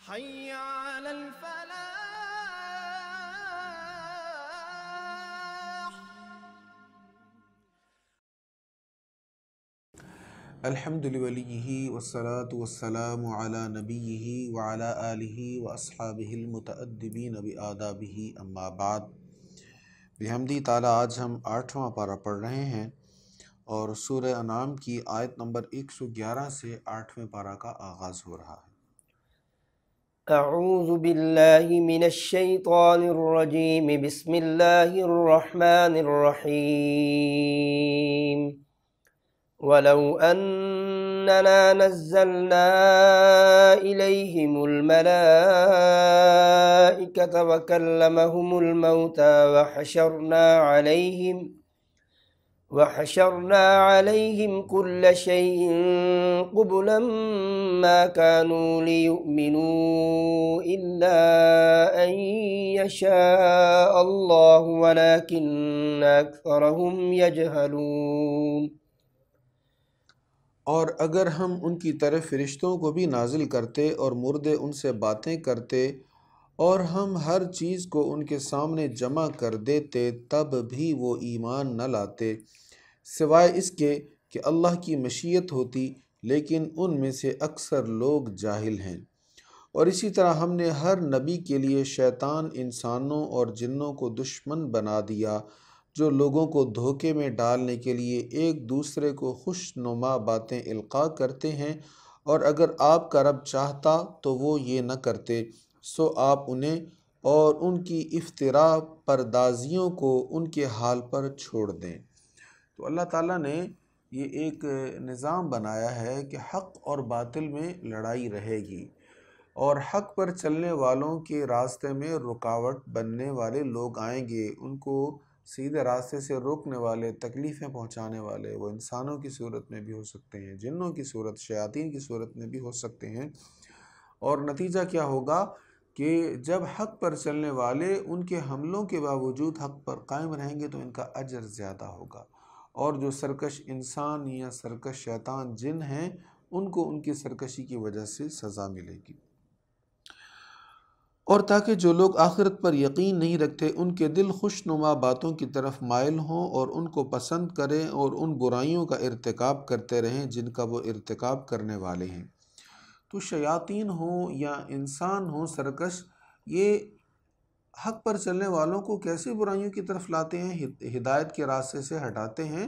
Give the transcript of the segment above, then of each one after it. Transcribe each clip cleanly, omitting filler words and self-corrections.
حي على الفلاح. الحمد لوليه والصلاة والسلام على نبيه وعلى آله وأصحابه المتأدبين بآدابه اما بعد. بحمدی تعالی آج ہم 8واں پارہ پڑھ رہے ہیں اور سورہ انعام کی آیت نمبر 111 سے 8ویں پارہ کا آغاز ہو رہا ہے. اعوذ باللہ من الشیطان الرجیم بسم اللہ الرحمن الرحیم ولو اننا نزلنا الیہم الملائکۃ وکلمہم الموتى وحشرنا عليهم كل شيء قبلا ما كانوا ليؤمنوا إلا أن يشاء الله ولكن أكثرهم يجهلون. اور اگر ہم ان کی طرف فرشتوں کو بھی نازل کرتے اور مردے ان سے باتیں کرتے اور ہم ہر چیز کو ان کے سامنے جمع کر دیتے تب بھی وہ ایمان نہ لاتے سوائے اس کے کہ اللہ کی مشیت ہوتی، لیکن ان میں سے اکثر لوگ جاہل ہیں. اور اسی طرح ہم نے ہر نبی کے لیے شیطان انسانوں اور جنوں کو دشمن بنا دیا جو لوگوں کو دھوکے میں ڈالنے کے لیے ایک دوسرے کو خوش نما باتیں القاء کرتے ہیں، اور اگر آپ کا رب چاہتا تو وہ یہ نہ کرتے، سو آپ انہیں اور ان کی افترا پردازیوں کو ان کے حال پر چھوڑ دیں. تو اللہ تعالیٰ نے یہ ایک نظام بنایا ہے کہ حق اور باطل میں لڑائی رہے گی، اور حق پر چلنے والوں کے راستے میں رکاوٹ بننے والے لوگ آئیں گے، ان کو سیدھے راستے سے روکنے والے، تکلیفیں پہنچانے والے. وہ انسانوں کی صورت میں بھی ہو سکتے ہیں، جنوں کی صورت، شیاطین کی صورت میں بھی ہو سکتے ہیں. اور نتیجہ کیا ہوگا کہ جب حق پر چلنے والے ان کے حملوں کے باوجود حق پر قائم رہیں گے تو ان کا اجر زیادہ ہوگا، اور جو سرکش انسان یا سرکش شیطان جن ہیں ان کو ان کی سرکشی کی وجہ سے سزا ملے گی. اور تاکہ جو لوگ آخرت پر یقین نہیں رکھتے ان کے دل خوش نما باتوں کی طرف مائل ہوں اور ان کو پسند کریں اور ان برائیوں کا ارتکاب کرتے رہیں جن کا وہ ارتکاب کرنے والے ہیں. تو شیاطین ہوں یا انسان ہوں سرکش، یہ حق پر چلنے والوں کو کیسے برائیوں کی طرف لاتے ہیں، ہدایت کے راستے سے ہٹاتے ہیں،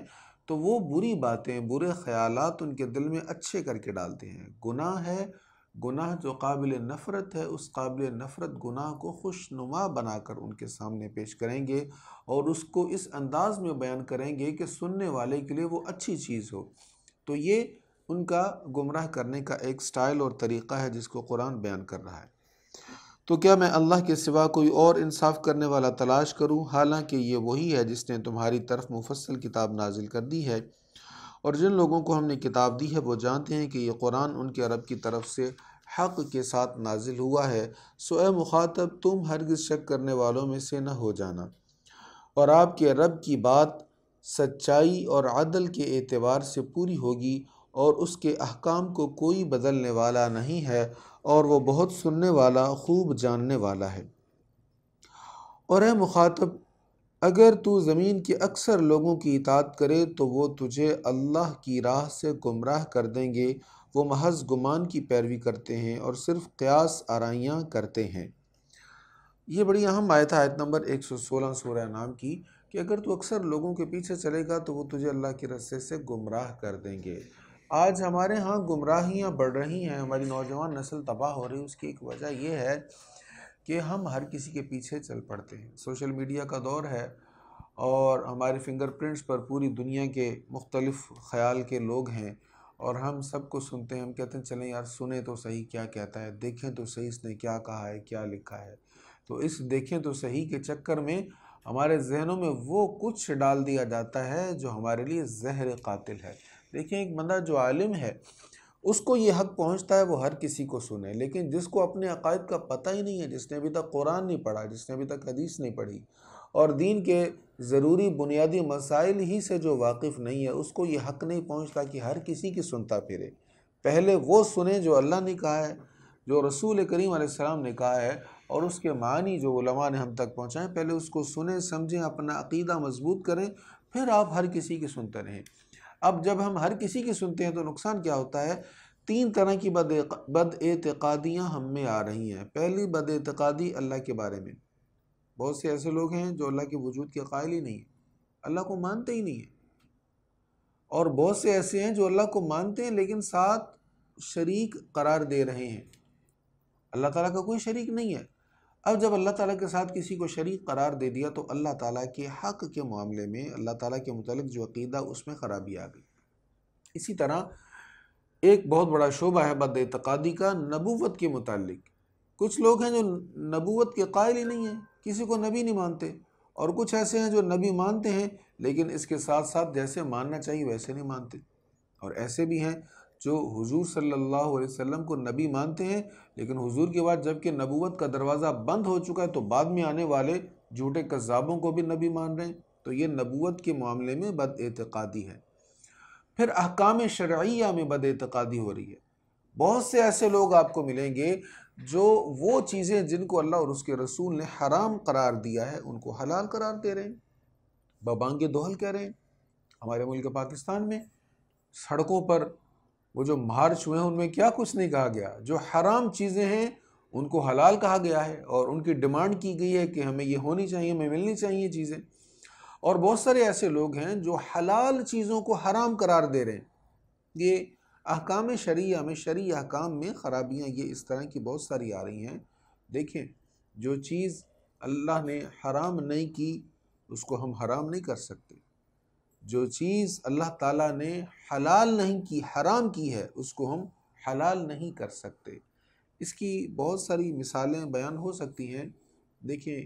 تو وہ بری باتیں، برے خیالات ان کے دل میں اچھے کر کے ڈالتے ہیں. گناہ ہے، گناہ جو قابل نفرت ہے، اس قابل نفرت گناہ کو خوش نما بنا کر ان کے سامنے پیش کریں گے اور اس کو اس انداز میں بیان کریں گے کہ سننے والے کے لیے وہ اچھی چیز ہو. تو یہ ان کا گمراہ کرنے کا ایک سٹائل اور طریقہ ہے جس کو قرآن بیان کر رہا ہے. تو کیا میں اللہ کے سوا کوئی اور انصاف کرنے والا تلاش کروں، حالانکہ یہ وہی ہے جس نے تمہاری طرف مفصل کتاب نازل کر دی ہے. اور جن لوگوں کو ہم نے کتاب دی ہے وہ جانتے ہیں کہ یہ قرآن ان کے رب کی طرف سے حق کے ساتھ نازل ہوا ہے. سو اے مخاطب، تم ہرگز شک کرنے والوں میں سے نہ ہو جانا، اور آپ کے رب کی بات سچائی اور عدل کے اعتبار سے پوری ہوگی، اور اس کے احکام کو کوئی بدلنے والا نہیں ہے، اور وہ بہت سننے والا، خوب جاننے والا ہے. اور اے مخاطب، اگر تو زمین کے اکثر لوگوں کی اطاعت کرے تو وہ تجھے اللہ کی راہ سے گمراہ کر دیں گے. وہ محض گمان کی پیروی کرتے ہیں اور صرف قیاس آرائیاں کرتے ہیں. یہ بڑی اہم آیت ہے، آیت نمبر 116 سورہ انعام کی، کہ اگر تو اکثر لوگوں کے پیچھے چلے گا تو وہ تجھے اللہ کے راستے سے گمراہ کر دیں گے. آج ہمارے ہاں گمراہیاں بڑھ رہی ہیں، ہماری نوجوان نسل تباہ ہو رہی ہے. اس کی ایک وجہ یہ ہے کہ ہم ہر کسی کے پیچھے چل پڑتے ہیں. سوشل میڈیا کا دور ہے اور ہمارے فنگر پرنٹس پر پوری دنیا کے مختلف خیال کے لوگ ہیں، اور ہم سب کو سنتے ہیں. ہم کہتے ہیں چلیں یار سنیں تو صحیح کیا کہتا ہے، دیکھیں تو صحیح اس نے کیا کہا ہے، کیا لکھا ہے. تو اس دیکھیں تو صحیح کے چکر میں ہمارے ذہنوں میں وہ کچھ ڈال دیا جاتا ہے جو ہمارے لیے زہر قاتل ہے. دیکھیں ایک بندہ جو عالم ہے اس کو یہ حق پہنچتا ہے وہ ہر کسی کو سنے، لیکن جس کو اپنے عقائد کا پتہ ہی نہیں ہے، جس نے ابھی تک قرآن نہیں پڑھا، جس نے ابھی تک حدیث نہیں پڑھی، اور دین کے ضروری بنیادی مسائل ہی سے جو واقف نہیں ہے، اس کو یہ حق نہیں پہنچتا کہ ہر کسی کی سنتا پھرے. پہلے وہ سنیں جو اللہ نے کہا ہے، جو رسول کریم علیہ السلام نے کہا ہے اور اس کے معنی جو علماء نے ہم تک پہنچائیں، پہلے اس کو سنیں، سمجھیں، اپنا عقیدہ مضبوط کریں، پھر آپ ہر کسی کی سنتے رہیں۔ اب جب ہم ہر کسی کی سنتے ہیں تو نقصان کیا ہوتا ہے؟ 3 طرح کی بد اعتقادیاں ہم میں آ رہی ہیں۔ پہلی بد اعتقادی اللہ کے بارے میں، بہت سے ایسے لوگ ہیں جو اللہ کے وجود کے قائل ہی نہیں ہیں، اللہ کو مانتے ہی نہیں ہیں، اور بہت سے ایسے ہیں جو اللہ کو مانتے ہیں لیکن ساتھ شریک قرار دے رہے ہیں۔ اللہ تعالیٰ کا کوئی شریک نہیں ہے۔ اب جب اللہ تعالیٰ کے ساتھ کسی کو شریک قرار دے دیا تو اللہ تعالیٰ کے حق کے معاملے میں، اللہ تعالیٰ کے متعلق جو عقیدہ، اس میں خرابی آ گئی۔ اسی طرح ایک بہت بڑا شعبہ ہے بد اعتقادی کا نبوت کے متعلق۔ کچھ لوگ ہیں جو نبوت کے قائل ہی نہیں ہیں، کسی کو نبی نہیں مانتے، اور کچھ ایسے ہیں جو نبی مانتے ہیں لیکن اس کے ساتھ ساتھ جیسے ماننا چاہیے ویسے نہیں مانتے، اور ایسے بھی ہیں جو حضور صلی اللہ علیہ وسلم کو نبی مانتے ہیں لیکن حضور کے بعد جب کہ نبوت کا دروازہ بند ہو چکا ہے تو بعد میں آنے والے جھوٹے کذابوں کو بھی نبی مان رہے ہیں، تو یہ نبوت کے معاملے میں بد اعتقادی ہے۔ پھر احکام شرعیہ میں بد اعتقادی ہو رہی ہے۔ بہت سے ایسے لوگ آپ کو ملیں گے جو وہ چیزیں جن کو اللہ اور اس کے رسول نے حرام قرار دیا ہے ان کو حلال قرار دے رہے ہیں، ببانگ دوہل کہہ رہے ہیں۔ ہمارے ملک پاکستان میں سڑکوں پر وہ جو مارچ ہوئے ہیں ان میں کیا کچھ نہیں کہا گیا، جو حرام چیزیں ہیں ان کو حلال کہا گیا ہے، اور ان کی ڈیمانڈ کی گئی ہے کہ ہمیں یہ ہونی چاہیے، ہمیں ملنی چاہیے چیزیں۔ اور بہت سارے ایسے لوگ ہیں جو حلال چیزوں کو حرام قرار دے رہے ہیں۔ یہ احکام شرعیہ میں، شرعی احکام میں خرابیاں یہ اس طرح کی بہت ساری آ رہی ہیں۔ دیکھیں، جو چیز اللہ نے حرام نہیں کی اس کو ہم حرام نہیں کر سکتے، جو چیز اللہ تعالیٰ نے حلال نہیں کی، حرام کی ہے، اس کو ہم حلال نہیں کر سکتے۔ اس کی بہت ساری مثالیں بیان ہو سکتی ہیں۔ دیکھیں،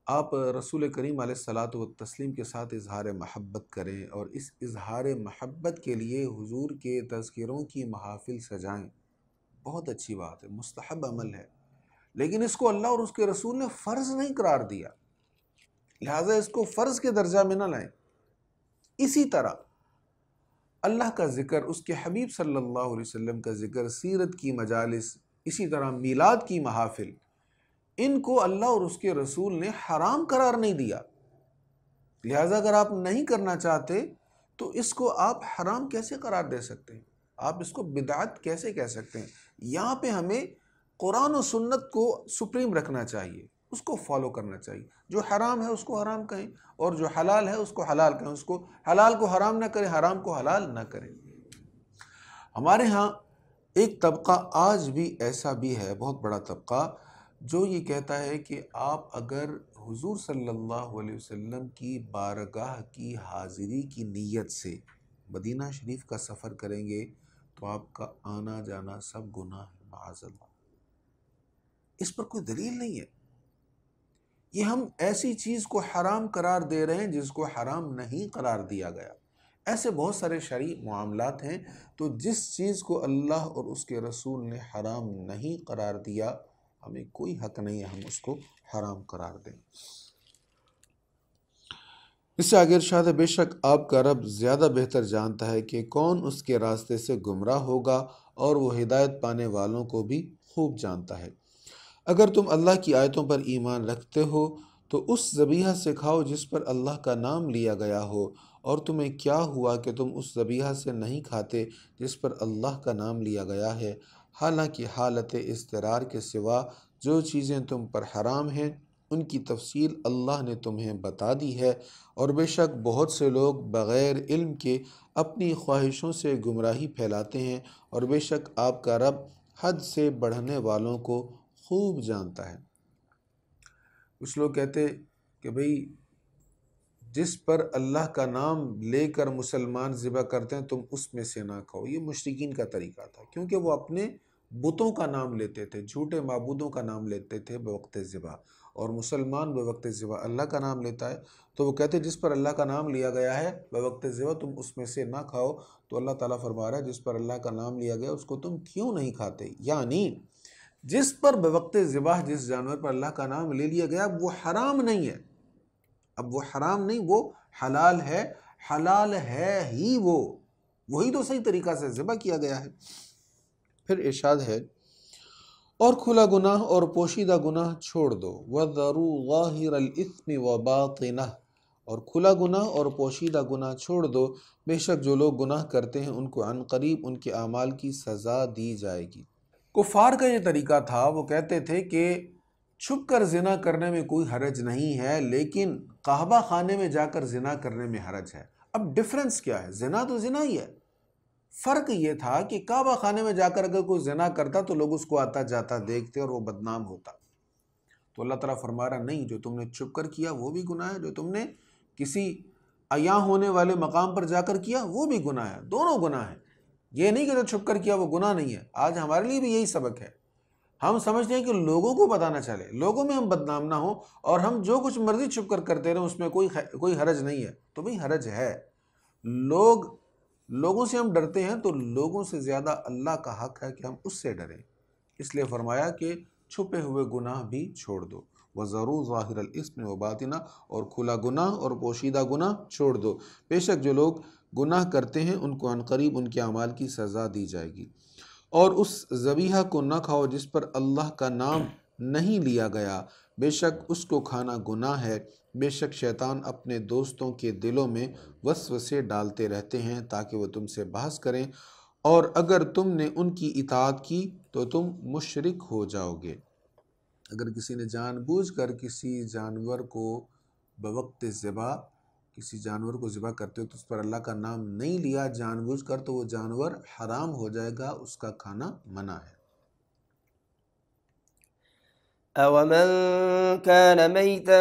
آپ رسول کریم علیہ الصلاۃ والتسلیم کے ساتھ اظہار محبت کریں، اور اس اظہار محبت کے لیے حضور کے تذکروں کی محافل سجائیں، بہت اچھی بات ہے، مستحب عمل ہے، لیکن اس کو اللہ اور اس کے رسول نے فرض نہیں قرار دیا، لہٰذا اس کو فرض کے درجہ میں نہ لائیں۔ اسی طرح اللہ کا ذکر، اس کے حبیب صلی اللہ علیہ وسلم کا ذکر، سیرت کی مجالس، اسی طرح میلاد کی محافل، ان کو اللہ اور اس کے رسول نے حرام قرار نہیں دیا، لہٰذا اگر آپ نہیں کرنا چاہتے تو اس کو آپ حرام کیسے قرار دے سکتے ہیں؟ آپ اس کو بدعت کیسے کہہ سکتے ہیں؟ یہاں پہ ہمیں قرآن و سنت کو سپریم رکھنا چاہیے، اس کو فالو کرنا چاہیے۔ جو حرام ہے اس کو حرام کہیں، اور جو حلال ہے اس کو حلال کہیں، اس کو حلال کو حرام نہ کریں، حرام کو حلال نہ کریں۔ ہمارے ہاں ایک طبقہ آج بھی ایسا بھی ہے، بہت بڑا طبقہ، جو یہ کہتا ہے کہ آپ اگر حضور صلی اللہ علیہ وسلم کی بارگاہ کی حاضری کی نیت سے مدینہ شریف کا سفر کریں گے تو آپ کا آنا جانا سب گناہ ہے، معاذ اللہ۔ اس پر کوئی دلیل نہیں ہے۔ یہ ہم ایسی چیز کو حرام قرار دے رہے ہیں جس کو حرام نہیں قرار دیا گیا۔ ایسے بہت سارے شرعی معاملات ہیں، تو جس چیز کو اللہ اور اس کے رسول نے حرام نہیں قرار دیا، ہمیں کوئی حق نہیں ہے ہم اس کو حرام قرار دیں۔ اس سے آگے ارشاد ہے، بے شک آپ کا رب زیادہ بہتر جانتا ہے کہ کون اس کے راستے سے گمراہ ہوگا، اور وہ ہدایت پانے والوں کو بھی خوب جانتا ہے۔ اگر تم اللہ کی آیتوں پر ایمان رکھتے ہو تو اس ذبیحہ سے کھاؤ جس پر اللہ کا نام لیا گیا ہو، اور تمہیں کیا ہوا کہ تم اس ذبیحہ سے نہیں کھاتے جس پر اللہ کا نام لیا گیا ہے؟ حالانکہ حالت اضطرار کے سوا جو چیزیں تم پر حرام ہیں ان کی تفصیل اللہ نے تمہیں بتا دی ہے، اور بے شک بہت سے لوگ بغیر علم کے اپنی خواہشوں سے گمراہی پھیلاتے ہیں، اور بے شک آپ کا رب حد سے بڑھنے والوں کو خوب جانتا ہے۔ کچھ لوگ کہتے کہ بھئی جس پر اللہ کا نام لے کر مسلمان ذبح کرتے ہیں تم اس میں سے نہ کھاؤ۔ یہ مشرکین کا طریقہ تھا، کیونکہ وہ اپنے بتوں کا نام لیتے تھے، جھوٹے معبودوں کا نام لیتے تھے بوقت ذبح، اور مسلمان بوقت ذبح اللہ کا نام لیتا ہے، تو وہ کہتے جس پر اللہ کا نام لیا گیا ہے بوقت ذبح تم اس میں سے نہ کھاؤ۔ تو اللہ تعالیٰ فرما رہا ہے جس پر اللہ کا نام لیا گیا اس کو تم کیوں نہیں کھاتے؟ یعنی جس پر بوقت ذبح جس جانور پر اللہ کا نام لے لیا گیا وہ حرام نہیں ہے، اب وہ حرام نہیں، وہ حلال ہے، حلال ہے ہی وہ، وہی تو صحیح طریقہ سے ذبح کیا گیا ہے۔ پھر ارشاد ہے اور کھلا گناہ اور پوشیدہ گناہ چھوڑ دو، وَذَرُوا ظَاهِرَ الْإِثْمِ وَبَاطِنَهُ، اور کھلا گناہ اور پوشیدہ گناہ چھوڑ دو، بے شک جو لوگ گناہ کرتے ہیں ان کو عن قریب ان کے اعمال کی سزا دی جائے گی۔ کفار کا یہ طریقہ تھا، وہ کہتے تھے کہ چھپ کر زنا کرنے میں کوئی حرج نہیں ہے، لیکن کعبہ خانے میں جا کر زنا کرنے میں حرج ہے۔ اب ڈیفرنس کیا ہے؟ زنا تو زنا ہی ہے، فرق یہ تھا کہ کعبہ خانے میں جا کر اگر کوئی زنا کرتا تو لوگ اس کو آتا جاتا دیکھتے اور وہ بدنام ہوتا، تو اللہ تعالیٰ فرما رہا نہیں، جو تم نے چھپ کر کیا وہ بھی گناہ ہے، جو تم نے کسی عیاں ہونے والے مقام پر جا کر کیا وہ بھی گناہ ہے، دونوں گناہ ہیں۔ یہ نہیں کہ جو چھپ کر کیا وہ گناہ نہیں ہے۔ آج ہمارے لیے بھی یہی سبق ہے، ہم سمجھتے ہیں کہ لوگوں کو پتہ نہ چلے، لوگوں میں ہم بدنام نہ ہوں، اور ہم جو کچھ مرضی چھپ کر کرتے رہیں اس میں کوئی حرج نہیں ہے۔ تو بھئی حرج ہے، لوگوں سے ہم ڈرتے ہیں تو لوگوں سے زیادہ اللہ کا حق ہے کہ ہم اس سے ڈریں، اس لیے فرمایا کہ چھپے ہوئے گناہ بھی چھوڑ دو، وَذَرُوا ظَاهِرَ الْإِثْمِ وَبَاطِنَهُ، اور کھلا گناہ اور پوشیدہ گناہ چھوڑ دو، بے شک جو لوگ گناہ کرتے ہیں ان کو عن قریب ان کے اعمال کی سزا دی جائے گی۔ اور اس ذبیحہ کو نہ کھاؤ جس پر اللہ کا نام نہیں لیا گیا، بے شک اس کو کھانا گناہ ہے، بے شک شیطان اپنے دوستوں کے دلوں میں وسوسے ڈالتے رہتے ہیں تاکہ وہ تم سے بحث کریں، اور اگر تم نے ان کی اطاعت کی تو تم مشرک ہو جاؤ گے۔ اگر کسی نے جان بوجھ کر کسی جانور کو بوقت ذبح، کسی جانور کو ذبح کرتے ہو تو اس پر اللہ کا نام نہیں لیا جان بوجھ کر، تو وہ جانور حرام ہو جائے گا، اس کا کھانا منع ہے۔ أَوَمَنْ كَانَ مَيْتًا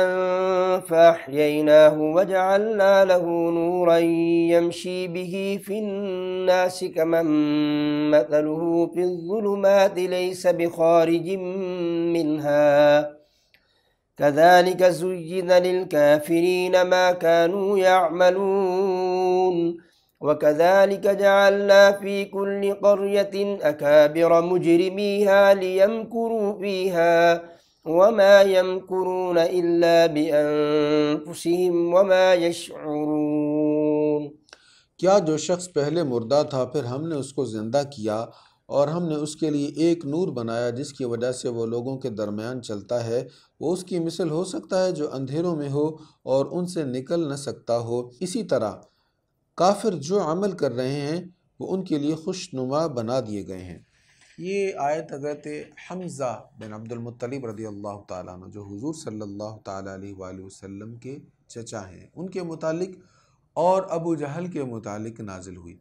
فَأَحْيَيْنَاهُ وَجَعَلْنَا لَهُ نُورًا يَمْشِي بِهِ فِي النَّاسِ كَمَنْ مَثَلُهُ فِي الظُّلُمَاتِ لَيْسَ بِخَارِجٍ مِّنْهَا كَذَلِكَ زُيِّنَ لِلْكَافِرِينَ مَا كَانُوا يَعْمَلُونَ وَكَذَلِكَ جَعَلْنَا فِي كُلِّ قَرْيَةٍ أَكَابِرَ مُجْرِمِيهَا لِيَمْكُرُوا فِيهَا وَمَا يَمْكُرُونَ إِلَّا بِأَنفُسِهِمْ وَمَا يَشْعُرُونَ۔ کیا جو شخص پہلے مردہ تھا پھر ہم نے اس کو زندہ کیا اور ہم نے اس کے لیے ایک نور بنایا جس کی وجہ سے وہ لوگوں کے درمیان چلتا ہے، وہ اس کی مثل ہو سکتا ہے جو اندھیروں میں ہو اور ان سے نکل نہ سکتا ہو؟ اسی طرح کافر جو عمل کر رہے ہیں وہ ان کے لیے خوشنما بنا دیے گئے ہیں۔ یہ آیت حضرت حمزہ بن عبد المطلب رضی اللہ تعالیٰ عنہ، جو حضور صلی اللہ تعالیٰ علیہ وآلہ وسلم کے چچا ہیں، ان کے متعلق اور ابو جہل کے متعلق نازل ہوئی۔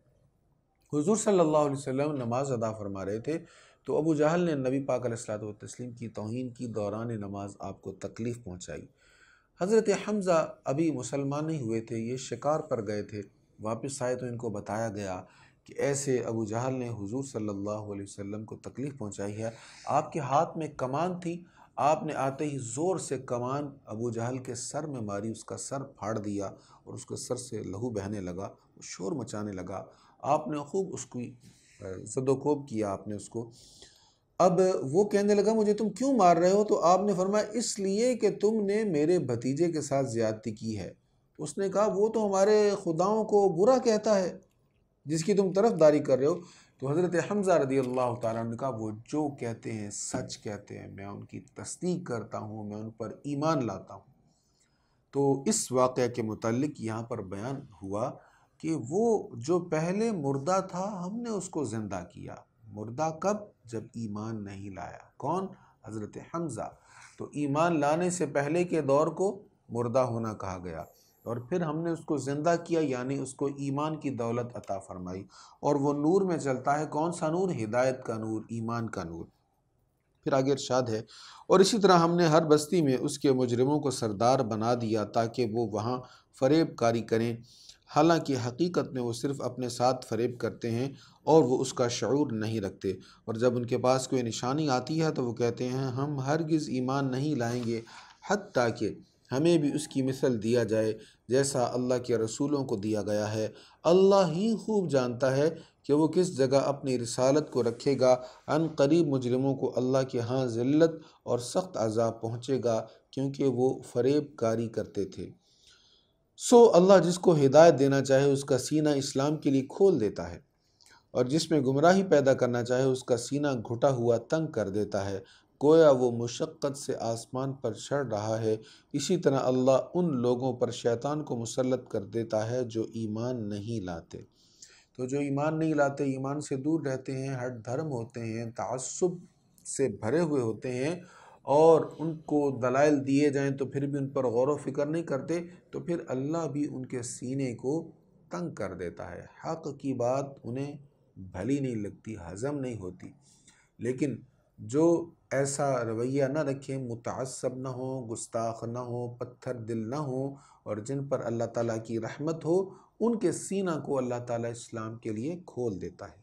حضور صلی اللہ علیہ وسلم نماز ادا فرما رہے تھے تو ابو جہل نے نبی پاک علیہ الصلوۃ والتسلیم کی توہین کی، دوران نماز آپ کو تکلیف پہنچائی۔ حضرت حمزہ ابھی مسلمان نہیں ہوئے تھے، یہ شکار پر گئے تھے، واپس آئے تو ان کو بتایا گیا کہ ایسے ابو جہل نے حضور صلی اللہ علیہ وسلم کو تکلیف پہنچائی ہے۔ آپ کے ہاتھ میں کمان تھی، آپ نے آتے ہی زور سے کمان ابو جہل کے سر میں ماری، اس کا سر پھاڑ دیا اور اس کے سر سے لہو بہنے لگا، وہ شور مچانے لگا۔ آپ نے خوب اس کی زد و کوب کیا آپ نے اس کو۔ اب وہ کہنے لگا مجھے تم کیوں مار رہے ہو؟ تو آپ نے فرمایا اس لیے کہ تم نے میرے بھتیجے کے ساتھ زیادتی کی ہے۔ اس نے کہا وہ تو ہمارے خداؤں کو برا کہتا ہے جس کی تم طرف داری کر رہے ہو۔ تو حضرت حمزہ رضی اللہ تعالیٰ عنہ نے کہا وہ جو کہتے ہیں سچ کہتے ہیں، میں ان کی تصدیق کرتا ہوں، میں ان پر ایمان لاتا ہوں۔ تو اس واقعہ کے متعلق یہاں پر بیان ہوا کہ وہ جو پہلے مردہ تھا ہم نے اس کو زندہ کیا۔ مردہ کب؟ جب ایمان نہیں لایا۔ کون؟ حضرت حمزہ۔ تو ایمان لانے سے پہلے کے دور کو مردہ ہونا کہا گیا، اور پھر ہم نے اس کو زندہ کیا، یعنی اس کو ایمان کی دولت عطا فرمائی، اور وہ نور میں چلتا ہے۔ کون سا نور؟ ہدایت کا نور، ایمان کا نور۔ پھر آگے ارشاد ہے اور اسی طرح ہم نے ہر بستی میں اس کے مجرموں کو سردار بنا دیا تاکہ وہ وہاں فریب کاری کریں، حالانکہ حقیقت میں وہ صرف اپنے ساتھ فریب کرتے ہیں اور وہ اس کا شعور نہیں رکھتے۔ اور جب ان کے پاس کوئی نشانی آتی ہے تو وہ کہتے ہیں ہم ہرگز ایمان نہیں لائیں گے حتیٰ کہ ہمیں بھی اس کی مثل دیا جائے جیسا اللہ کے رسولوں کو دیا گیا ہے۔ اللہ ہی خوب جانتا ہے کہ وہ کس جگہ اپنی رسالت کو رکھے گا۔ عن قریب مجرموں کو اللہ کے ہاں ذلت اور سخت عذاب پہنچے گا کیونکہ وہ فریب کاری کرتے تھے۔ سو اللہ جس کو ہدایت دینا چاہے اس کا سینہ اسلام کے لیے کھول دیتا ہے، اور جس میں گمراہی پیدا کرنا چاہے اس کا سینہ گھٹا ہوا تنگ کر دیتا ہے، گویا وہ مشقت سے آسمان پر چڑھ رہا ہے۔ اسی طرح اللہ ان لوگوں پر شیطان کو مسلط کر دیتا ہے جو ایمان نہیں لاتے۔ تو جو ایمان نہیں لاتے، ایمان سے دور رہتے ہیں، ہٹ دھرم ہوتے ہیں، تعصب سے بھرے ہوئے ہوتے ہیں، اور ان کو دلائل دیے جائیں تو پھر بھی ان پر غور و فکر نہیں کرتے، تو پھر اللہ بھی ان کے سینے کو تنگ کر دیتا ہے۔ حق کی بات انہیں بھلی نہیں لگتی، ہضم نہیں ہوتی۔ لیکن جو ایسا رویہ نہ رکھیں، متعصب نہ ہوں، گستاخ نہ ہوں، پتھر دل نہ ہوں، اور جن پر اللہ تعالیٰ کی رحمت ہو، ان کے سینہ کو اللہ تعالیٰ اسلام کے لیے کھول دیتا ہے۔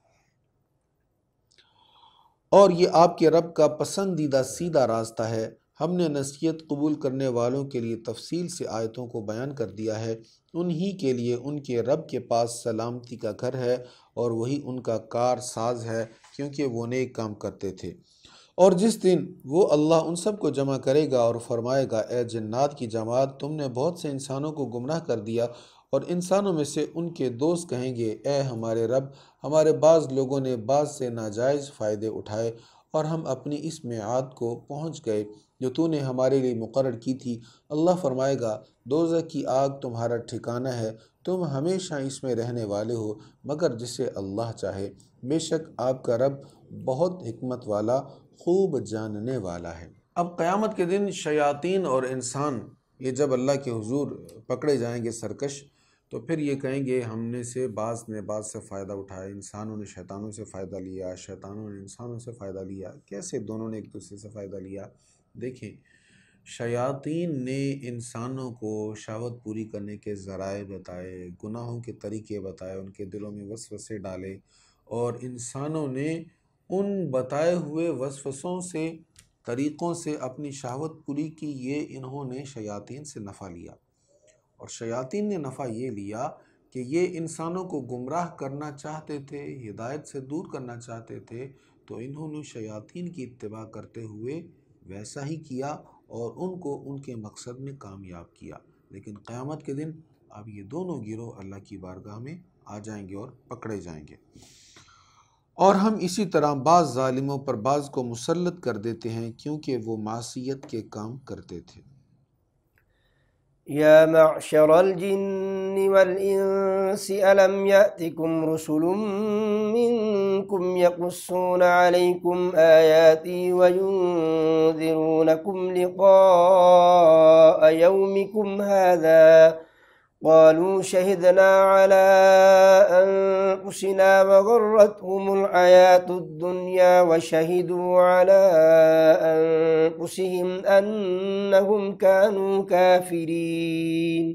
اور یہ آپ کے رب کا پسندیدہ سیدھا راستہ ہے۔ ہم نے نصیحت قبول کرنے والوں کے لیے تفصیل سے آیتوں کو بیان کر دیا ہے۔ انہی کے لیے ان کے رب کے پاس سلامتی کا گھر ہے، اور وہی ان کا کار ساز ہے، کیونکہ وہ نیک کام کرتے تھے۔ اور جس دن وہ اللہ ان سب کو جمع کرے گا اور فرمائے گا، اے جنات کی جماعت، تم نے بہت سے انسانوں کو گمراہ کر دیا، اور انسانوں میں سے ان کے دوست کہیں گے، اے ہمارے رب، ہمارے بعض لوگوں نے بعض سے ناجائز فائدے اٹھائے، اور ہم اپنی اس میعاد کو پہنچ گئے جو تو نے ہمارے لیے مقرر کی تھی۔ اللہ فرمائے گا، دوزخ کی آگ تمہارا ٹھکانہ ہے، تم ہمیشہ اس میں رہنے والے ہو، مگر جسے اللہ چاہے۔ بے شک آپ کا رب بہت حکمت والا، خوب جاننے والا ہے۔ اب قیامت کے دن شیاطین اور انسان یہ جب اللہ کے حضور پکڑے جائیں گے سرکش، تو پھر یہ کہیں گے، ہم نے سے بعض نے بعض سے فائدہ اٹھایا، انسانوں نے شیطانوں سے فائدہ لیا، شیطانوں نے انسانوں سے فائدہ لیا۔ کیسے دونوں نے ایک دوسرے سے فائدہ لیا؟ دیکھیں، شیاطین نے انسانوں کو شہوت پوری کرنے کے ذرائع بتائے، گناہوں کے طریقے بتائے، ان کے دلوں میں وسوسے ڈالے، اور انسانوں نے ان بتائے ہوئے وسوسوں سے، طریقوں سے اپنی شہوت پوری کی۔ یہ انہوں نے شیاطین سے نفع لیا، اور شیاطین نے نفع یہ لیا کہ یہ انسانوں کو گمراہ کرنا چاہتے تھے، ہدایت سے دور کرنا چاہتے تھے، تو انہوں نے شیاطین کی اتباع کرتے ہوئے ویسا ہی کیا، اور ان کو ان کے مقصد میں کامیاب کیا۔ لیکن قیامت کے دن اب یہ دونوں گروہ اللہ کی بارگاہ میں آ جائیں گے اور پکڑے جائیں گے، اور ہم اسی طرح بعض ظالموں پر بعض کو مسلط کر دیتے ہیں، کیونکہ وہ معصیت کے کام کرتے تھے۔ يا معشر الجن والإنس ألم يأتكم رسل منكم يقصون عليكم آياتي وينذرونكم لقاء يومكم هذا قالوا شهدنا على أنفسنا وغرتهم الحياة الدنيا وشهدوا على أنفسهم أنهم كانوا كافرين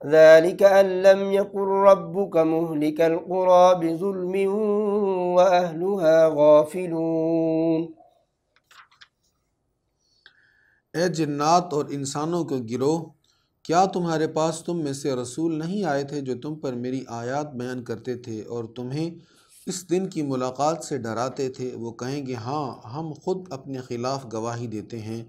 ذلك أن لم يكن ربك مهلك القرى بظلم وأهلها غافلون۔ اے جنات اور انسانوں کے گروہ، کیا تمہارے پاس تم میں سے رسول نہیں آئے تھے جو تم پر میری آیات بیان کرتے تھے اور تمہیں اس دن کی ملاقات سے ڈراتے تھے؟ وہ کہیں گے، ہاں، ہم خود اپنے خلاف گواہی دیتے ہیں،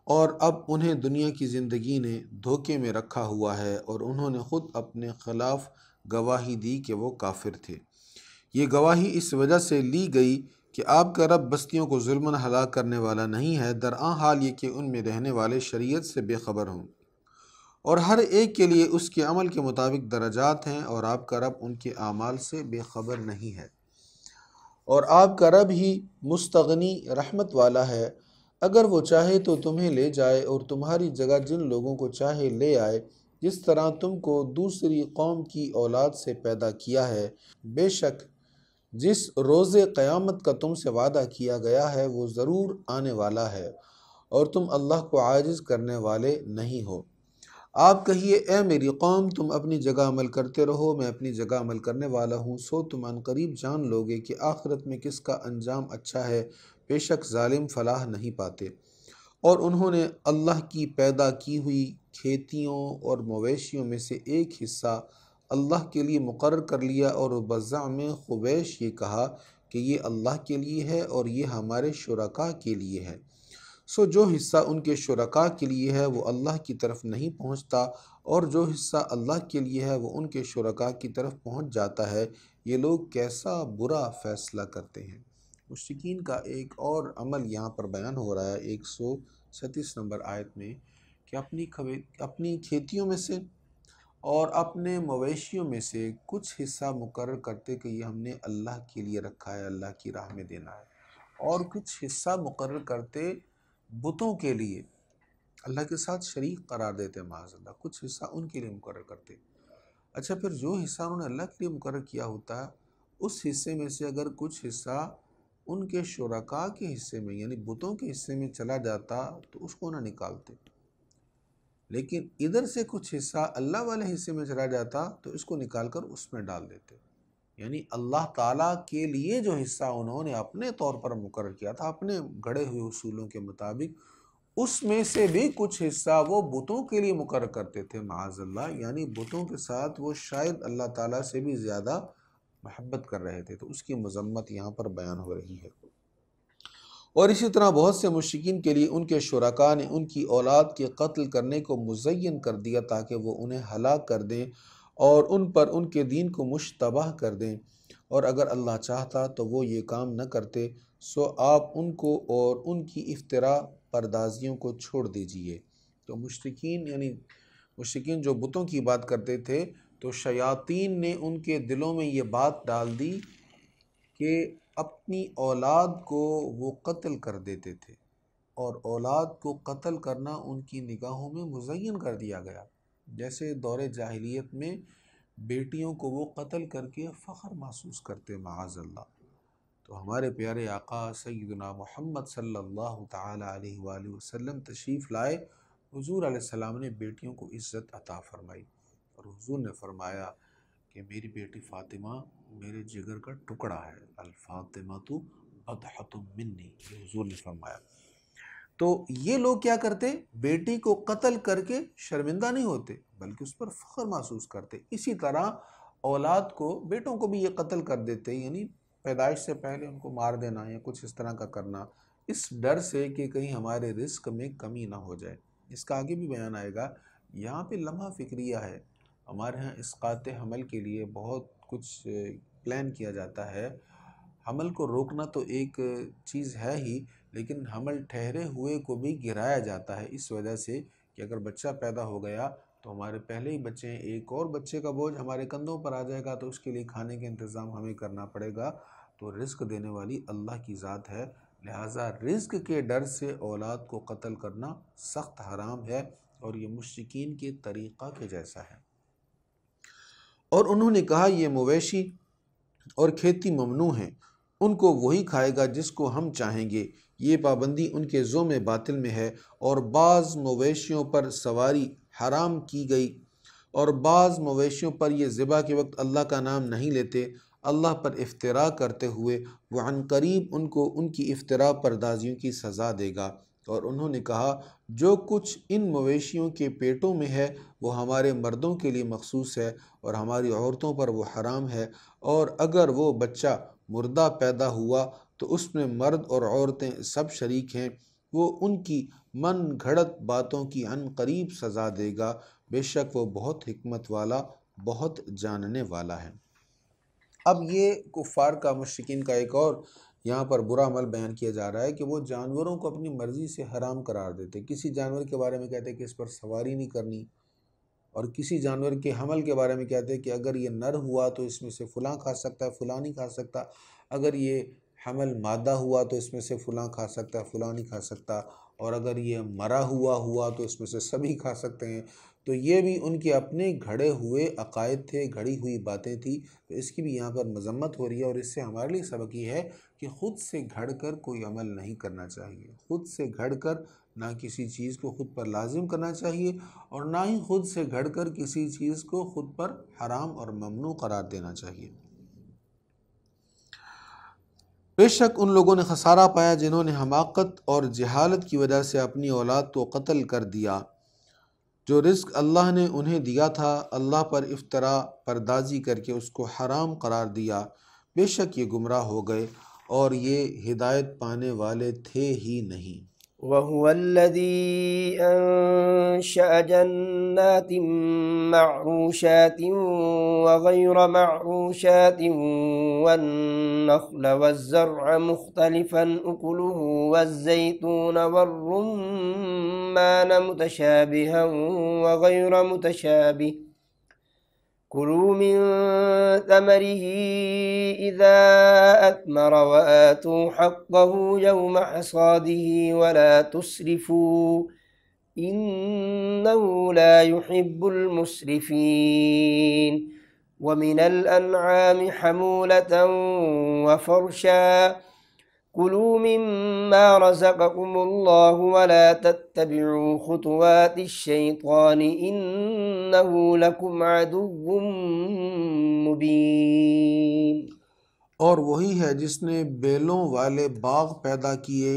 اور اب انہیں دنیا کی زندگی نے دھوکے میں رکھا ہوا ہے، اور انہوں نے خود اپنے خلاف گواہی دی کہ وہ کافر تھے۔ یہ گواہی اس وجہ سے لی گئی کہ آپ کا رب بستیوں کو ظلماً ہلاک کرنے والا نہیں ہے، درآں حال یہ کہ ان میں رہنے والے شریعت سے بے خبر ہوں، اور ہر ایک کے لیے اس کے عمل کے مطابق درجات ہیں، اور آپ کا رب ان کے اعمال سے بے خبر نہیں ہے، اور آپ کا رب ہی مستغنی رحمت والا ہے۔ اگر وہ چاہے تو تمہیں لے جائے اور تمہاری جگہ جن لوگوں کو چاہے لے آئے، جس طرح تم کو دوسری قوم کی اولاد سے پیدا کیا ہے۔ بے شک جس روز قیامت کا تم سے وعدہ کیا گیا ہے وہ ضرور آنے والا ہے، اور تم اللہ کو عاجز کرنے والے نہیں ہو۔ آپ کہیے، اے میری قوم، تم اپنی جگہ عمل کرتے رہو، میں اپنی جگہ عمل کرنے والا ہوں، سو تم عنقریب جان لوگے کہ آخرت میں کس کا انجام اچھا ہے۔ بے شک ظالم فلاح نہیں پاتے۔ اور انہوں نے اللہ کی پیدا کی ہوئی کھیتیوں اور مویشیوں میں سے ایک حصہ اللہ کے لیے مقرر کر لیا، اور بزعم خبیث یہ کہا کہ یہ اللہ کے لیے ہے اور یہ ہمارے شرکاء کے لیے ہے۔ سو جو حصہ ان کے شرکاء کے لیے ہے وہ اللہ کی طرف نہیں پہنچتا، اور جو حصہ اللہ کے لیے ہے وہ ان کے شرکاء کی طرف پہنچ جاتا ہے۔ یہ لوگ کیسا برا فیصلہ کرتے ہیں۔ مشرکین کا ایک اور عمل یہاں پر بیان ہو رہا ہے 136 نمبر آیت میں، کہ اپنی کھیتیوں میں سے اور اپنے مویشیوں میں سے کچھ حصہ مقرر کرتے کہ یہ ہم نے اللہ کے لیے رکھا ہے، اللہ کی راہ میں دینا ہے، اور کچھ حصہ مقرر کرتے بتوں کے لیے، اللہ کے ساتھ شریک قرار دیتے معاذ اللہ، کچھ حصہ ان کے لیے مقرر کرتے۔ اچھا، پھر جو حصہ انہوں نے اللہ کے لیے مقرر کیا ہوتا ہے، اس حصے میں سے اگر کچھ حصہ ان کے شرکاء کے حصے میں یعنی بتوں کے حصے میں چلا جاتا تو اس کو نہ نکالتے، لیکن ادھر سے کچھ حصہ اللہ والے حصے میں چلا جاتا تو اس کو نکال کر اس میں ڈال دیتے۔ یعنی اللہ تعالیٰ کے لیے جو حصہ انہوں نے اپنے طور پر مقرر کیا تھا اپنے گھڑے ہوئے اصولوں کے مطابق، اس میں سے بھی کچھ حصہ وہ بتوں کے لیے مقرر کرتے تھے معاذ اللہ، یعنی بتوں کے ساتھ وہ شاید اللہ تعالیٰ سے بھی زیادہ محبت کر رہے تھے، تو اس کی مذمت یہاں پر بیان ہو رہی ہے۔ اور اسی طرح بہت سے مشرکین کے لیے ان کے شرکاء نے ان کی اولاد کے قتل کرنے کو مزین کر دیا تاکہ وہ انہیں ہلاک کر دیں اور ان پر ان کے دین کو مشتبہ کر دیں، اور اگر اللہ چاہتا تو وہ یہ کام نہ کرتے، سو آپ ان کو اور ان کی افتراء پردازیوں کو چھوڑ دیجئے۔ تو مشرکین جو بتوں کی بات کرتے تھے، تو شیاطین نے ان کے دلوں میں یہ بات ڈال دی کہ اپنی اولاد کو وہ قتل کر دیتے تھے، اور اولاد کو قتل کرنا ان کی نگاہوں میں مزین کر دیا گیا، جیسے دور جاہلیت میں بیٹیوں کو وہ قتل کر کے فخر محسوس کرتے معاذ اللہ۔ تو ہمارے پیارے آقا سیدنا محمد صلی اللہ تعالی علیہ وآلہ وسلم تشریف لائے، حضور علیہ السلام نے بیٹیوں کو عزت عطا فرمائی، اور حضور نے فرمایا کہ میری بیٹی فاطمہ میرے جگر کا ٹکڑا ہے، الفاطمۃ بضعۃ منی، یہ حضور نے فرمایا۔ تو یہ لوگ کیا کرتے؟ بیٹی کو قتل کر کے شرمندہ نہیں ہوتے بلکہ اس پر فخر محسوس کرتے۔ اسی طرح اولاد کو، بیٹوں کو بھی یہ قتل کر دیتے، یعنی پیدائش سے پہلے ان کو مار دینا یا کچھ اس طرح کا کرنا، اس ڈر سے کہ کہیں ہمارے رزق میں کمی نہ ہو جائے۔ اس کا آگے بھی بیان آئے گا۔ یہاں پہ لمحہ فکریہ ہے، ہمارے ہاں اسقاط حمل کے لیے بہت کچھ پلان کیا جاتا ہے۔ حمل کو روکنا تو ایک چیز ہے ہی، لیکن حمل ٹھہرے ہوئے کو بھی گرایا جاتا ہے، اس وجہ سے کہ اگر بچہ پیدا ہو گیا تو ہمارے پہلے ہی بچے ہیں، ایک اور بچے کا بوجھ ہمارے کندھوں پر آ جائے گا، تو اس کے لیے کھانے کا انتظام ہمیں کرنا پڑے گا۔ تو رزق دینے والی اللہ کی ذات ہے، لہٰذا رزق کے ڈر سے اولاد کو قتل کرنا سخت حرام ہے، اور یہ مشرکین کے طریقہ کے جیسا ہے۔ اور انہوں نے کہا یہ مویشی اور کھیتی ممنوع ہیں، ان کو وہی کھائے گا جس کو ہم چاہیں گے، یہ پابندی ان کے ذوم باطل میں ہے، اور بعض مویشیوں پر سواری حرام کی گئی، اور بعض مویشیوں پر یہ ذبح کے وقت اللہ کا نام نہیں لیتے، اللہ پر افتراء کرتے ہوئے وہ عن قریب ان کو ان کی افتراء پردازیوں کی سزا دے گا۔ اور انہوں نے کہا جو کچھ ان مویشیوں کے پیٹوں میں ہے وہ ہمارے مردوں کے لیے مخصوص ہے اور ہماری عورتوں پر وہ حرام ہے، اور اگر وہ بچہ مردہ پیدا ہوا تو اس میں مرد اور عورتیں سب شریک ہیں، وہ ان کی من گھڑت باتوں کی عن قریب سزا دے گا، بے شک وہ بہت حکمت والا بہت جاننے والا ہے۔ اب یہ کفار کا، مشرکین کا ایک اور یہاں پر برا عمل بیان کیا جا رہا ہے کہ وہ جانوروں کو اپنی مرضی سے حرام قرار دیتے، کسی جانور کے بارے میں کہتے ہیں کہ اس پر سواری نہیں کرنی، اور کسی جانور کے حمل کے بارے میں کہتے ہیں کہ اگر یہ نر ہوا تو اس میں سے فلاں کھا سکتا ہے، فلاں نہیں کھا سکتا، اگر یہ حمل مادہ ہوا تو اس میں سے فلاں کھا سکتا ہے، فلاں نہیں کھا سکتا، اور اگر یہ مرا ہوا تو اس میں سے سبھی کھا سکتے ہیں۔ تو یہ بھی ان کے اپنے گھڑے ہوئے عقائد تھے، گھڑی ہوئی باتیں تھیں، تو اس کی بھی یہاں پر مذمت ہو رہی ہے، اور اس سے ہمارے لیے سبق یہ ہے کہ خود سے گھڑ کر کوئی عمل نہیں کرنا چاہیے، خود سے گھڑ کر نہ کسی چیز کو خود پر لازم کرنا چاہیے، اور نہ ہی خود سے گھڑ کر کسی چیز کو خود پر حرام اور ممنوع قرار دینا چاہیے۔ بے شک ان لوگوں نے خسارہ پایا جنہوں نے حماقت اور جہالت کی وجہ سے اپنی اولاد کو قتل کر دیا، جو رزق اللہ نے انہیں دیا تھا اللہ پر افتراء پردازی کر کے اس کو حرام قرار دیا، بے شک یہ گمراہ ہو گئے اور یہ ہدایت پانے والے تھے ہی نہیں۔ وهو الذي أنشأ جنات معروشات وغير معروشات والنخل والزرع مختلفا أكله والزيتون والرمان متشابها وغير متشابه كلوا من ثمره إذا أثمر وآتوا حقه يوم حصاده ولا تسرفوا إنه لا يحب المسرفين ومن الأنعام حمولة وفرشا كلوا مما رزقكم الله ولا تتبعوا خطوات الشيطان إنه لكم عدو مبين۔ اور وہی ہے جس نے بیلوں والے باغ پیدا کیے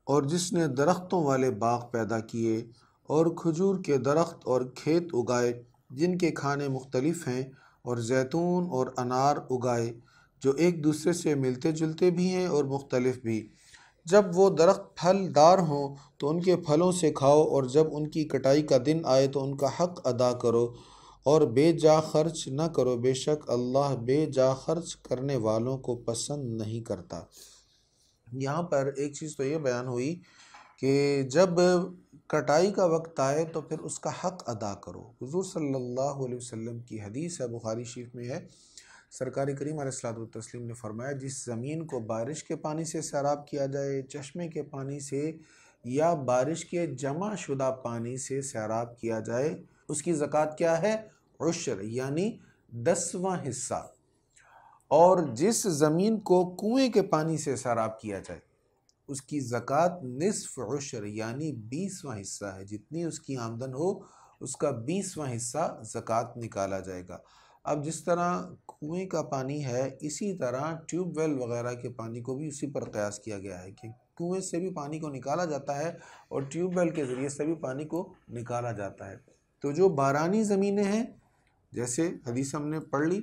اور جس نے درختوں والے باغ پیدا کیے اور کھجور کے درخت اور کھیت اگائے جن کے کھانے مختلف ہیں اور زیتون اور انار اگائے جو ایک دوسرے سے ملتے جلتے بھی ہیں اور مختلف بھی۔ جب وہ درخت پھل دار ہوں تو ان کے پھلوں سے کھاؤ اور جب ان کی کٹائی کا دن آئے تو ان کا حق ادا کرو اور بے جا خرچ نہ کرو، بے شک اللہ بے جا خرچ کرنے والوں کو پسند نہیں کرتا۔ یہاں پر ایک چیز تو یہ بیان ہوئی کہ جب کٹائی کا وقت آئے تو پھر اس کا حق ادا کرو۔ حضور صلی اللہ علیہ وسلم کی حدیث ہے، بخاری شریف میں ہے، سرکار کریم علیہ الصلوۃ والتسلیم نے فرمایا جس زمین کو بارش کے پانی سے سیراب کیا جائے، چشمے کے پانی سے یا بارش کے جمع شدہ پانی سے سیراب کیا جائے، اس کی زکوٰۃ کیا ہے؟ عشر یعنی 10واں حصہ۔ اور جس زمین کو کنویں کے پانی سے سیراب کیا جائے اس کی زکوٰۃ نصف عشر یعنی 20واں حصہ ہے، جتنی اس کی آمدن ہو اس کا 20واں حصہ زکوٰۃ نکالا جائے گا۔ اب جس طرح کنویں کا پانی ہے اسی طرح ٹیوب ویل وغیرہ کے پانی کو بھی اسی پر قیاس کیا گیا ہے کہ کنویں سے بھی پانی کو نکالا جاتا ہے اور ٹیوب ویل کے ذریعے سے بھی پانی کو نکالا جاتا ہے۔ تو جو بارانی زمینیں ہیں جیسے حدیث ہم نے پڑھ لی،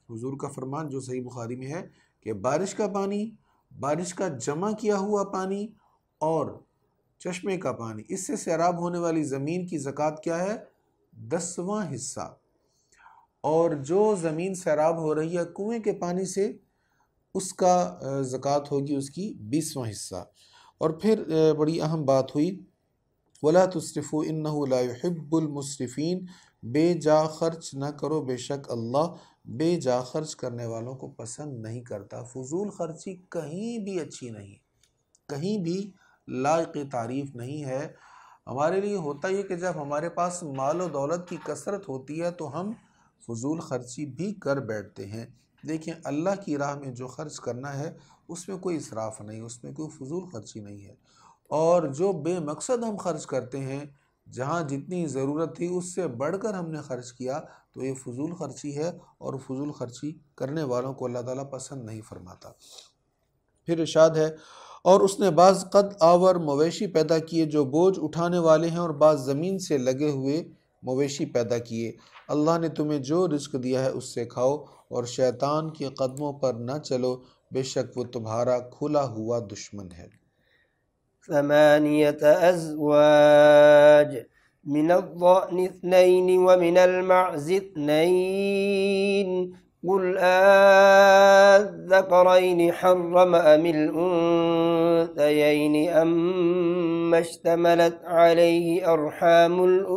حضور کا فرمان جو صحیح بخاری میں ہے کہ بارش کا پانی، بارش کا جمع کیا ہوا پانی اور چشمے کا پانی، اس سے سیراب ہونے والی زمین کی زکوٰۃ کیا ہے؟ 10واں حصہ۔ اور جو زمین سیراب ہو رہی ہے کنویں کے پانی سے اس کا زکوٰۃ ہوگی اس کی 20واں حصہ۔ اور پھر بڑی اہم بات ہوئی وَلَا تُسْرِفُوا إِنَّهُ لَا يُحِبُّ الْمُسْرِفِينَ، بے جا خرچ نہ کرو، بے شک اللہ بے جا خرچ کرنے والوں کو پسند نہیں کرتا۔ فضول خرچی کہیں بھی اچھی نہیں، کہیں بھی لائق تعریف نہیں ہے۔ ہمارے لیے ہوتا یہ کہ جب ہمارے پاس مال و دولت کی کثرت ہوتی ہے تو ہم فضول خرچی بھی کر بیٹھتے ہیں۔ دیکھیں اللہ کی راہ میں جو خرچ کرنا ہے اس میں کوئی اسراف نہیں، اس میں کوئی فضول خرچی نہیں ہے۔ اور جو بے مقصد ہم خرچ کرتے ہیں، جہاں جتنی ضرورت تھی اس سے بڑھ کر ہم نے خرچ کیا تو یہ فضول خرچی ہے، اور فضول خرچی کرنے والوں کو اللہ تعالیٰ پسند نہیں فرماتا۔ پھر ارشاد ہے اور اس نے بعض قد آور مویشی پیدا کیے جو بوجھ اٹھانے والے ہیں، اور بعض زمین سے لگے ہوئے مویشی پیدا کیے۔ اللہ نے تمہیں جو رزق دیا ہے اس سے کھاؤ اور شیطان کے قدموں پر نہ چلو، بے شک وہ تمہارا کھلا ہوا دشمن ہے۔ 8 أزواج من الضأن 2 ومن المعز 2 قل الذكرين حرم أم الأنثيين أما اشتملت عليه أرحام الأنثيين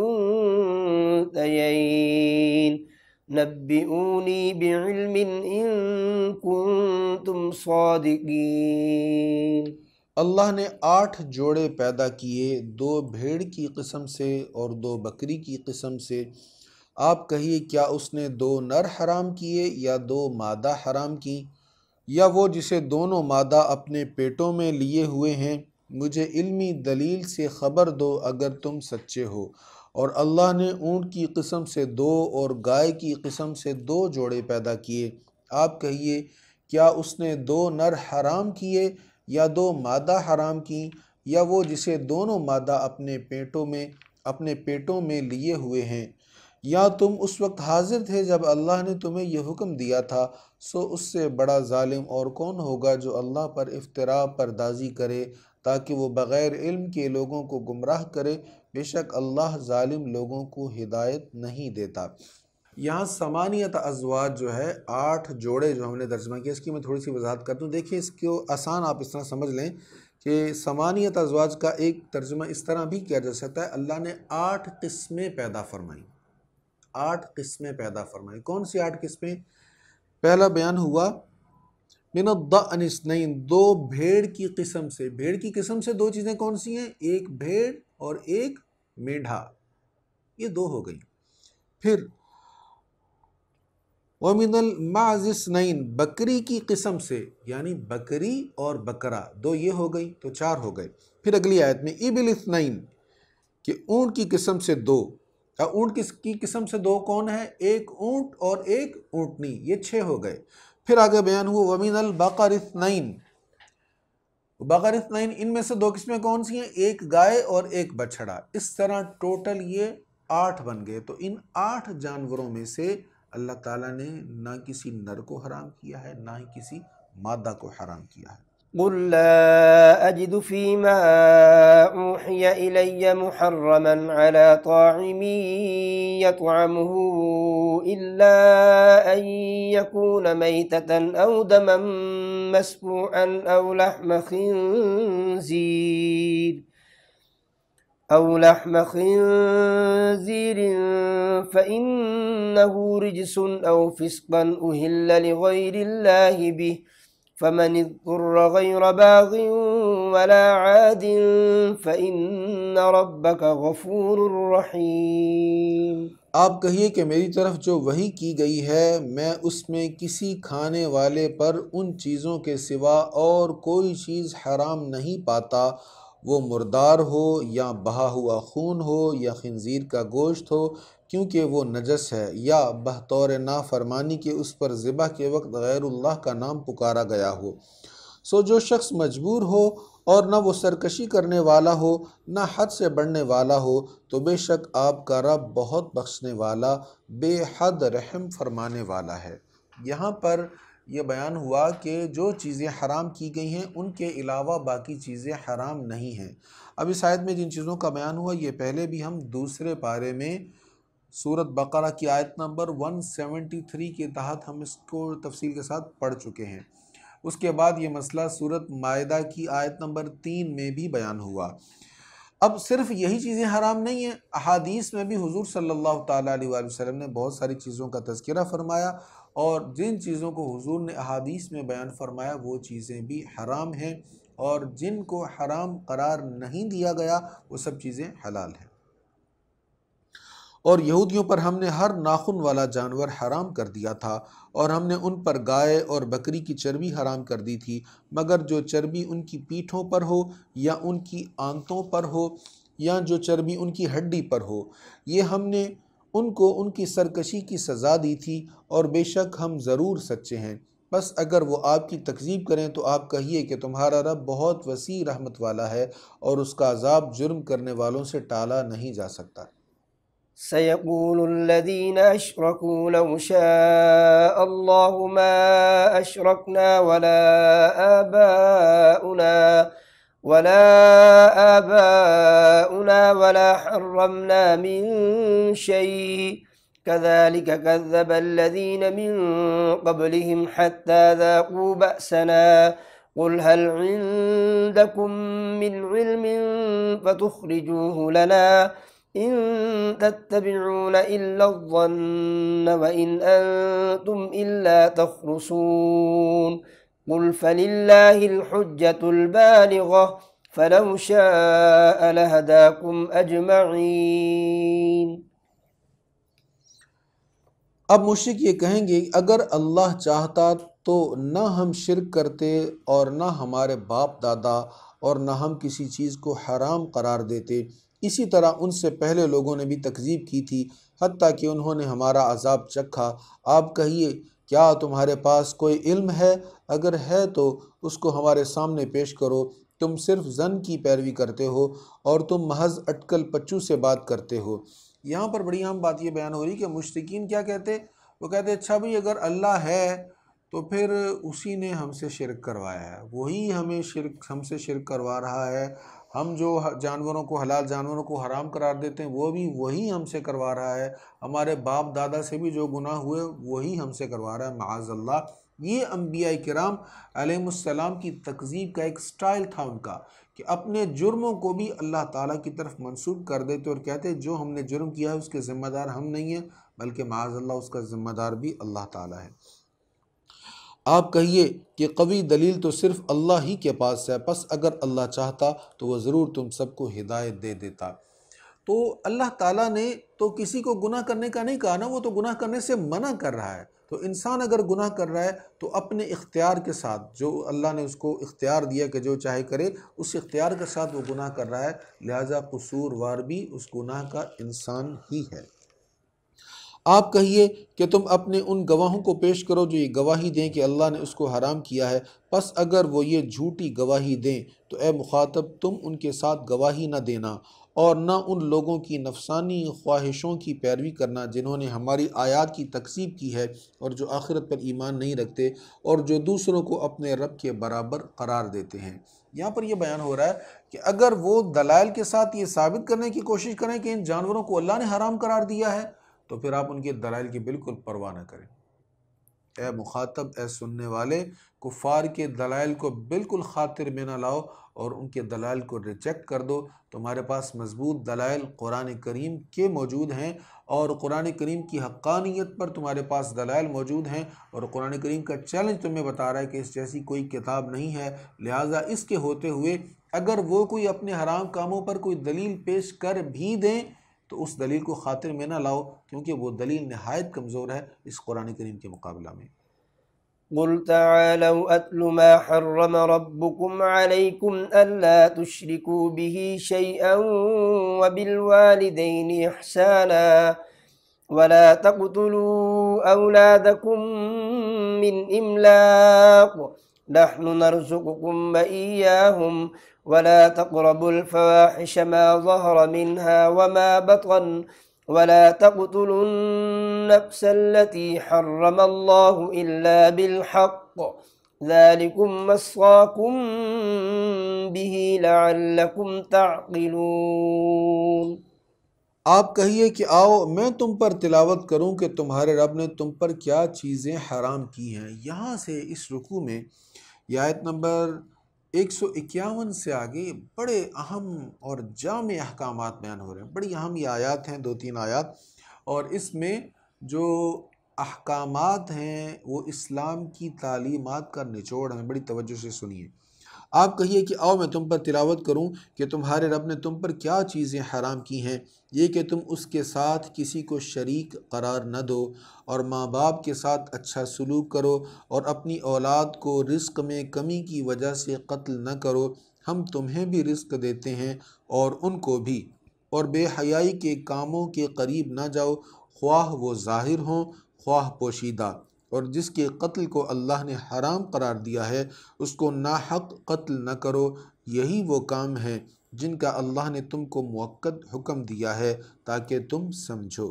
نبئوني بعلم إن كنتم صادقين۔ اللہ نے 8 جوڑے پیدا کیے، 2 بھیڑ کی قسم سے اور 2 بکری کی قسم سے۔ آپ کہیے کیا اس نے 2 نر حرام کیے یا 2 مادہ حرام کی، یا وہ جسے دونوں مادہ اپنے پیٹوں میں لیے ہوئے ہیں؟ مجھے علمی دلیل سے خبر دو اگر تم سچے ہو۔ اور اللہ نے اونٹ کی قسم سے 2 اور گائے کی قسم سے 2 جوڑے پیدا کیے۔ آپ کہیے کیا اس نے 2 نر حرام کیے یا 2 مادہ حرام کی، یا وہ جسے دونوں مادہ اپنے پیٹوں میں لیے ہوئے ہیں؟ یا تم اس وقت حاضر تھے جب اللہ نے تمہیں یہ حکم دیا تھا؟ سو اس سے بڑا ظالم اور کون ہوگا جو اللہ پر افطرا پردازی کرے تاکہ وہ بغیر علم کے لوگوں کو گمراہ کرے، بے شک اللہ ظالم لوگوں کو ہدایت نہیں دیتا۔ یہاں ثمانیت ازواج جو ہے 8 جوڑے جو ہم نے ترجمہ کیا، اس کی میں تھوڑی سی وضاحت کرتا ہوں۔ دیکھیں اس کو آسان آپ اس طرح سمجھ لیں کہ ثمانیت ازواج کا ایک ترجمہ اس طرح بھی کیا جا سکتا ہے، اللہ نے 8 قسمیں پیدا فرمائیں، 8 قسمیں پیدا فرمائیں۔ کون سی 8 قسمیں؟ پہلا بیان ہوا من الضأن اثنین، 2 بھیڑ کی قسم سے۔ بھیڑ کی قسم سے 2 چیزیں کون سی ہیں؟ ایک بھیڑ اور ایک میڈھا، یہ 2 ہو گئی۔ پھر وَمِنَ الْمَعْزِ اثْنَيْن، بکری کی قسم سے، یعنی بکری اور بکرا، 2 یہ ہو گئی تو 4 ہو گئے۔ پھر اگلی آیت میں ابل اثنین، کہ اونٹ کی قسم سے 2۔ اونٹ کی قسم سے 2 کون ہے؟ ایک اونٹ اور ایک اونٹنی، یہ 6 ہو گئے۔ پھر آگے بیان ہوا وَمِنَ الْبَقَرِ اثْنَيْن، بقر اثنین، ان میں سے 2 قسمیں کون سی ہیں؟ ایک گائے اور ایک بچھڑا۔ اس طرح ٹوٹل یہ 8 بن گئے۔ تو ان 8 جانوروں میں سے اللہ تعالیٰ نے نہ کسی نر کو حرام کیا ہے، نہ ہی کسی مادہ کو حرام کیا ہے۔ قل لا أجد فيما أوحي إلي محرما على طاعم يطعمه إلا أن يكون ميتة أو دما مسفوحا أو لحم خنزير فإنه رجس أو فسقا أهل لغير الله به فمن اضطر غير باغ ولا عاد فإن ربك غفور رحيم۔ آپ کہیے کہ میری طرف جو وحی کی گئی ہے، میں اس میں کسی کھانے والے پر ان چیزوں کے سوا اور کوئی چیز حرام نہیں پاتا، وہ مردار ہو یا بہا ہوا خون ہو یا خنزیر کا گوشت ہو، کیونکہ وہ نجس ہے، یا بطور نافرمانی کے اس پر ذبح کے وقت غیر اللہ کا نام پکارا گیا ہو۔ سو جو شخص مجبور ہو اور نہ وہ سرکشی کرنے والا ہو نہ حد سے بڑھنے والا ہو، تو بے شک آپ کا رب بہت بخشنے والا، بے حد رحم فرمانے والا ہے۔ یہاں پر یہ بیان ہوا کہ جو چیزیں حرام کی گئی ہیں ان کے علاوہ باقی چیزیں حرام نہیں ہیں۔ اب اس آیت میں جن چیزوں کا بیان ہوا، یہ پہلے بھی ہم دوسرے پارے میں سورۃ بقرہ کی آیت نمبر 173 کے تحت ہم اس کو تفصیل کے ساتھ پڑھ چکے ہیں۔ اس کے بعد یہ مسئلہ سورۃ مائدہ کی آیت نمبر 3 میں بھی بیان ہوا۔ اب صرف یہی چیزیں حرام نہیں ہیں، احادیث میں بھی حضور صلی اللہ تعالیٰ علیہ وآلہ وسلم نے بہت ساری چیزوں کا تذکرہ فرمایا، اور جن چیزوں کو حضور نے احادیث میں بیان فرمایا وہ چیزیں بھی حرام ہیں، اور جن کو حرام قرار نہیں دیا گیا وہ سب چیزیں حلال ہیں۔ اور یہودیوں پر ہم نے ہر ناخن والا جانور حرام کر دیا تھا، اور ہم نے ان پر گائے اور بکری کی چربی حرام کر دی تھی، مگر جو چربی ان کی پیٹھوں پر ہو یا ان کی آنتوں پر ہو یا جو چربی ان کی ہڈی پر ہو، یہ ہم نے ان کو ان کی سرکشی کی سزا دی تھی، اور بے شک ہم ضرور سچے ہیں۔ بس اگر وہ آپ کی تکذیب کریں تو آپ کہیے کہ تمہارا رب بہت وسیع رحمت والا ہے، اور اس کا عذاب جرم کرنے والوں سے ٹالا نہیں جا سکتا۔ سيقول الذين أشركوا لو شاء الله ما أشركنا ولا آباؤنا ولا حرمنا من شيء كذلك كذب الذين من قبلهم حتى ذاقوا بأسنا قل هل عندكم من علم فتخرجوه لنا إن تتبعون إلا الظن وإن أنتم إلا تخرصون قل فلله الحجة البالغة فلو شاء لهداكم أجمعين۔ اب مشرک یہ کہیں گے اگر اللہ چاہتا تو نہ ہم شرک کرتے اور نہ ہمارے باپ دادا اور نہ ہم کسی چیز کو حرام قرار دیتے، اسی طرح ان سے پہلے لوگوں نے بھی تکذیب کی تھی حتیٰ کہ انہوں نے ہمارا عذاب چکھا۔ آپ کہیے کیا تمہارے پاس کوئی علم ہے؟ اگر ہے تو اس کو ہمارے سامنے پیش کرو، تم صرف ظن کی پیروی کرتے ہو اور تم محض اٹکل پچو سے بات کرتے ہو۔ یہاں پر بڑی اہم بات یہ بیان ہو رہی کہ مشرکین کیا کہتے؟ وہ کہتے اچھا بھئی اگر اللہ ہے تو پھر اسی نے ہم سے شرک کروایا ہے، وہی ہم سے شرک کروا رہا ہے۔ ہم جو جانوروں کو حلال جانوروں کو حرام قرار دیتے ہیں وہ بھی وہی ہم سے کروا رہا ہے۔ ہمارے باپ دادا سے بھی جو گناہ ہوئے وہی ہم سے کروا رہا ہے، معاذ اللہ۔ یہ انبیاء کرام علیہ السلام کی تکذیب کا ایک سٹائل تھا ان کا، کہ اپنے جرموں کو بھی اللہ تعالیٰ کی طرف منسوب کر دیتے اور کہتے جو ہم نے جرم کیا ہے اس کے ذمہ دار ہم نہیں ہیں، بلکہ معاذ اللہ اس کا ذمہ دار بھی اللہ تعالیٰ ہے۔ آپ کہیے کہ قوی دلیل تو صرف اللہ ہی کے پاس ہے، پس اگر اللہ چاہتا تو وہ ضرور تم سب کو ہدایت دے دیتا۔ تو اللہ تعالیٰ نے تو کسی کو گناہ کرنے کا نہیں کہا نا، وہ تو گناہ کرنے سے منع کر رہا ہے۔ تو انسان اگر گناہ کر رہا ہے تو اپنے اختیار کے ساتھ، جو اللہ نے اس کو اختیار دیا کہ جو چاہے کرے، اس اختیار کے ساتھ وہ گناہ کر رہا ہے، لہٰذا قصوروار بھی اس گناہ کا انسان ہی ہے۔ آپ کہیے کہ تم اپنے ان گواہوں کو پیش کرو جو یہ گواہی دیں کہ اللہ نے اس کو حرام کیا ہے، پس اگر وہ یہ جھوٹی گواہی دیں تو اے مخاطب تم ان کے ساتھ گواہی نہ دینا، اور نہ ان لوگوں کی نفسانی خواہشوں کی پیروی کرنا جنہوں نے ہماری آیات کی تکذیب کی ہے اور جو آخرت پر ایمان نہیں رکھتے اور جو دوسروں کو اپنے رب کے برابر قرار دیتے ہیں۔ یہاں پر یہ بیان ہو رہا ہے کہ اگر وہ دلائل کے ساتھ یہ ثابت کرنے کی کوشش کریں کہ ان جانوروں کو اللہ نے حرام قرار دیا ہے، تو پھر آپ ان کے دلائل کی بالکل پرواہ نہ کریں۔ اے مخاطب، اے سننے والے، کفار کے دلائل کو بالکل خاطر میں نہ لاؤ اور ان کے دلائل کو ریجیکٹ کر دو۔ تمہارے پاس مضبوط دلائل قرآن کریم کے موجود ہیں، اور قرآن کریم کی حقانیت پر تمہارے پاس دلائل موجود ہیں، اور قرآن کریم کا چیلنج تمہیں بتا رہا ہے کہ اس جیسی کوئی کتاب نہیں ہے۔ لہٰذا اس کے ہوتے ہوئے اگر وہ کوئی اپنے حرام کاموں پر کوئی دلیل پیش کر بھی دیں تو اس دلیل کو خاطر میں نہ لاؤ، کیونکہ وہ دلیل نہایت کمزور ہے اس قرآن کریم کے مقابلہ میں۔ قل تعالوا أتل ما حرم ربكم عليكم ألا تشركوا به شيئا وبالوالدين إحسانا ولا تقتلوا أولادكم من إملاق نحن نرزقكم وإياهم ولا تقربوا الفواحش ما ظهر منها وما بطن ولا تقتلوا النفس التي حرم الله إلا بالحق ذلكم وصاكم به لعلكم تعقلون۔ آپ کہیے کہ آؤ میں تم پر تلاوت کروں کہ تمہارے رب نے تم پر کیا چیزیں حرام کی ہیں۔ یہاں سے اس رکوع میں یہ آیت نمبر 151 سے آگے بڑے اہم اور جامع احکامات بیان ہو رہے ہیں۔ بڑی اہم یہ آیات ہیں، 2-3 آیات، اور اس میں جو احکامات ہیں وہ اسلام کی تعلیمات کا نچوڑ ہیں۔ بڑی توجہ سے سنیے۔ آپ کہیے کہ آؤ میں تم پر تلاوت کروں کہ تمہارے رب نے تم پر کیا چیزیں حرام کی ہیں، یہ کہ تم اس کے ساتھ کسی کو شریک قرار نہ دو، اور ماں باپ کے ساتھ اچھا سلوک کرو، اور اپنی اولاد کو رزق میں کمی کی وجہ سے قتل نہ کرو، ہم تمہیں بھی رزق دیتے ہیں اور ان کو بھی، اور بے حیائی کے کاموں کے قریب نہ جاؤ، خواہ وہ ظاہر ہوں خواہ پوشیدہ، اور جس کے قتل کو اللہ نے حرام قرار دیا ہے اس کو ناحق قتل نہ کرو، یہی وہ کام ہے جن کا اللہ نے تم کو موقت حکم دیا ہے تاکہ تم سمجھو۔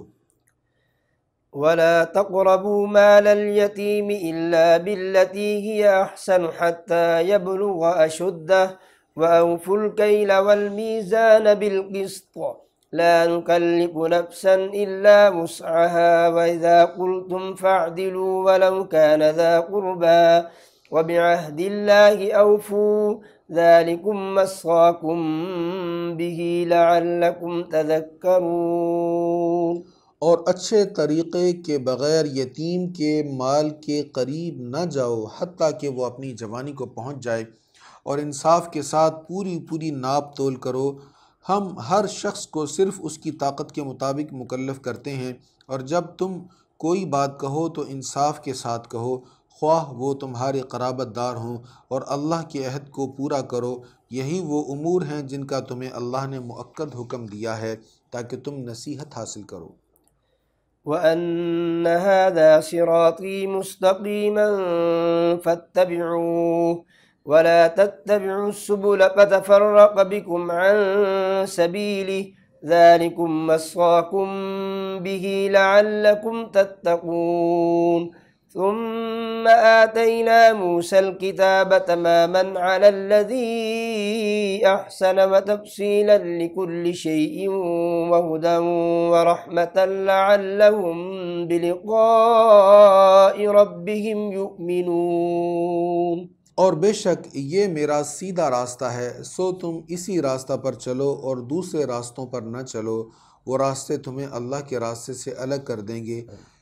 ولا تقربوا مال اليتيم إلا بالتي هي أحسن حتى يبلغ أشده وأوفوا الكيل والميزان بالقسط لا نكلف نفسا إلا وسعها وإذا قلتم فاعدلوا ولو كان ذا قربى وبعهد الله أوفوا ذلكم وصاكم به لعلكم تذكرون۔ اور اچھے طریقے کے بغیر یتیم کے مال کے قریب نہ جاؤ حتیٰ کہ وہ اپنی جوانی کو پہنچ جائے، اور انصاف کے ساتھ پوری ناپ تول کرو۔ ہم ہر شخص کو صرف اس کی طاقت کے مطابق مکلف کرتے ہیں، اور جب تم کوئی بات کہو تو انصاف کے ساتھ کہو، خواہ وہ تمہارے قرابت دار ہوں، اور اللہ کے عہد کو پورا کرو۔ یہی وہ امور ہیں جن کا تمہیں اللہ نے مؤکد حکم دیا ہے تاکہ تم نصیحت حاصل کرو۔ وَأَنَّ هَذَا صِرَاطِي مُسْتَقِيمًا فَاتَّبِعُوهُ وَلَا تَتَّبِعُوا السُّبُلَ فَتَفَرَّقَ بِكُمْ عَن سَبِيلِهِ ذَلِكُمْ وَصَّاكُمْ بِهِ لَعَلَّكُمْ تَتَّقُونَ۔ ثم آتينا موسى الكتاب تماما على الذي أحسن وتفصيلا لكل شيء وهدى ورحمة لعلهم بلقاء ربهم يؤمنون۔ اور بے شک یہ میرا سیدھا راستہ ہے، سو تم اسی راستہ پر چلو اور دوسرے راستوں پر نہ چلو، وہ راستے تمہیں اللہ کے راستے سے الگ کر دیں گے۔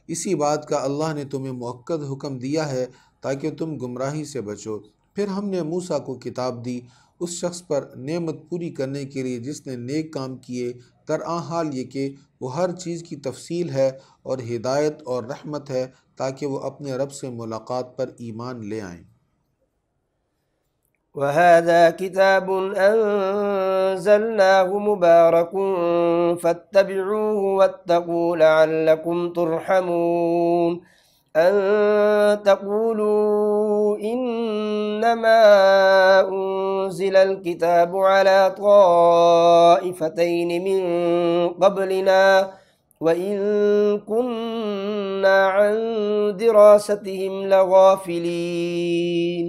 اسی بات کا اللہ نے تمہیں مؤکد حکم دیا ہے تاکہ تم گمراہی سے بچو۔ پھر ہم نے موسیٰ کو کتاب دی اس شخص پر نعمت پوری کرنے کے لیے جس نے نیک کام کیے، حال یہ کہ وہ ہر چیز کی تفصیل ہے اور ہدایت اور رحمت ہے تاکہ وہ اپنے رب سے ملاقات پر ایمان لے آئیں۔ وهذا كتاب أنزلناه مبارك فاتبعوه واتقوا لعلكم ترحمون أن تقولوا إنما أنزل الكتاب على طائفتين من قبلنا وإن كنا عن دراستهم لغافلين۔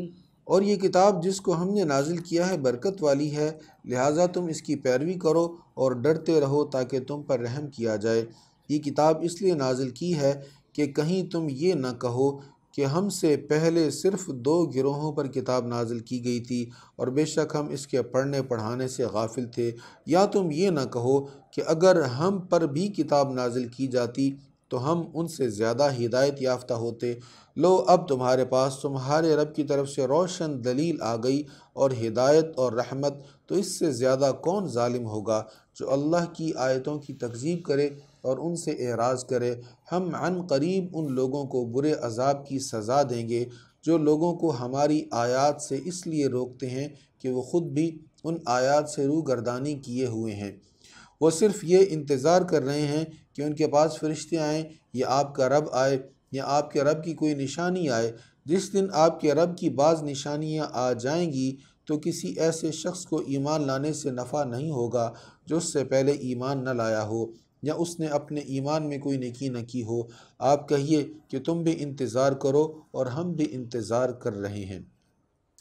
اور یہ کتاب جس کو ہم نے نازل کیا ہے برکت والی ہے، لہٰذا تم اس کی پیروی کرو اور ڈرتے رہو تاکہ تم پر رحم کیا جائے۔ یہ کتاب اس لیے نازل کی ہے کہ کہیں تم یہ نہ کہو کہ ہم سے پہلے صرف 2 گروہوں پر کتاب نازل کی گئی تھی اور بے شک ہم اس کے پڑھنے پڑھانے سے غافل تھے، یا تم یہ نہ کہو کہ اگر ہم پر بھی کتاب نازل کی جاتی تو ہم ان سے زیادہ ہدایت یافتہ ہوتے۔ لو اب تمہارے پاس تمہارے رب کی طرف سے روشن دلیل آ گئی اور ہدایت اور رحمت، تو اس سے زیادہ کون ظالم ہوگا جو اللہ کی آیتوں کی تکذیب کرے اور ان سے اعراض کرے۔ ہم عن قریب ان لوگوں کو برے عذاب کی سزا دیں گے جو لوگوں کو ہماری آیات سے اس لیے روکتے ہیں کہ وہ خود بھی ان آیات سے روگردانی کیے ہوئے ہیں۔ وہ صرف یہ انتظار کر رہے ہیں کہ ان کے پاس فرشتے آئیں یا آپ کا رب آئے یا آپ کے رب کی کوئی نشانی آئے۔ جس دن آپ کے رب کی بعض نشانیاں آ جائیں گی تو کسی ایسے شخص کو ایمان لانے سے نفع نہیں ہوگا جو اس سے پہلے ایمان نہ لایا ہو یا اس نے اپنے ایمان میں کوئی نیکی نہ کی ہو۔ آپ کہیے کہ تم بھی انتظار کرو اور ہم بھی انتظار کر رہے ہیں۔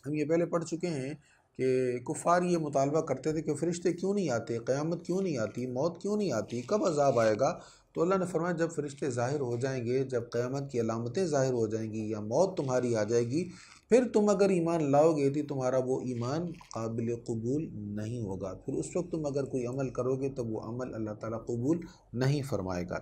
ہم یہ پہلے پڑھ چکے ہیں کہ کفار یہ مطالبہ کرتے تھے کہ فرشتے کیوں نہیں آتے، قیامت کیوں نہیں آتی، موت کیوں نہیں آتی، کب عذاب آئے گا؟ تو اللہ نے فرمایا جب فرشتے ظاہر ہو جائیں گے، جب قیامت کی علامتیں ظاہر ہو جائیں گی یا موت تمہاری آ جائے گی، پھر تم اگر ایمان لاؤ گے تو تمہارا وہ ایمان قابل قبول نہیں ہوگا۔ پھر اس وقت تم اگر کوئی عمل کرو گے تو وہ عمل اللہ تعالیٰ قبول نہیں فرمائے گا۔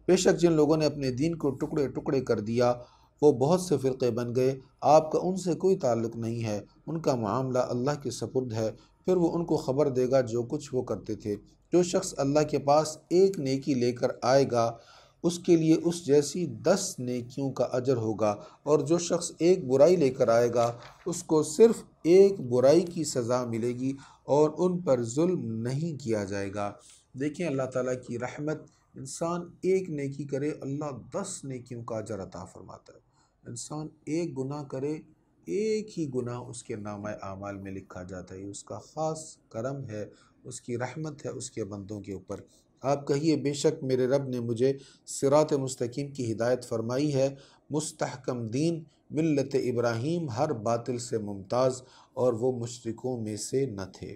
بے شک جن لوگوں نے اپنے دین کو ٹکڑے ٹکڑے کر دیا وہ بہت سے فرقے بن گئے، آپ کا ان سے کوئی تعلق نہیں ہے، ان کا معاملہ اللہ کے سپرد ہے، پھر وہ ان کو خبر دے گا جو کچھ وہ کرتے تھے۔ جو شخص اللہ کے پاس ایک نیکی لے کر آئے گا اس کے لیے اس جیسی 10 نیکیوں کا اجر ہوگا، اور جو شخص ایک برائی لے کر آئے گا اس کو صرف ایک برائی کی سزا ملے گی اور ان پر ظلم نہیں کیا جائے گا۔ دیکھیں اللہ تعالیٰ کی رحمت، انسان ایک نیکی کرے اللہ 10 نیکیوں کا اجر عطا فرماتا ہے۔ انسان ایک گناہ کرے ایک ہی گناہ اس کے نامہ اعمال میں لکھا جاتا ہے۔ یہ اس کا خاص کرم ہے، اس کی رحمت ہے اس کے بندوں کے اوپر۔ آپ کہیے بے شک میرے رب نے مجھے صراط مستقیم کی ہدایت فرمائی ہے، مستحکم دین ملت ابراہیم ہر باطل سے ممتاز، اور وہ مشرکوں میں سے نہ تھے۔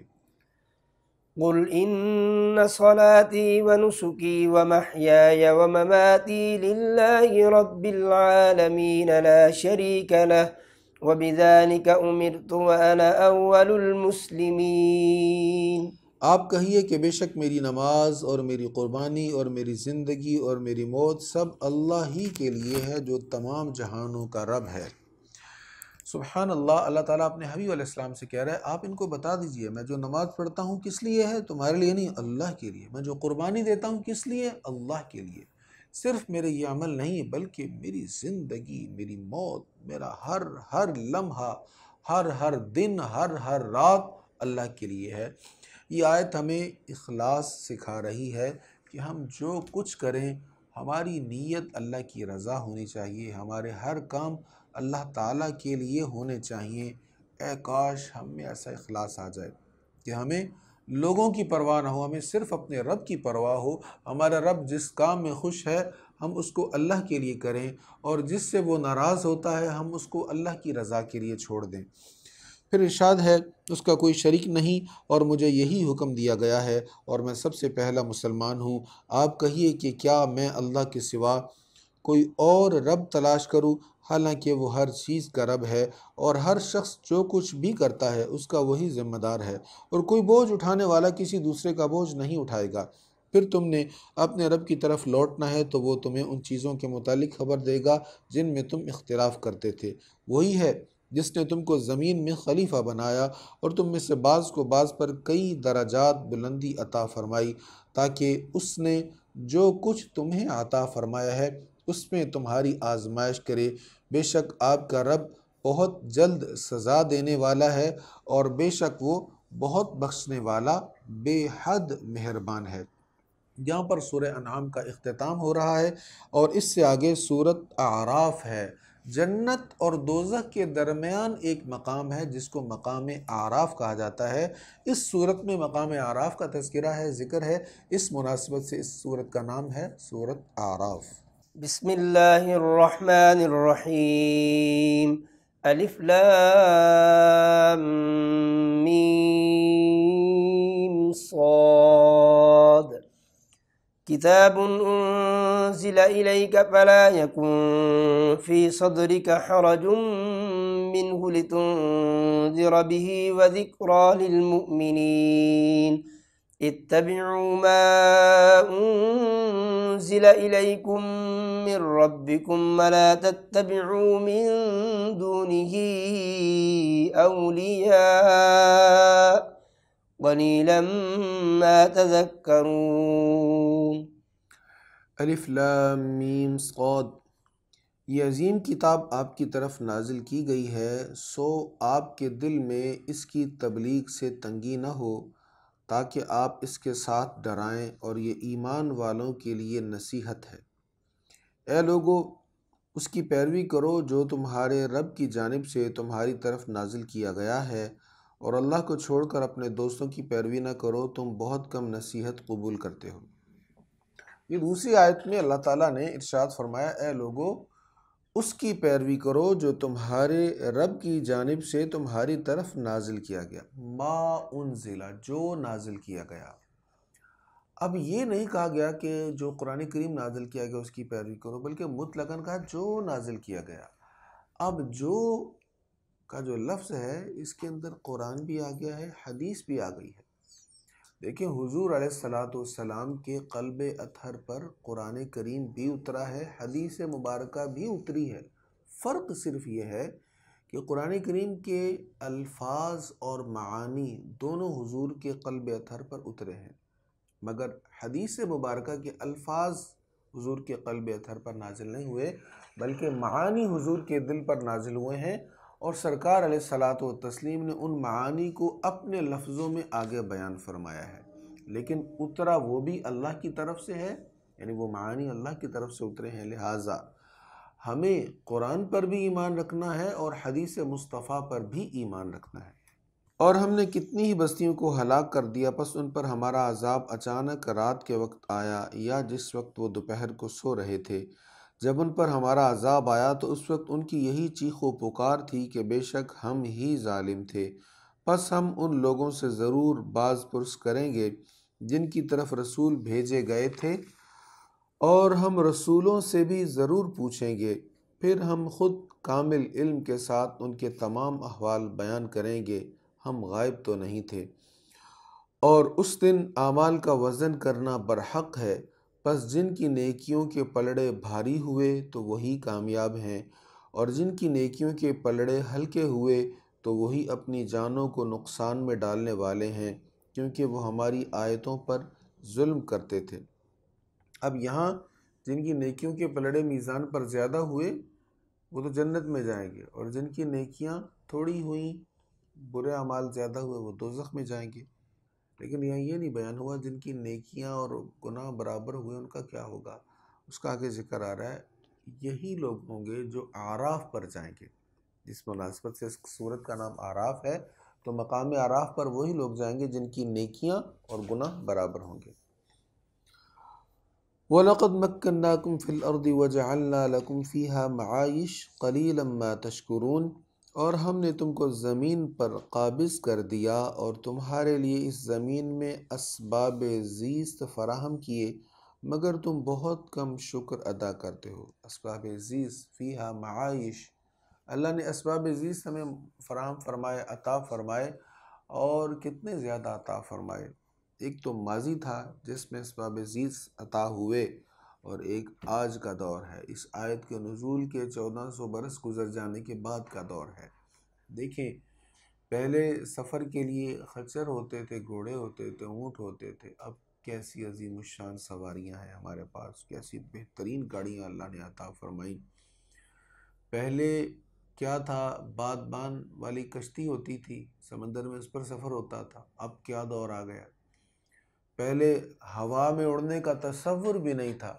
قل إن صلاتي ونسكي ومحياي ومماتي لله رب العالمين لا شريك له وبذلك أمرت وأنا أول المسلمين۔ آپ کہیے کہ بے شک میری نماز اور میری قربانی اور میری زندگی اور میری موت سب اللہ ہی کے لیے ہے جو تمام جہانوں کا رب ہے۔ سبحان اللہ، اللہ تعالیٰ اپنے حبیب علیہ السلام سے کہہ رہا ہے آپ ان کو بتا دیجئے میں جو نماز پڑھتا ہوں کس لیے ہے؟ تمہارے لیے نہیں، اللہ کے لیے۔ میں جو قربانی دیتا ہوں کس لیے؟ اللہ کے لیے۔ صرف میرے یہ عمل نہیں بلکہ میری زندگی، میری موت، میرا ہر لمحہ، ہر دن، ہر رات اللہ کے لیے ہے۔ یہ آیت ہمیں اخلاص سکھا رہی ہے کہ ہم جو کچھ کریں ہماری نیت اللہ کی رضا ہونی چاہیے، ہمارے ہر کام اللہ تعالیٰ کے لیے ہونے چاہیے۔ اے کاش ہم میں ایسا اخلاص آ جائے کہ ہمیں لوگوں کی پرواہ نہ ہو، ہمیں صرف اپنے رب کی پرواہ ہو۔ ہمارا رب جس کام میں خوش ہے ہم اس کو اللہ کے لیے کریں، اور جس سے وہ ناراض ہوتا ہے ہم اس کو اللہ کی رضا کے لیے چھوڑ دیں۔ پھر ارشاد ہے اس کا کوئی شریک نہیں اور مجھے یہی حکم دیا گیا ہے اور میں سب سے پہلا مسلمان ہوں۔ آپ کہیے کہ کیا میں اللہ کے سوا کوئی اور رب تلاش کروں، حالانکہ وہ ہر چیز کا رب ہے اور ہر شخص جو کچھ بھی کرتا ہے اس کا وہی ذمہ دار ہے، اور کوئی بوجھ اٹھانے والا کسی دوسرے کا بوجھ نہیں اٹھائے گا۔ پھر تم نے اپنے رب کی طرف لوٹنا ہے تو وہ تمہیں ان چیزوں کے متعلق خبر دے گا جن میں تم اختلاف کرتے تھے۔ وہی ہے جس نے تم کو زمین میں خلیفہ بنایا اور تم میں سے بعض کو بعض پر کئی درجات بلندی عطا فرمائی، تاکہ اس نے جو کچھ تمہیں عطا فرمایا ہے اس میں تمہاری آزمائش کرے۔ بے شک آپ کا رب بہت جلد سزا دینے والا ہے اور بے شک وہ بہت بخشنے والا بے حد مہربان ہے۔ یہاں پر سورہ انعام کا اختتام ہو رہا ہے اور اس سے آگے سورۃ اعراف ہے۔ جنت اور دوزخ کے درمیان ایک مقام ہے جس کو مقام اعراف کہا جاتا ہے۔ اس سورت میں مقام اعراف کا تذکرہ ہے، ذکر ہے، اس مناسبت سے اس سورت کا نام ہے سورۃ اعراف۔ بسم اللہ الرحمن الرحیم الف لام میم صاد کتاب انزل الیک فلا یکن فی صدرک حرج منه لتنذر به وذکری للمؤمنین اتبعوا ما انزل الیکم من ربکم ولا تتبعوا من دونه اولیاء قلیلا ما تذکرون۔ الف لام میم صاد، یہ عظیم کتاب آپ کی طرف نازل کی گئی ہے، سو آپ کے دل میں اس کی تبلیغ سے تنگی نہ ہو، تاکہ آپ اس کے ساتھ ڈرائیں، اور یہ ایمان والوں کے لیے نصیحت ہے۔ اے لوگو، اس کی پیروی کرو جو تمہارے رب کی جانب سے تمہاری طرف نازل کیا گیا ہے، اور اللہ کو چھوڑ کر اپنے دوستوں کی پیروی نہ کرو، تم بہت کم نصیحت قبول کرتے ہو۔ یہ دوسری آیت میں اللہ تعالیٰ نے ارشاد فرمایا اے لوگو اس کی پیروی کرو جو تمہارے رب کی جانب سے تمہاری طرف نازل کیا گیا، ما انزل، جو نازل کیا گیا۔ اب یہ نہیں کہا گیا کہ جو قرآن کریم نازل کیا گیا اس کی پیروی کرو، بلکہ مطلقاً کہا جو نازل کیا گیا۔ اب جو کا جو لفظ ہے اس کے اندر قرآن بھی آ گیا ہے، حدیث بھی آ گئی ہے۔ دیکھیں حضور علیہ السلام کے قلب اطہر پر قرآن کریم بھی اترا ہے، حدیث مبارکہ بھی اتری ہے۔ فرق صرف یہ ہے کہ قرآن کریم کے الفاظ اور معانی دونوں حضور کے قلب اطہر پر اترے ہیں، مگر حدیث مبارکہ کے الفاظ حضور کے قلب اطہر پر نازل نہیں ہوئے، بلکہ معانی حضور کے دل پر نازل ہوئے ہیں، اور سرکار علیہ الصلاۃ والتسلیم نے ان معانی کو اپنے لفظوں میں آگے بیان فرمایا ہے، لیکن اترا وہ بھی اللہ کی طرف سے ہے، یعنی وہ معانی اللہ کی طرف سے اترے ہیں، لہٰذا ہمیں قرآن پر بھی ایمان رکھنا ہے اور حدیث مصطفیٰ پر بھی ایمان رکھنا ہے۔ اور ہم نے کتنی ہی بستیوں کو ہلاک کر دیا، پس ان پر ہمارا عذاب اچانک رات کے وقت آیا یا جس وقت وہ دوپہر کو سو رہے تھے۔ جب ان پر ہمارا عذاب آیا تو اس وقت ان کی یہی چیخ و پکار تھی کہ بے شک ہم ہی ظالم تھے، پس ہم ان لوگوں سے ضرور باز پرس کریں گے جن کی طرف رسول بھیجے گئے تھے، اور ہم رسولوں سے بھی ضرور پوچھیں گے، پھر ہم خود کامل علم کے ساتھ ان کے تمام احوال بیان کریں گے، ہم غائب تو نہیں تھے۔ اور اس دن اعمال کا وزن کرنا برحق ہے، پس جن کی نیکیوں کے پلڑے بھاری ہوئے تو وہی کامیاب ہیں، اور جن کی نیکیوں کے پلڑے ہلکے ہوئے تو وہی اپنی جانوں کو نقصان میں ڈالنے والے ہیں، کیونکہ وہ ہماری آیتوں پر ظلم کرتے تھے۔ اب یہاں جن کی نیکیوں کے پلڑے میزان پر زیادہ ہوئے وہ تو جنت میں جائیں گے، اور جن کی نیکیاں تھوڑی ہوئیں، برے اعمال زیادہ ہوئے، وہ دوزخ میں جائیں گے۔ لیکن یہاں یہ نہیں بیان ہوا جن کی نیکیاں اور گناہ برابر ہوئے ان کا کیا ہوگا، اس کا آگے ذکر آ رہا ہے۔ یہی لوگ ہوں گے جو اعراف پر جائیں گے، جس مناسبت سے اس سورت کا نام اعراف ہے، تو مقام اعراف پر وہی لوگ جائیں گے جن کی نیکیاں اور گناہ برابر ہوں گے۔ وَلَقَدْ مَكَّنَّاكُمْ فِي الْأَرْضِ وَجَعَلْنَا لَكُمْ فِيهَا مَعَائِشَ قَلِيلًا مَا تَشْكُرُونَ، اور ہم نے تم کو زمین پر قابض کر دیا اور تمہارے لیے اس زمین میں اسباب زیست فراہم کیے، مگر تم بہت کم شکر ادا کرتے ہو۔ اسباب زیست فیہا معائش، اللہ نے اسباب زیست ہمیں فراہم فرمائے، عطا فرمائے، اور کتنے زیادہ عطا فرمائے۔ ایک تو ماضی تھا جس میں اسباب زیست عطا ہوئے، اور ایک آج کا دور ہے، اس آیت کے نزول کے 1400 برس گزر جانے کے بعد کا دور ہے۔ دیکھیں، پہلے سفر کے لیے خچر ہوتے تھے، گھوڑے ہوتے تھے، اونٹ ہوتے تھے، اب کیسی عظیم الشان سواریاں ہیں ہمارے پاس، کیسی بہترین گاڑیاں اللہ نے عطا فرمائیں۔ پہلے کیا تھا، بادبان والی کشتی ہوتی تھی، سمندر میں اس پر سفر ہوتا تھا، اب کیا دور آ گیا۔ پہلے ہوا میں اڑنے کا تصور بھی نہیں تھا،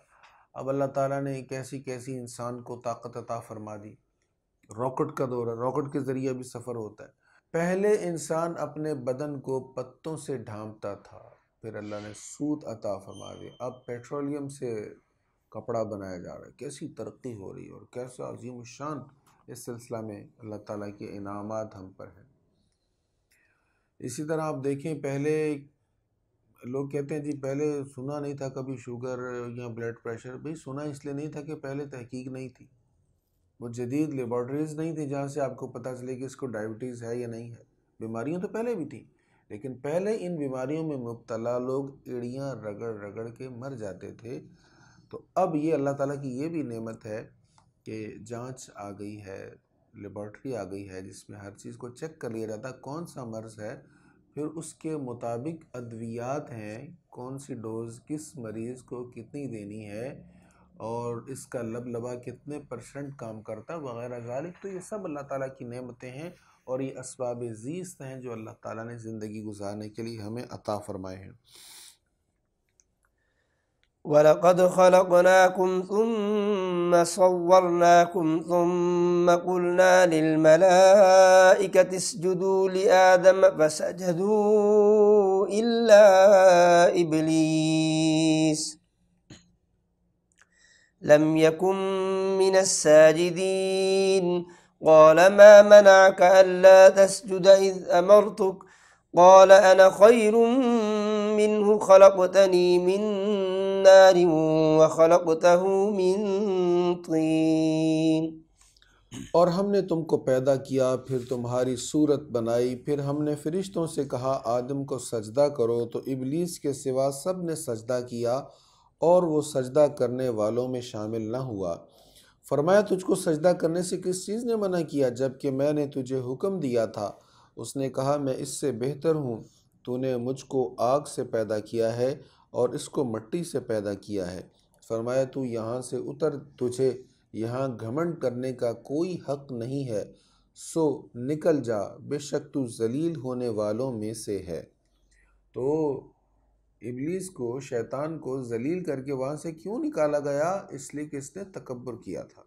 اب اللہ تعالیٰ نے کیسی کیسی انسان کو طاقت عطا فرما دی۔ راکٹ کا دور ہے، راکٹ کے ذریعے بھی سفر ہوتا ہے۔ پہلے انسان اپنے بدن کو پتوں سے ڈھانپتا تھا، پھر اللہ نے سوت عطا فرما دی، اب پیٹرولیم سے کپڑا بنایا جا رہا ہے۔ کیسی ترقی ہو رہی ہے اور کیسا عظیم الشان اس سلسلہ میں اللہ تعالیٰ کے انعامات ہم پر ہیں۔ اسی طرح آپ دیکھیں، پہلے لوگ کہتے ہیں جی پہلے سنا نہیں تھا کبھی شوگر یا بلڈ پریشر، بھئی سنا اس لیے نہیں تھا کہ پہلے تحقیق نہیں تھی، وہ جدید لیبارٹریز نہیں تھی جہاں سے آپ کو پتہ چلے کہ اس کو ڈائبٹیز ہے یا نہیں ہے۔ بیماریاں تو پہلے بھی تھیں، لیکن پہلے ان بیماریوں میں مبتلا لوگ ایڑیاں رگڑ رگڑ کے مر جاتے تھے۔ تو اب یہ اللہ تعالیٰ کی یہ بھی نعمت ہے کہ جانچ آ گئی ہے، لیبارٹری آ گئی ہے جس میں ہر چیز کو چیک کر لیا جاتا ہے کون سا مرض ہے، پھر اس کے مطابق ادویات ہیں، کون سی ڈوز کس مریض کو کتنی دینی ہے، اور اس کا لبلبا کتنے % کام کرتا ہے وغیرہ ذالک۔ تو یہ سب اللہ تعالیٰ کی نعمتیں ہیں، اور یہ اسباب زیست ہیں جو اللہ تعالیٰ نے زندگی گزارنے کے لیے ہمیں عطا فرمائے ہیں۔ وَلَقَدْ خَلَقْنَاكُمْ ثُمَّ صَوَّرْنَاكُمْ ثُمَّ قُلْنَا لِلْمَلَائِكَةِ اسْجُدُوا لِآدَمَ فَسَجَدُوا إِلَّا إِبْلِيسَ لم يكن من الساجدين قال ما منعك ألا تسجد إذ أمرتك قال أنا خير منه خلقتني من نار وخلقته من طين۔ اور ہم نے تم کو پیدا کیا، پھر تمہاری صورت بنائی، پھر ہم نے فرشتوں سے کہا آدم کو سجدہ کرو، تو ابلیس کے سوا سب نے سجدہ کیا، اور وہ سجدہ کرنے والوں میں شامل نہ ہوا۔ فرمایا تجھ کو سجدہ کرنے سے کس چیز نے منع کیا جبکہ میں نے تجھے حکم دیا تھا؟ اس نے کہا میں اس سے بہتر ہوں، تو نے مجھ کو آگ سے پیدا کیا ہے اور اس کو مٹی سے پیدا کیا ہے۔ فرمایا تو یہاں سے اتر، تجھے یہاں گھمنڈ کرنے کا کوئی حق نہیں ہے، سو نکل جا، بے شک تو ذلیل ہونے والوں میں سے ہے۔ تو ابلیس کو، شیطان کو ذلیل کر کے وہاں سے کیوں نکالا گیا؟ اس لیے کہ اس نے تکبر کیا تھا۔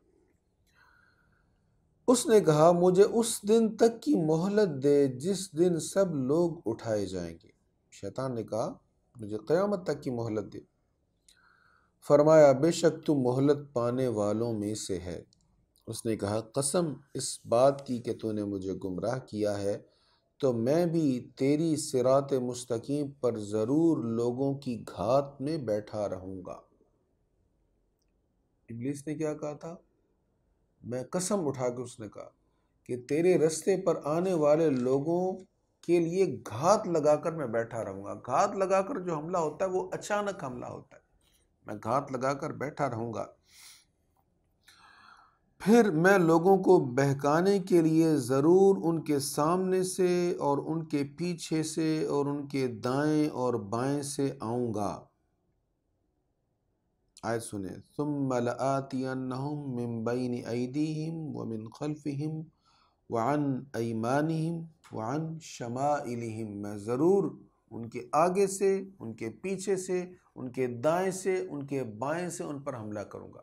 اس نے کہا مجھے اس دن تک کی مہلت دے جس دن سب لوگ اٹھائے جائیں گے۔ شیطان نے کہا مجھے قیامت تک کی مہلت دے۔ فرمایا بے شک تو مہلت پانے والوں میں سے ہے۔ اس نے کہا قسم اس بات کی کہ تو نے مجھے گمراہ کیا ہے، تو میں بھی تیری صراط مستقیم پر ضرور لوگوں کی گھات میں بیٹھا رہوں گا۔ ابلیس نے کیا کہا تھا؟ میں قسم اٹھا کے اس نے کہا کہ تیرے رستے پر آنے والے لوگوں کے لیے گھات لگا کر میں بیٹھا رہوں گا۔ گھات لگا کر جو حملہ ہوتا ہے وہ اچانک حملہ ہوتا ہے، میں گھات لگا کر بیٹھا رہوں گا۔ پھر میں لوگوں کو بہکانے کے لیے ضرور ان کے سامنے سے اور ان کے پیچھے سے اور ان کے دائیں اور بائیں سے آؤں گا۔ آیت سنیں، ثم لآتینہم من بین ایدیہم ومن خلفہم وعن ایمانہم وعن شمائلہم، میں ضرور ان کے آگے سے، ان کے پیچھے سے، ان کے دائیں سے، ان کے بائیں سے ان پر حملہ کروں گا۔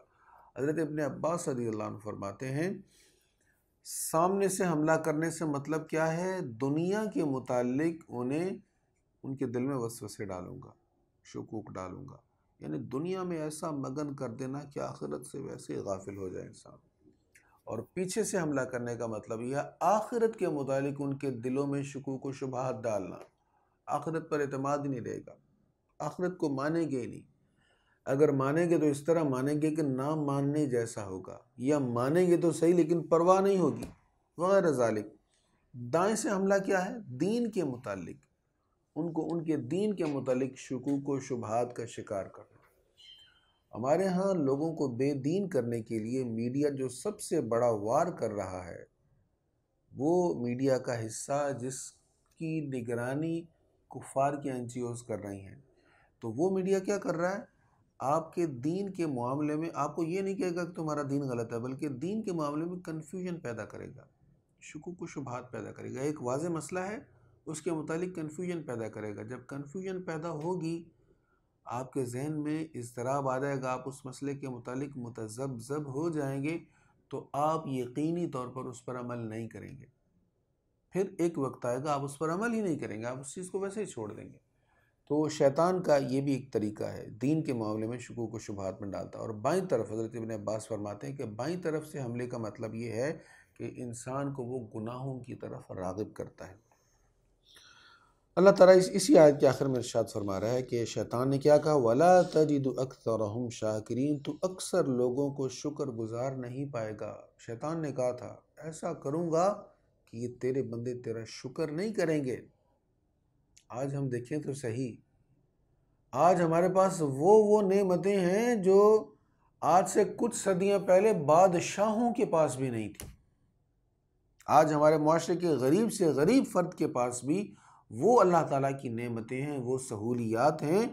حضرت ابن عباس رضی اللہ عنہ فرماتے ہیں سامنے سے حملہ کرنے سے مطلب کیا ہے؟ دنیا کے متعلق انہیں ان کے دل میں وسوسے ڈالوں گا، شکوک ڈالوں گا، یعنی دنیا میں ایسا مگن کر دینا کہ آخرت سے ویسے ہی غافل ہو جائے انسان، اور پیچھے سے حملہ کرنے کا مطلب یہ آخرت کے متعلق ان کے دلوں میں شکوک و شبہات ڈالنا، آخرت پر اعتماد ہی نہیں رہے گا، آخرت کو مانیں گے ہی نہیں، اگر مانیں گے تو اس طرح مانیں گے کہ نہ ماننے جیسا ہوگا، یا مانیں گے تو صحیح لیکن پرواہ نہیں ہوگی وغیرہ ذالک۔ دائیں سے حملہ کیا ہے؟ دین کے متعلق، ان کو ان کے دین کے متعلق شکوک و شبہات کا شکار کرنا۔ ہمارے ہاں لوگوں کو بے دین کرنے کے لیے میڈیا جو سب سے بڑا وار کر رہا ہے، وہ میڈیا کا حصہ جس کی نگرانی کفار کی NGOs کر رہی ہیں، تو وہ میڈیا کیا کر رہا ہے؟ آپ کے دین کے معاملے میں آپ کو یہ نہیں کہے گا کہ تمہارا دین غلط ہے، بلکہ دین کے معاملے میں کنفیوژن پیدا کرے گا، شکوک و شبہات پیدا کرے گا۔ ایک واضح مسئلہ ہے، اس کے متعلق کنفیوژن پیدا کرے گا۔ جب کنفیوژن پیدا ہوگی، آپ کے ذہن میں اضطراب آ جائے گا، آپ اس مسئلے کے متعلق متذبذب ہو جائیں گے، تو آپ یقینی طور پر اس پر عمل نہیں کریں گے۔ پھر ایک وقت آئے گا آپ اس پر عمل ہی نہیں کریں گے، آپ اس چیز کو ویسے ہی چھوڑ دیں گے۔ تو شیطان کا یہ بھی ایک طریقہ ہے، دین کے معاملے میں شکوک و شبہات میں ڈالتا ہے۔ اور بائیں طرف حضرت ابن عباس فرماتے ہیں کہ بائیں طرف سے حملے کا مطلب یہ ہے کہ انسان کو وہ گناہوں کی طرف راغب کرتا ہے۔ اللہ تعالیٰ اسی آیت کے آخر میں ارشاد فرما رہا ہے کہ شیطان نے کیا کہا؟ وَلَا تَجِدُ أَكْثَرَهُمْ شَاكِرِينَ، تو اکثر لوگوں کو شکر گزار نہیں پائے گا۔ شیطان نے کہا تھا ایسا کروں گا کہ یہ تیرے بندے تیرا شکر نہیں کریں گے۔ آج ہم دیکھیں تو صحیح، آج ہمارے پاس وہ نعمتیں ہیں جو آج سے کچھ صدیاں پہلے بادشاہوں کے پاس بھی نہیں تھی۔ آج ہمارے معاشرے کے غریب سے غریب فرد کے پاس بھی وہ اللہ تعالیٰ کی نعمتیں ہیں، وہ سہولیات ہیں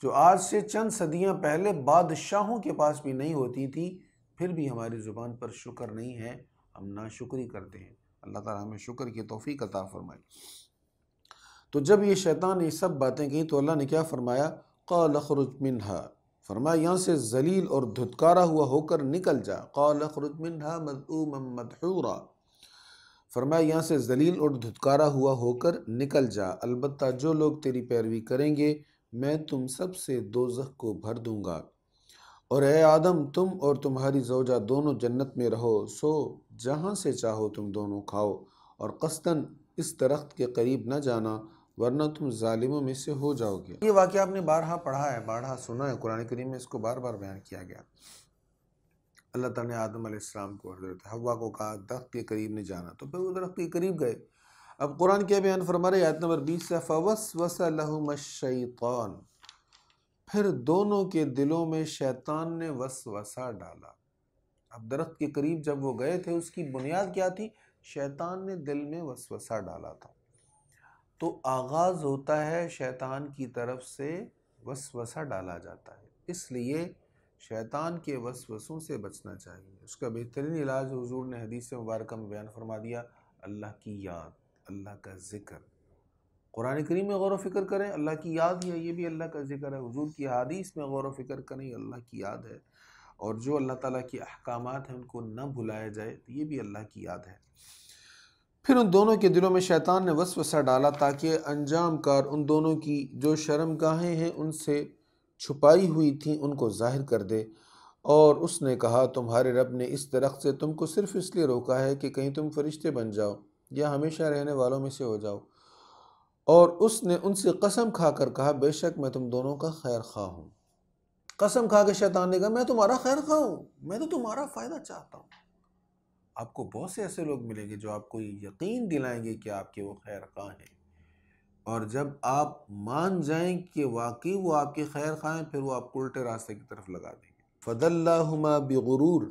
جو آج سے چند صدیاں پہلے بادشاہوں کے پاس بھی نہیں ہوتی تھی، پھر بھی ہماری زبان پر شکر نہیں ہے، ہم ناشکری کرتے ہیں۔ اللہ تعالیٰ ہمیں شکر کی توفیق عطا فرمائے۔ تو جب یہ شیطان نے یہ سب باتیں کہیں تو اللہ نے کیا فرمایا؟ قال اخرج منہا، فرمایا یہاں سے ذلیل اور دھتکارا ہوا ہو کر نکل جا۔ قال اخرج منہا مذءوما مدحورا، فرمایا یہاں سے ذلیل اور دھتکارا ہوا ہو کر نکل جا، البتہ جو لوگ تیری پیروی کریں گے میں تم سب سے دوزخ کو بھر دوں گا، اور اے آدم تم اور تمہاری زوجہ دونوں جنت میں رہو، سو جہاں سے چاہو تم دونوں کھاؤ، اور قصداً اس درخت کے قریب نہ جانا ورنہ تم ظالموں میں سے ہو جاؤ گے۔ یہ واقعہ آپ نے بارہا پڑھا ہے، بارہا سنا ہے، قرآن کریم میں اس کو بار بار بیان کیا گیا۔ اللہ تعالیٰ نے آدم علیہ السلام کو، حضرت حوا کو کہا درخت کے قریب نہیں جانا، تو پھر وہ درخت کے قریب گئے۔ اب قرآن کیا بیان فرما رہے ہیں آیت نمبر 20 سے، فَوَسْوَسَ لَهُمَا الشَّيْطَانُ، پھر دونوں کے دلوں میں شیطان نے وسوسہ ڈالا۔ اب درخت کے قریب جب وہ گئے تھے، اس کی بنیاد کیا تھی؟ شیطان نے دل میں وسوسہ ڈالا تھا۔ تو آغاز ہوتا ہے شیطان کی طرف سے وسوسہ ڈالا جاتا ہے، اس لیے شیطان کے وسوسوں سے بچنا چاہیے۔ اس کا بہترین علاج حضور نے حدیث مبارکہ میں بیان فرما دیا، اللہ کی یاد، اللہ کا ذکر۔ قرآن کریم میں غور و فکر کریں، اللہ کی یاد ہے، یہ بھی اللہ کا ذکر ہے۔ حضور کی حدیث میں غور و فکر کریں، اللہ کی یاد ہے، اور جو اللہ تعالیٰ کے احکامات ہیں ان کو نہ بھلایا جائے، تو یہ بھی اللہ کی یاد ہے۔ پھر ان دونوں کے دلوں میں شیطان نے وسوسہ ڈالا تاکہ انجام کار ان دونوں کی جو شرم گاہیں ہیں ان سے چھپائی ہوئی تھیں ان کو ظاہر کر دے، اور اس نے کہا تمہارے رب نے اس درخت سے تم کو صرف اس لیے روکا ہے کہ کہیں تم فرشتے بن جاؤ یا ہمیشہ رہنے والوں میں سے ہو جاؤ، اور اس نے ان سے قسم کھا کر کہا بے شک میں تم دونوں کا خیر خواہ ہوں۔ قسم کھا کے شیطان نے کہا میں تمہارا خیر خواہ ہوں، میں تو تمہارا فائدہ چاہتا ہوں۔ آپ کو بہت سے ایسے لوگ ملیں گے جو آپ کو یقین دلائیں گے کہ آپ کے وہ خیر خواہ ہیں، اور جب آپ مان جائیں کہ واقعی وہ آپ کے خیر خواہ ہیں، پھر وہ آپ کو الٹے راستے کی طرف لگا دیں گے۔ فَدَلَّاهُمَا بِغُرُورٍ،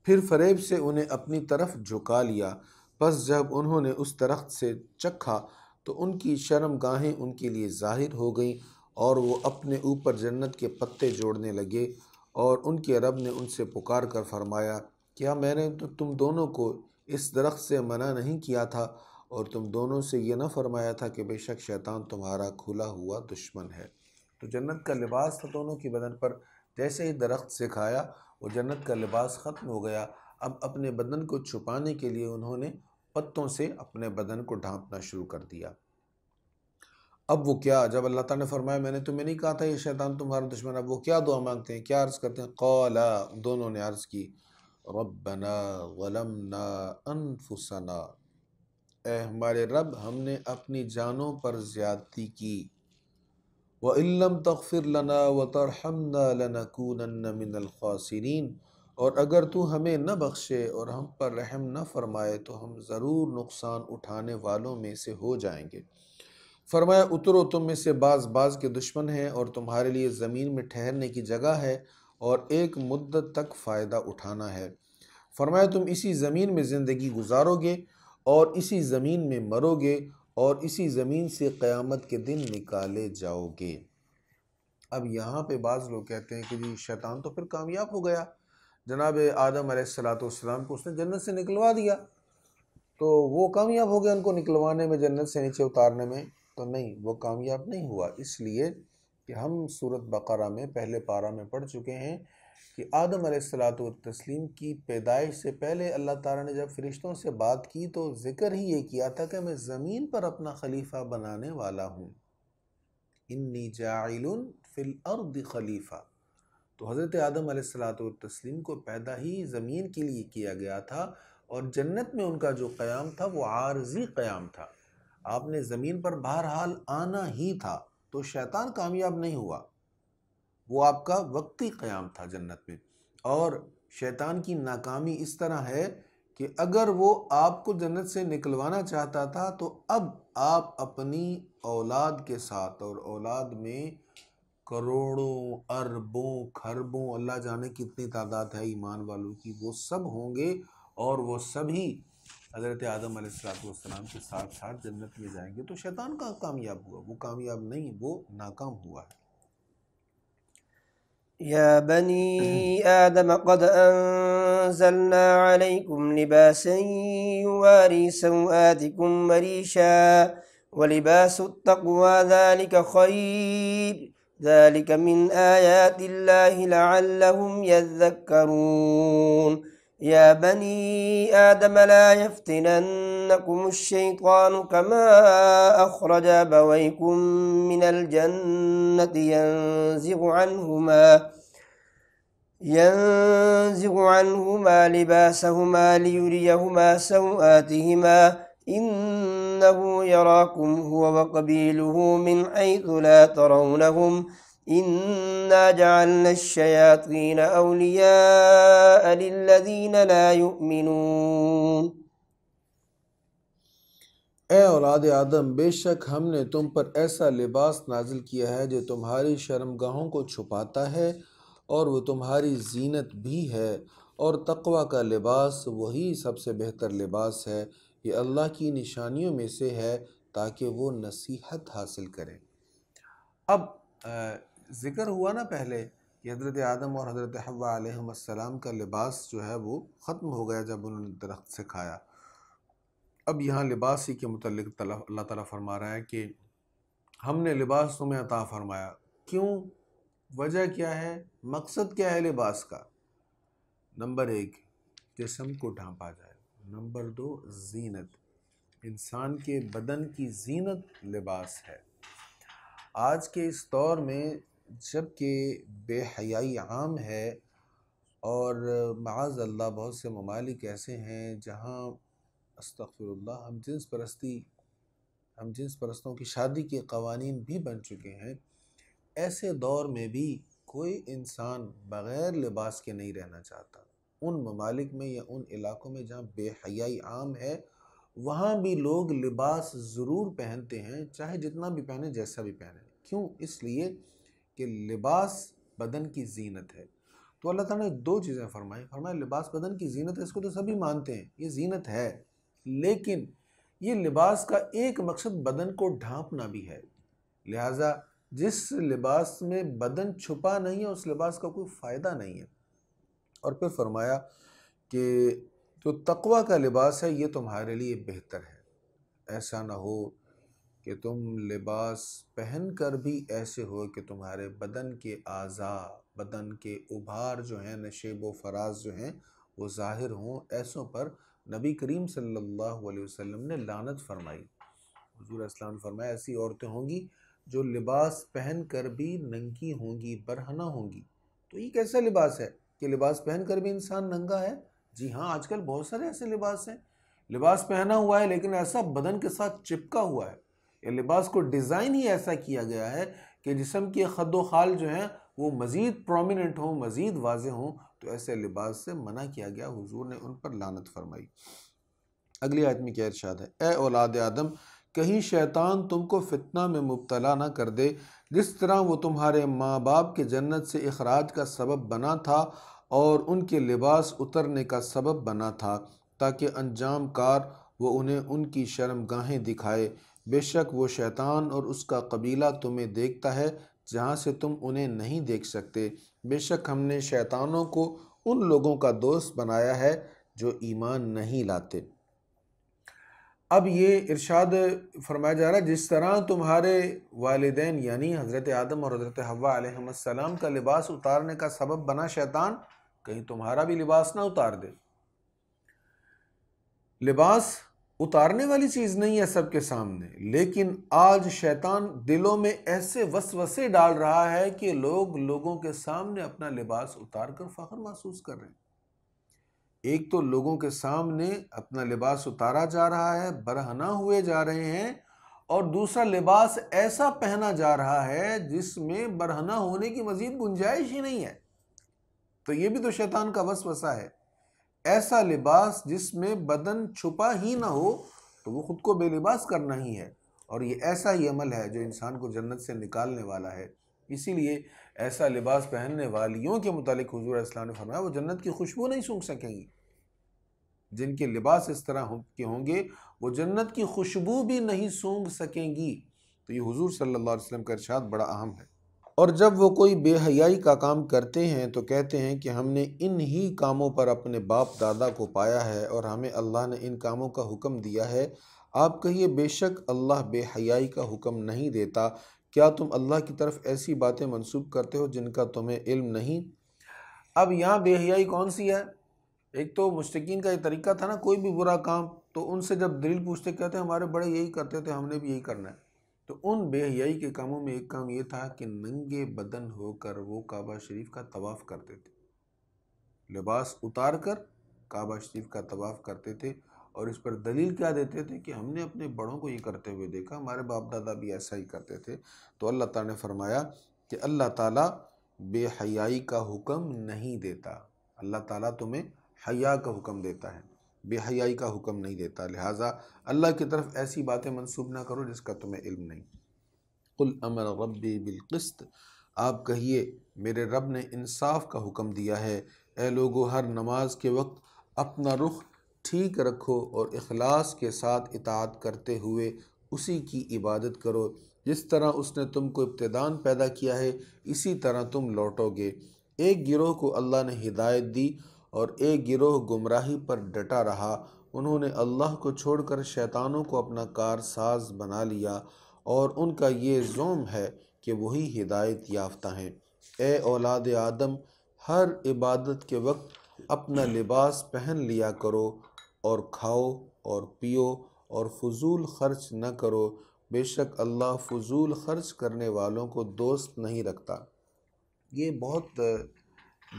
پھر فریب سے انہیں اپنی طرف جھکا لیا، پس جب انہوں نے اس درخت سے چکھا تو ان کی شرم گاہیں ان کے لیے ظاہر ہو گئیں، اور وہ اپنے اوپر جنت کے پتے جوڑنے لگے، اور ان کے رب نے ان سے پکار کر فرمایا کیا میں نے تو تم دونوں کو اس درخت سے منع نہیں کیا تھا، اور تم دونوں سے یہ نہ فرمایا تھا کہ بے شک شیطان تمہارا کھلا ہوا دشمن ہے۔ تو جنت کا لباس تھا دونوں کی بدن پر، جیسے ہی درخت سے کھایا وہ جنت کا لباس ختم ہو گیا۔ اب اپنے بدن کو چھپانے کے لیے انہوں نے پتوں سے اپنے بدن کو ڈھانپنا شروع کر دیا۔ اب وہ کیا، جب اللہ تعالیٰ نے فرمایا میں نے تمہیں نہیں کہا تھا یہ شیطان تمہارا دشمن، اب وہ کیا دعا مانگتے ہیں، کیا عرض کرتے ہیں؟ قالا، دونوں نے عرض کی، ربنا ظلمنا انفسنا، اے ہمارے رب ہم نے اپنی جانوں پر زیادتی کی، وَإِن لَّمْ تَغْفِرْ لَنَا وَتَرْحَمْنَا لَنَكُونَنَّ مِنَ الْخَاسِرِينَ، اور اگر تو ہمیں نہ بخشے اور ہم پر رحم نہ فرمائے تو ہم ضرور نقصان اٹھانے والوں میں سے ہو جائیں گے۔ فرمایا اترو، تم میں سے بعض بعض کے دشمن ہیں اور تمہارے لیے زمین میں ٹھہرنے کی جگہ ہے اور ایک مدت تک فائدہ اٹھانا ہے۔ فرمایا تم اسی زمین میں زندگی گزارو گے اور اسی زمین میں مرو گے اور اسی زمین سے قیامت کے دن نکالے جاؤ گے۔ اب یہاں پہ بعض لوگ کہتے ہیں کہ جی شیطان تو پھر کامیاب ہو گیا، جناب آدم علیہ السلام کو اس نے جنت سے نکلوا دیا، تو وہ کامیاب ہو گیا ان کو نکلوانے میں، جنت سے نیچے اتارنے میں؟ تو نہیں، وہ کامیاب نہیں ہوا، اس لیے کہ ہم سورۃ بقرہ میں پہلے پارہ میں پڑھ چکے ہیں کہ آدم علیہ السلام کی پیدائش سے پہلے اللہ تعالیٰ نے جب فرشتوں سے بات کی تو ذکر ہی یہ کیا تھا کہ میں زمین پر اپنا خلیفہ بنانے والا ہوں، انی جاعل فی الارض خلیفہ۔ تو حضرت آدم علیہ السلام کو پیدا ہی زمین کے لیے کیا گیا تھا، اور جنت میں ان کا جو قیام تھا وہ عارضی قیام تھا، آپ نے زمین پر بہرحال آنا ہی تھا، تو شیطان کامیاب نہیں ہوا، وہ آپ کا وقتی قیام تھا جنت میں۔ اور شیطان کی ناکامی اس طرح ہے کہ اگر وہ آپ کو جنت سے نکلوانا چاہتا تھا تو اب آپ اپنی اولاد کے ساتھ، اور اولاد میں کروڑوں اربوں کھربوں اللہ جانے کتنی تعداد ہے ایمان والوں کی، وہ سب ہوں گے اور وہ سبھی حضرت آدم علیہ السلام کے ساتھ ساتھ جنت میں جائیں گے۔ تو شیطان کا کامیاب ہوا؟ وہ کامیاب نہیں، وہ ناکام ہوا ہے۔ يا بني آدم قد أنزلنا عليكم لباسا يواري سوآتكم وريشا ولباس التقوى ذلك خير ذلك من آيات الله لعلهم يذكرون يا بني آدم لا يفتننكم الشيطان كما أخرج أبويكم من الجنة ينزغ عنهما لباسهما ليريهما سوآتهما إنه يراكم هو وقبيله من حيث لا ترونهم إنا جعلنا الشياطين أولياء للذين لا يؤمنون۔ اے اولاد آدم، بے شک ہم نے تم پر ایسا لباس نازل کیا ہے جو تمہاری شرمگاہوں کو چھپاتا ہے اور وہ تمہاری زینت بھی ہے، اور تقوی کا لباس وہی سب سے بہتر لباس ہے، یہ اللہ کی نشانیوں میں سے ہے تاکہ وہ نصیحت حاصل کریں۔ اب ذکر ہوا نا پہلے کہ حضرت آدم اور حضرت حوا علیہ السلام کا لباس جو ہے وہ ختم ہو گیا جب انہوں نے درخت سے کھایا۔ اب یہاں لباس ہی کے متعلق اللہ تعالیٰ فرما رہا ہے کہ ہم نے لباس تمہیں عطا فرمایا۔ کیوں؟ وجہ کیا ہے؟ مقصد کیا ہے لباس کا؟ نمبر 1، جسم کو ڈھانپا جائے، نمبر 2، زینت، انسان کے بدن کی زینت لباس ہے۔ آج کے اس دور میں جب کہ بے حیائی عام ہے اور معاذ اللہ بہت سے ممالک ایسے ہیں جہاں استغفر اللہ ہم جنس پرستوں کی شادی کے قوانین بھی بن چکے ہیں، ایسے دور میں بھی کوئی انسان بغیر لباس کے نہیں رہنا چاہتا۔ ان ممالک میں یا ان علاقوں میں جہاں بے حیائی عام ہے وہاں بھی لوگ لباس ضرور پہنتے ہیں، چاہے جتنا بھی پہنے، جیسا بھی پہنے۔ کیوں؟ اس لیے کہ لباس بدن کی زینت ہے۔ تو اللہ تعالیٰ نے 2 چیزیں فرمایا لباس بدن کی زینت ہے، اس کو تو سبھی مانتے ہیں، یہ زینت ہے، لیکن یہ لباس کا ایک مقصد بدن کو ڈھانپنا بھی ہے، لہٰذا جس لباس میں بدن چھپا نہیں ہے اس لباس کا کوئی فائدہ نہیں ہے۔ اور پھر فرمایا کہ جو تقوی کا لباس ہے یہ تمہارے لیے بہتر ہے، ایسا نہ ہو کہ تم لباس پہن کر بھی ایسے ہو کہ تمہارے بدن کے اعضاء، بدن کے ابھار جو ہیں، نشیب و فراز جو ہیں وہ ظاہر ہوں۔ ایسوں پر نبی کریم صلی اللہ علیہ وسلم نے لعنت فرمائی۔ حضور اسلام نے فرمایا ایسی عورتیں ہوں گی جو لباس پہن کر بھی ننگی ہوں گی، برہنہ ہوں گی۔ تو یہ کیسا لباس ہے کہ لباس پہن کر بھی انسان ننگا ہے؟ جی ہاں، آج کل بہت سارے ایسے لباس ہیں، لباس پہنا ہوا ہے لیکن ایسا بدن کے ساتھ چپکا ہوا ہے، یہ لباس کو ڈیزائن ہی ایسا کیا گیا ہے کہ جسم کے خد و خال جو ہیں وہ مزید پرومیننٹ ہوں، مزید واضح ہوں، تو ایسے لباس سے منع کیا گیا، حضور نے ان پر لعنت فرمائی۔ اگلی آیت میں کیا ارشاد ہے؟ اے اولاد آدم، کہیں شیطان تم کو فتنہ میں مبتلا نہ کر دے، جس طرح وہ تمہارے ماں باپ کے جنت سے اخراج کا سبب بنا تھا اور ان کے لباس اترنے کا سبب بنا تھا، تاکہ انجام کار وہ انہیں ان کی شرمگاہیں دکھائے۔ بے شک وہ شیطان اور اس کا قبیلہ تمہیں دیکھتا ہے جہاں سے تم انہیں نہیں دیکھ سکتے۔ بے شک ہم نے شیطانوں کو ان لوگوں کا دوست بنایا ہے جو ایمان نہیں لاتے۔ اب یہ ارشاد فرمایا جا رہا ہے جس طرح تمہارے والدین یعنی حضرت آدم اور حضرت حوا علیہ السلام کا لباس اتارنے کا سبب بنا شیطان، کہیں تمہارا بھی لباس نہ اتار دے۔ لباس اتارنے والی چیز نہیں ہے سب کے سامنے، لیکن آج شیطان دلوں میں ایسے وسوسے ڈال رہا ہے کہ لوگ لوگوں کے سامنے اپنا لباس اتار کر فخر محسوس کر رہے ہیں۔ ایک تو لوگوں کے سامنے اپنا لباس اتارا جا رہا ہے، برہنہ ہوئے جا رہے ہیں، اور دوسرا لباس ایسا پہنا جا رہا ہے جس میں برہنہ ہونے کی مزید گنجائش ہی نہیں ہے۔ تو یہ بھی تو شیطان کا وسوسہ ہے۔ ایسا لباس جس میں بدن چھپا ہی نہ ہو تو وہ خود کو بے لباس کرنا ہی ہے، اور یہ ایسا ہی عمل ہے جو انسان کو جنت سے نکالنے والا ہے۔ اسی لیے ایسا لباس پہننے والیوں کے متعلق حضور اسلام نے فرمایا وہ جنت کی خوشبو نہیں سونگھ سکیں گی۔ جن کے لباس اس طرح کے ہوں گے وہ جنت کی خوشبو بھی نہیں سونگھ سکیں گی۔ تو یہ حضور صلی اللہ علیہ وسلم کا ارشاد بڑا اہم ہے۔ اور جب وہ کوئی بے حیائی کا کام کرتے ہیں تو کہتے ہیں کہ ہم نے ان ہی کاموں پر اپنے باپ دادا کو پایا ہے اور ہمیں اللہ نے ان کاموں کا حکم دیا ہے۔ آپ کہیے بے شک اللہ بے حیائی کا حکم نہیں دیتا، کیا تم اللہ کی طرف ایسی باتیں منسوب کرتے ہو جن کا تمہیں علم نہیں؟ اب یہاں بے حیائی کون سی ہے؟ ایک تو مشرکین کا یہ طریقہ تھا نا، کوئی بھی برا کام تو ان سے جب دلیل پوچھتے کہتے ہیں ہمارے بڑے یہی کرتے تھے، ہم نے بھی یہی کرنا ہے۔ تو ان بے حیائی کے کاموں میں ایک کام یہ تھا کہ ننگے بدن ہو کر وہ کعبہ شریف کا طواف کرتے تھے، لباس اتار کر کعبہ شریف کا طواف کرتے تھے، اور اس پر دلیل کیا دیتے تھے کہ ہم نے اپنے بڑوں کو یہ کرتے ہوئے دیکھا، ہمارے باپ دادا بھی ایسا ہی کرتے تھے۔ تو اللہ تعالیٰ نے فرمایا کہ اللہ تعالیٰ بے حیائی کا حکم نہیں دیتا، اللہ تعالیٰ تمہیں حیا کا حکم دیتا ہے، بے حیائی کا حکم نہیں دیتا، لہٰذا اللہ کی طرف ایسی باتیں منسوب نہ کرو جس کا تمہیں علم نہیں۔ قل امر ربی بالقسط، آپ کہیے میرے رب نے انصاف کا حکم دیا ہے۔ اے لوگو ہر نماز کے وقت اپنا رخ ٹھیک رکھو اور اخلاص کے ساتھ اطاعت کرتے ہوئے اسی کی عبادت کرو، جس طرح اس نے تم کو ابتداءً پیدا کیا ہے اسی طرح تم لوٹو گے۔ ایک گروہ کو اللہ نے ہدایت دی اور ایک گروہ گمراہی پر ڈٹا رہا، انہوں نے اللہ کو چھوڑ کر شیطانوں کو اپنا کارساز بنا لیا، اور ان کا یہ زعم ہے کہ وہی ہدایت یافتہ ہیں۔ اے اولاد آدم، ہر عبادت کے وقت اپنا لباس پہن لیا کرو اور کھاؤ اور پیو اور فضول خرچ نہ کرو، بے شک اللہ فضول خرچ کرنے والوں کو دوست نہیں رکھتا۔ یہ بہت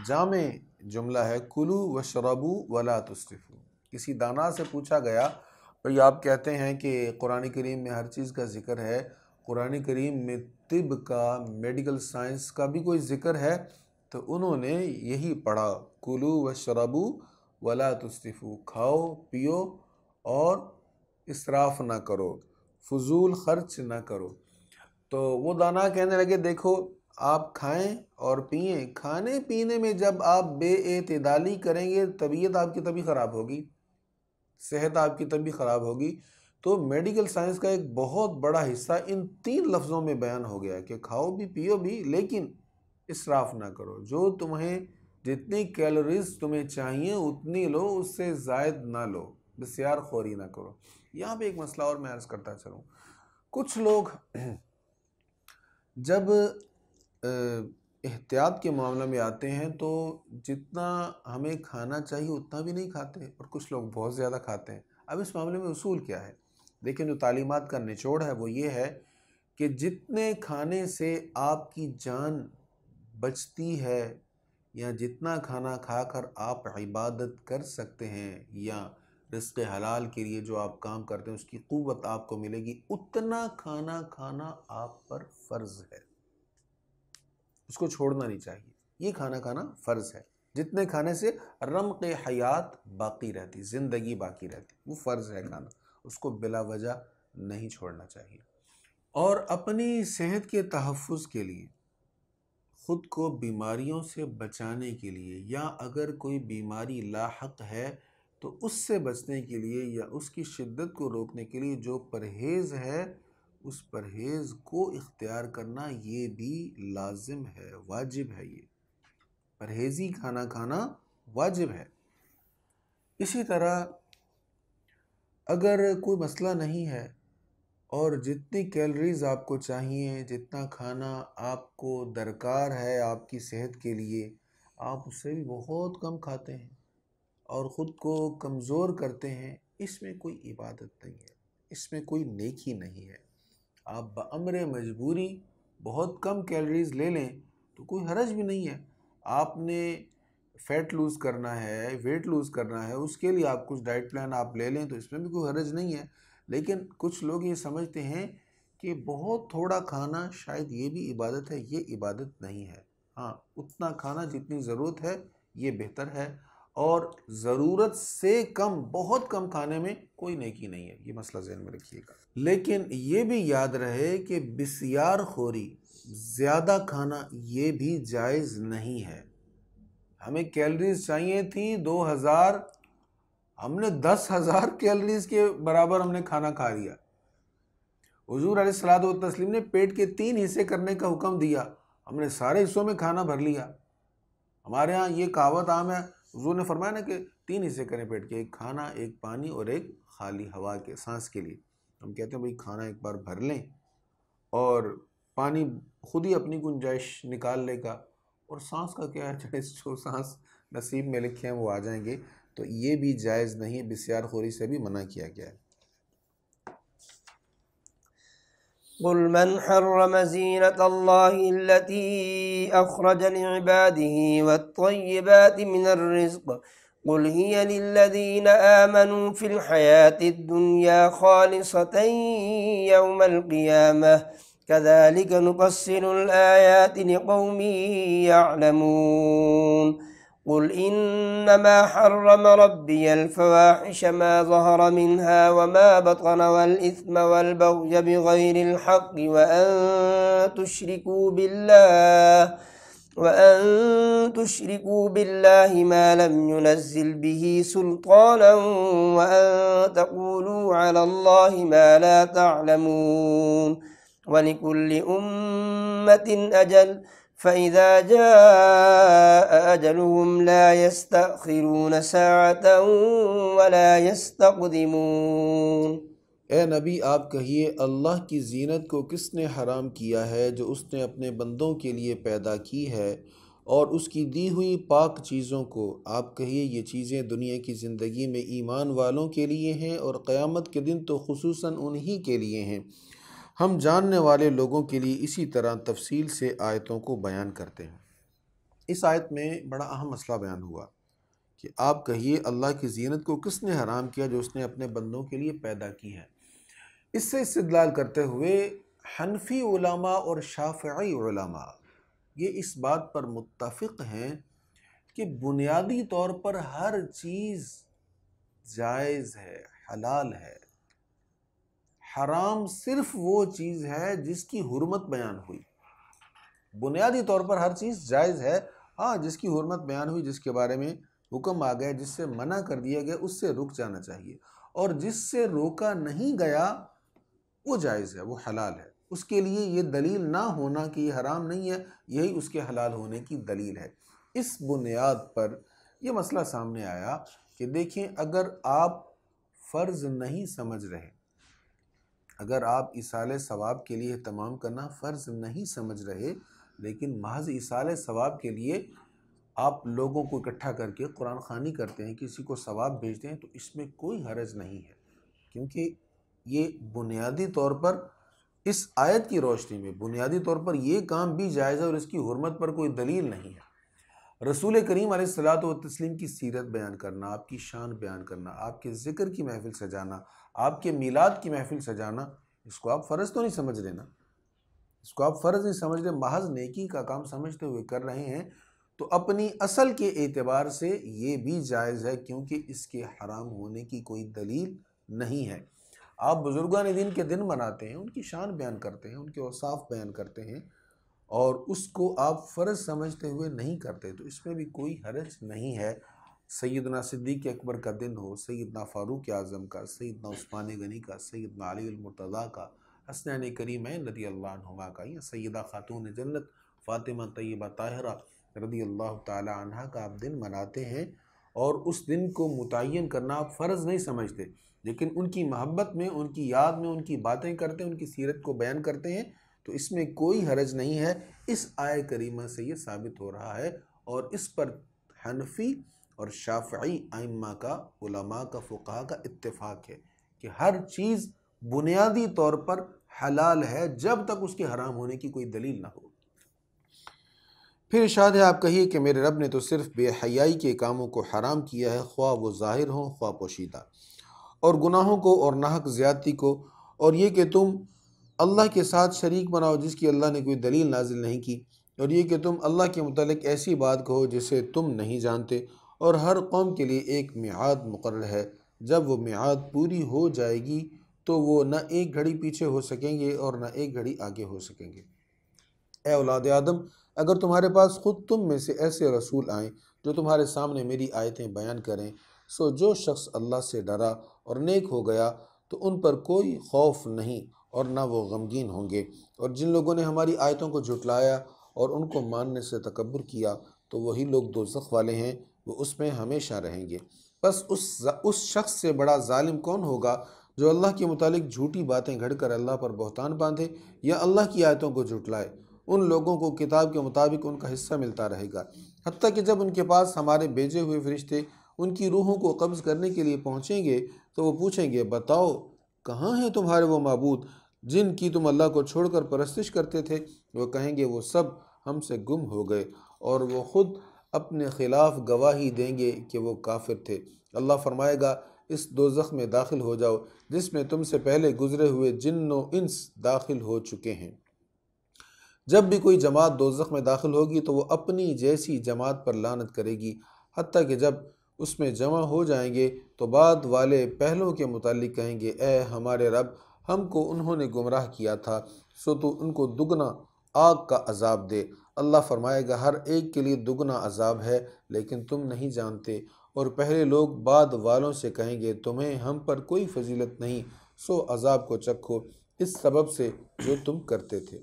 جامع جملہ ہے، کلو وشربو ولا تسرفو۔ کسی دانا سے پوچھا گیا، بھئی آپ کہتے ہیں کہ قرآن کریم میں ہر چیز کا ذکر ہے، قرآن کریم میں طب کا، میڈیکل سائنس کا بھی کوئی ذکر ہے؟ تو انہوں نے یہی پڑھا، کلو وشربو ولا تسرفو، کھاؤ پیو اور اسراف نہ کرو، فضول خرچ نہ کرو۔ تو وہ دانا کہنے لگے دیکھو آپ کھائیں اور پئیں، کھانے پینے میں جب آپ بے اعتدالی کریں گے طبیعت آپ کی تبھی خراب ہوگی، صحت آپ کی تبھی خراب ہوگی۔ تو میڈیکل سائنس کا ایک بہت بڑا حصہ ان 3 لفظوں میں بیان ہو گیا کہ کھاؤ بھی پیو بھی لیکن اسراف نہ کرو، جو تمہیں جتنی کیلوریز تمہیں چاہیے اتنی لو، اس سے زائد نہ لو، بسیار خوری نہ کرو۔ یہاں پہ ایک مسئلہ اور میں عرض کرتا چلوں، کچھ لوگ جب احتیاط کے معاملہ میں آتے ہیں تو جتنا ہمیں کھانا چاہیے اتنا بھی نہیں کھاتے، اور کچھ لوگ بہت زیادہ کھاتے ہیں۔ اب اس معاملے میں اصول کیا ہے؟ لیکن جو تعلیمات کا نچوڑ ہے وہ یہ ہے کہ جتنے کھانے سے آپ کی جان بچتی ہے یا جتنا کھانا کھا کر آپ عبادت کر سکتے ہیں یا رزق حلال کے لیے جو آپ کام کرتے ہیں اس کی قوت آپ کو ملے گی، اتنا کھانا کھانا آپ پر فرض ہے، اس کو چھوڑنا نہیں چاہیے۔ یہ کھانا کھانا فرض ہے، جتنے کھانے سے رمق حیات باقی رہتی، زندگی باقی رہتی، وہ فرض ہے کھانا، اس کو بلا وجہ نہیں چھوڑنا چاہیے۔ اور اپنی صحت کے تحفظ کے لیے، خود کو بیماریوں سے بچانے کے لیے، یا اگر کوئی بیماری لاحق ہے تو اس سے بچنے کے لیے یا اس کی شدت کو روکنے کے لیے جو پرہیز ہے اس پرہیز کو اختیار کرنا یہ بھی لازم ہے، واجب ہے۔ یہ پرہیزی کھانا کھانا واجب ہے۔ اسی طرح اگر کوئی مسئلہ نہیں ہے اور جتنی کیلریز آپ کو چاہیے، جتنا کھانا آپ کو درکار ہے آپ کی صحت کے لیے، آپ اس سے بھی بہت کم کھاتے ہیں اور خود کو کمزور کرتے ہیں، اس میں کوئی عبادت نہیں ہے، اس میں کوئی نیکی نہیں ہے۔ آپ بامر مجبوری بہت کم کیلریز لے لیں تو کوئی حرج بھی نہیں ہے۔ آپ نے فیٹ لوز کرنا ہے، ویٹ لوز کرنا ہے، اس کے لیے آپ کچھ ڈائٹ پلان آپ لے لیں تو اس میں بھی کوئی حرج نہیں ہے۔ لیکن کچھ لوگ یہ سمجھتے ہیں کہ بہت تھوڑا کھانا شاید یہ بھی عبادت ہے، یہ عبادت نہیں ہے۔ ہاں، اتنا کھانا جتنی ضرورت ہے یہ بہتر ہے، اور ضرورت سے کم، بہت کم کھانے میں کوئی نیکی نہیں ہے، یہ مسئلہ ذہن میں رکھیے گا۔ لیکن یہ بھی یاد رہے کہ بسیار خوری، زیادہ کھانا، یہ بھی جائز نہیں ہے۔ ہمیں کیلریز چاہیے تھی 2000، ہم نے 10,000 کیلریز کے برابر ہم نے کھانا کھا لیا۔ حضور علیہ الصلوۃ والتسلیم نے پیٹ کے 3 حصے کرنے کا حکم دیا، ہم نے سارے حصوں میں کھانا بھر لیا۔ ہمارے ہاں یہ کہاوت عام ہے، حضور نے فرمایا نا کہ 3 حصے کریں پیٹ کے، ایک کھانا، ایک پانی اور ایک خالی ہوا کے، سانس کے لیے۔ ہم کہتے ہیں بھئی کھانا ایک بار بھر لیں اور پانی خود ہی اپنی گنجائش نکال لے گا، اور سانس کا کیا ہے، جو سانس نصیب میں لکھے ہیں وہ آ جائیں گے۔ تو یہ بھی جائز نہیں، بسیار خوری سے بھی منع کیا گیا ہے۔ قل من حرم زینة الله التي أخرج لعباده والطيبات من الرزق قل هي للذين آمنوا في الحياة الدنيا خالصة يوم القيامة كذلك نفصل الآيات لقوم يعلمون قل إنما حرم ربي الفواحش ما ظهر منها وما بطن والإثم والبغي بغير الحق وأن تشركوا بالله ما لم ينزل به سلطانا وأن تقولوا على الله ما لا تعلمون ولكل أمة أجل فإذا جاء أجلهم لا يستأخرون ساعة ولا يستقدمون۔ اے نبی آپ کہیے، اللہ کی زینت کو کس نے حرام کیا ہے؟ جو اس نے اپنے بندوں کے لیے پیدا کی ہے، اور اس کی دی ہوئی پاک چیزوں کو۔ آپ کہیے یہ چیزیں دنیا کی زندگی میں ایمان والوں کے لیے ہیں اور قیامت کے دن تو خصوصاً انہی کے لیے ہیں۔ ہم جاننے والے لوگوں کے لیے اسی طرح تفصیل سے آیتوں کو بیان کرتے ہیں۔ اس آیت میں بڑا اہم مسئلہ بیان ہوا کہ آپ کہیے اللہ کی زینت کو کس نے حرام کیا جو اس نے اپنے بندوں کے لیے پیدا کی ہے۔ اس سے استدلال کرتے ہوئے حنفی علماء اور شافعی علماء یہ اس بات پر متفق ہیں کہ بنیادی طور پر ہر چیز جائز ہے، حلال ہے۔ حرام صرف وہ چیز ہے جس کی حرمت بیان ہوئی۔ بنیادی طور پر ہر چیز جائز ہے، ہاں جس کی حرمت بیان ہوئی، جس کے بارے میں حکم آ گیا، جس سے منع کر دیا گیا، اس سے رک جانا چاہیے، اور جس سے روکا نہیں گیا وہ جائز ہے، وہ حلال ہے۔ اس کے لیے یہ دلیل نہ ہونا کہ یہ حرام نہیں ہے، یہی اس کے حلال ہونے کی دلیل ہے۔ اس بنیاد پر یہ مسئلہ سامنے آیا کہ دیکھیں، اگر آپ فرض نہیں سمجھ رہے، اگر آپ ایصال ثواب کے لیے اہتمام کرنا فرض نہیں سمجھ رہے، لیکن محض ایصال ثواب کے لیے آپ لوگوں کو اکٹھا کر کے قرآن خوانی کرتے ہیں، کسی کو ثواب بھیجتے ہیں، تو اس میں کوئی حرج نہیں ہے، کیونکہ یہ بنیادی طور پر اس آیت کی روشنی میں بنیادی طور پر یہ کام بھی جائز ہے اور اس کی حرمت پر کوئی دلیل نہیں ہے۔ رسول کریم علیہ الصلوۃ والتسلیم کی سیرت بیان کرنا، آپ کی شان بیان کرنا، آپ کے ذکر کی محفل سجانا، آپ کے میلاد کی محفل سجانا، اس کو آپ فرض تو نہیں سمجھ رہے نا، اس کو آپ فرض نہیں سمجھ رہے، محض نیکی کا کام سمجھتے ہوئے کر رہے ہیں، تو اپنی اصل کے اعتبار سے یہ بھی جائز ہے، کیونکہ اس کے حرام ہونے کی کوئی دلیل نہیں ہے۔ آپ بزرگان دین کے دن مناتے ہیں، ان کی شان بیان کرتے ہیں، ان کے اوصاف بیان کرتے ہیں، اور اس کو آپ فرض سمجھتے ہوئے نہیں کرتے، تو اس میں بھی کوئی حرج نہیں ہے۔ سیدنا صدیق اکبر کا دن ہو، سیدنا فاروق اعظم کا، سیدنا عثمان غنی کا، سیدنا علی المرتضیٰ کا، حسنین کریمین رضی اللہ عنہما کا، یا سیدہ خاتون جنت فاطمہ طیبہ طاہرہ رضی اللہ تعالی عنہ کا آپ دن مناتے ہیں، اور اس دن کو متعین کرنا آپ فرض نہیں سمجھتے، لیکن ان کی محبت میں، ان کی یاد میں، ان کی باتیں کرتے ہیں، ان کی سیرت کو بیان کرتے ہیں، تو اس میں کوئی حرج نہیں ہے۔ اس آیہ کریمہ سے یہ ثابت ہو رہا ہے، اور اس پر حنفی اور شافعی ائمہ کا، علماء کا، فقہاء کا اتفاق ہے کہ ہر چیز بنیادی طور پر حلال ہے جب تک اس کے حرام ہونے کی کوئی دلیل نہ ہو۔ پھر ارشاد ہے، آپ کہیے کہ میرے رب نے تو صرف بے حیائی کے کاموں کو حرام کیا ہے، خواہ وہ ظاہر ہوں خواہ پوشیدہ، اور گناہوں کو اور ناحق زیادتی کو، اور یہ کہ تم اللہ کے ساتھ شریک بناؤ جس کی اللہ نے کوئی دلیل نازل نہیں کی، اور یہ کہ تم اللہ کے متعلق ایسی بات کہو جسے تم نہیں جانتے، اور ہر قوم کے لیے ایک میعاد مقرر ہے، جب وہ میعاد پوری ہو جائے گی تو وہ نہ ایک گھڑی پیچھے ہو سکیں گے اور نہ ایک گھڑی آگے ہو سکیں گے۔ اے اولاد آدم، اگر تمہارے پاس خود تم میں سے ایسے رسول آئیں جو تمہارے سامنے میری آیتیں بیان کریں، سو جو شخص اللہ سے ڈرا اور نیک ہو گیا تو ان پر کوئی خوف نہیں اور نہ وہ غمگین ہوں گے، اور جن لوگوں نے ہماری آیتوں کو جھٹلایا اور ان کو ماننے سے تکبر کیا تو وہی لوگ دوزخ والے ہیں، وہ اس میں ہمیشہ رہیں گے۔ بس اس شخص سے بڑا ظالم کون ہوگا جو اللہ کے متعلق جھوٹی باتیں گھڑ کر اللہ پر بہتان باندھے یا اللہ کی آیتوں کو جھٹلائے۔ ان لوگوں کو کتاب کے مطابق ان کا حصہ ملتا رہے گا، حتیٰ کہ جب ان کے پاس ہمارے بھیجے ہوئے فرشتے ان کی روحوں کو قبض کرنے کے لیے پہنچیں گے تو وہ پوچھیں گے، بتاؤ کہاں ہیں تمہارے وہ معبود جن کی تم اللہ کو چھوڑ کر پرستش کرتے تھے؟ وہ کہیں گے، وہ سب ہم سے گم ہو گئے، اور وہ خود اپنے خلاف گواہی دیں گے کہ وہ کافر تھے۔ اللہ فرمائے گا، اس دوزخ میں داخل ہو جاؤ جس میں تم سے پہلے گزرے ہوئے جن و انس داخل ہو چکے ہیں۔ جب بھی کوئی جماعت دوزخ میں داخل ہوگی تو وہ اپنی جیسی جماعت پر لعنت کرے گی، حتیٰ کہ جب اس میں جمع ہو جائیں گے تو بعد والے پہلوں کے متعلق کہیں گے، اے ہمارے رب، ہم کو انہوں نے گمراہ کیا تھا، سو تو ان کو دگنا آگ کا عذاب دے۔ اللہ فرمائے گا، ہر ایک کے لیے دگنا عذاب ہے، لیکن تم نہیں جانتے۔ اور پہلے لوگ بعد والوں سے کہیں گے، تمہیں ہم پر کوئی فضیلت نہیں، سو عذاب کو چکھو اس سبب سے جو تم کرتے تھے۔